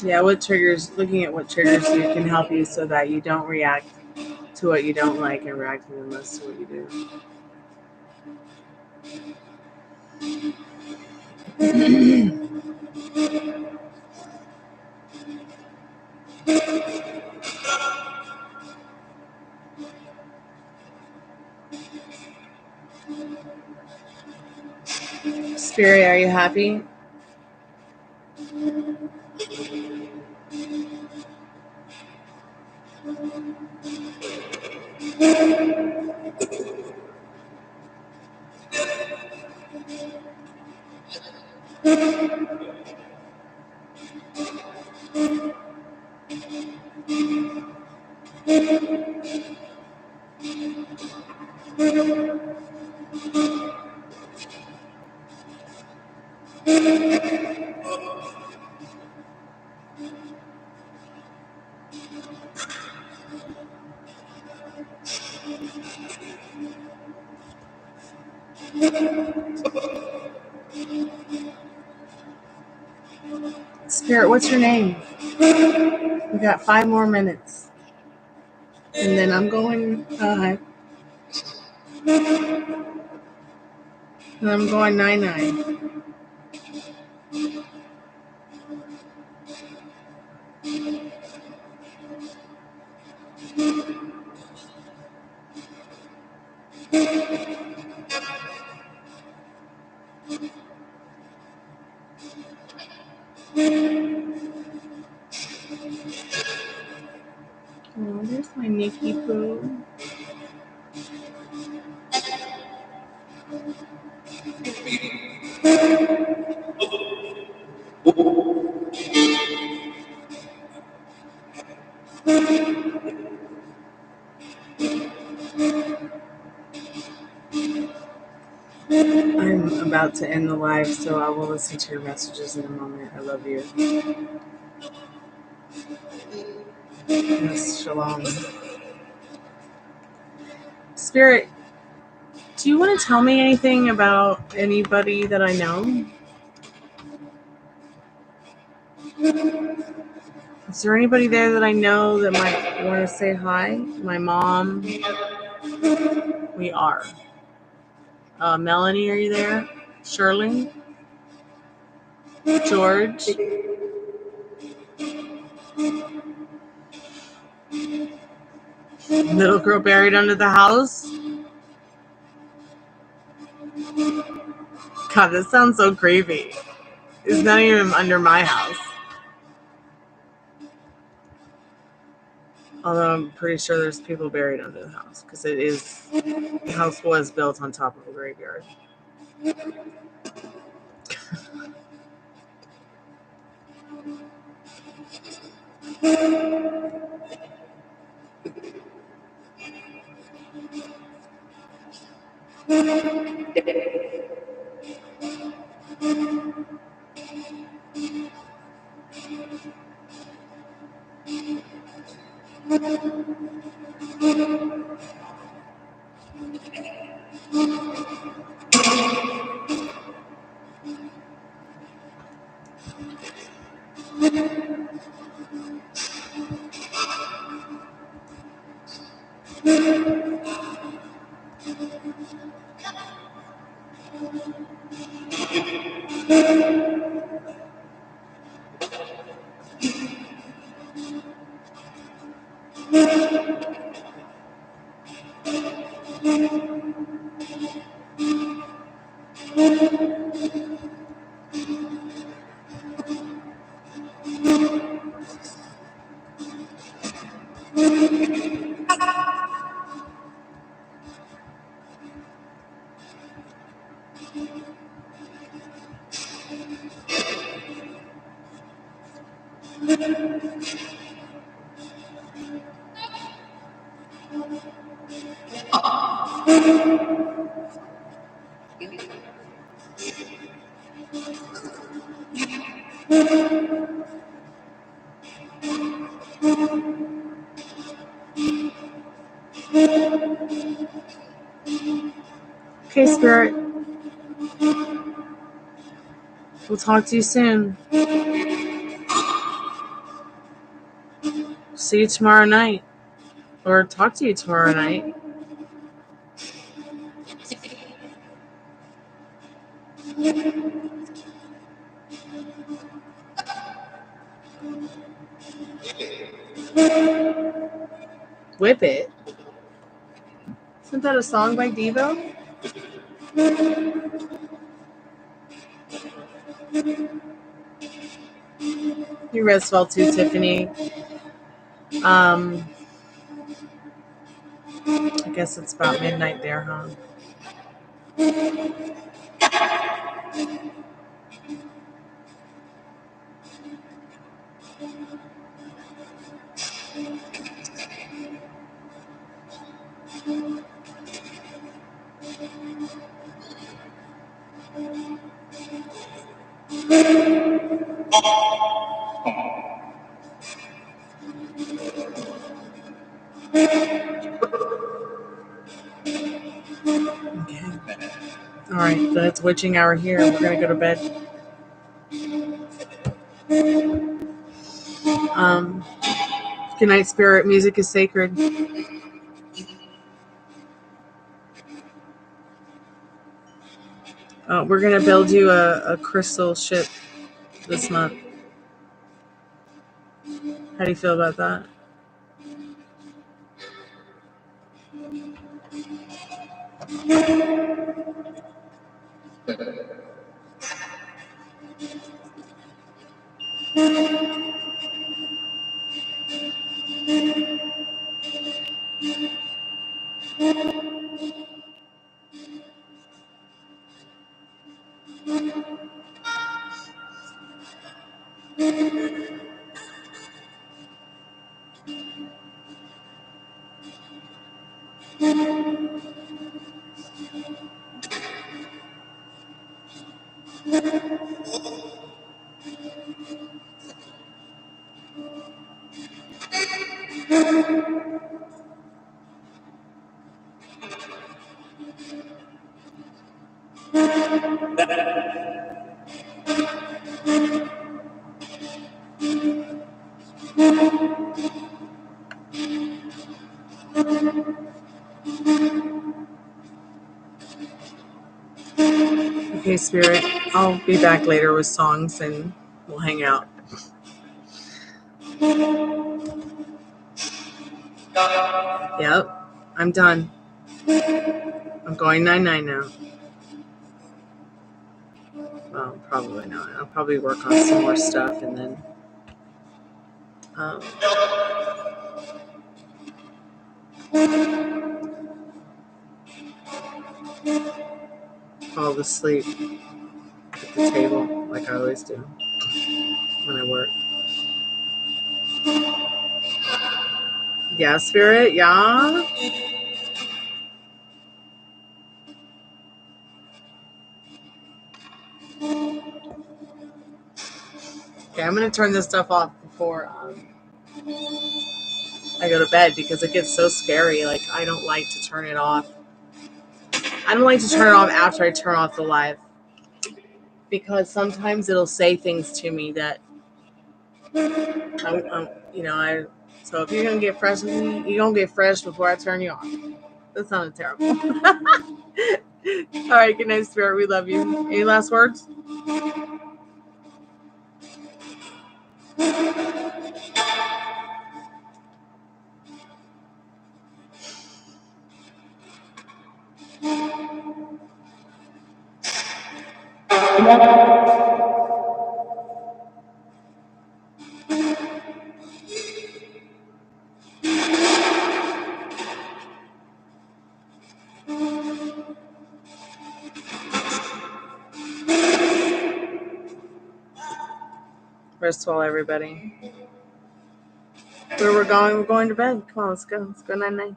Speaker 1: Yeah, looking at what triggers you can help you so that you don't react to what you don't like and react even less to what you do. Spirit, are you happy? Spirit, what's your name? We got 5 more minutes. And then I'm going and I'm going 9-9. Oh, there's my Nikki Poo. I'm about to end the live, so I will listen to your messages in a moment. I love you. Yes, shalom. Spirit, do you want to tell me anything about anybody that I know? Is there anybody there that I know that might want to say hi? My mom. We are. Melanie, are you there? Shirley? George? Little girl buried under the house? God, this sounds so creepy. It's not even under my house. Although I'm pretty sure there's people buried under the house because the house was built on top of a graveyard. Okay, Spirit. We'll talk to you soon. See you tomorrow night. Or talk to you tomorrow night. Whip It? Isn't that a song by Devo? You rest well too, Tiffany. I guess it's about midnight there, huh? Okay. All right, but it's witching hour here. We're gonna go to bed. Good night, Spirit. Music is sacred. We're gonna build you a crystal ship this month. How do you feel about that? Okay, Spirit. I'll be back later with songs and we'll hang out. Yep. I'm done. I'm going 9-9 now. Well, probably not. I'll probably work on some more stuff and then fall asleep at the table like I always do when I work. Yeah, Spirit? Yeah? Okay, I'm going to turn this stuff off before I go to bed because it gets so scary. Like, I don't like to turn it off. I don't like to turn it off after I turn off the live because sometimes it'll say things to me that so if you're gonna get fresh with me, you're gonna get fresh before I turn you off. That sounded terrible. All right, good night, Spirit. We love you. Any last words? Rest well, everybody. Where we're going to bed. Come on, let's go. Let's go 9-9.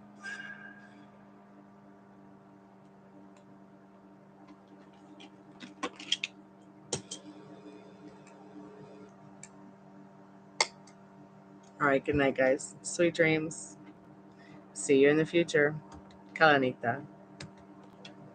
Speaker 1: All right, good night, guys. Sweet dreams. See you in the future. Kalanita.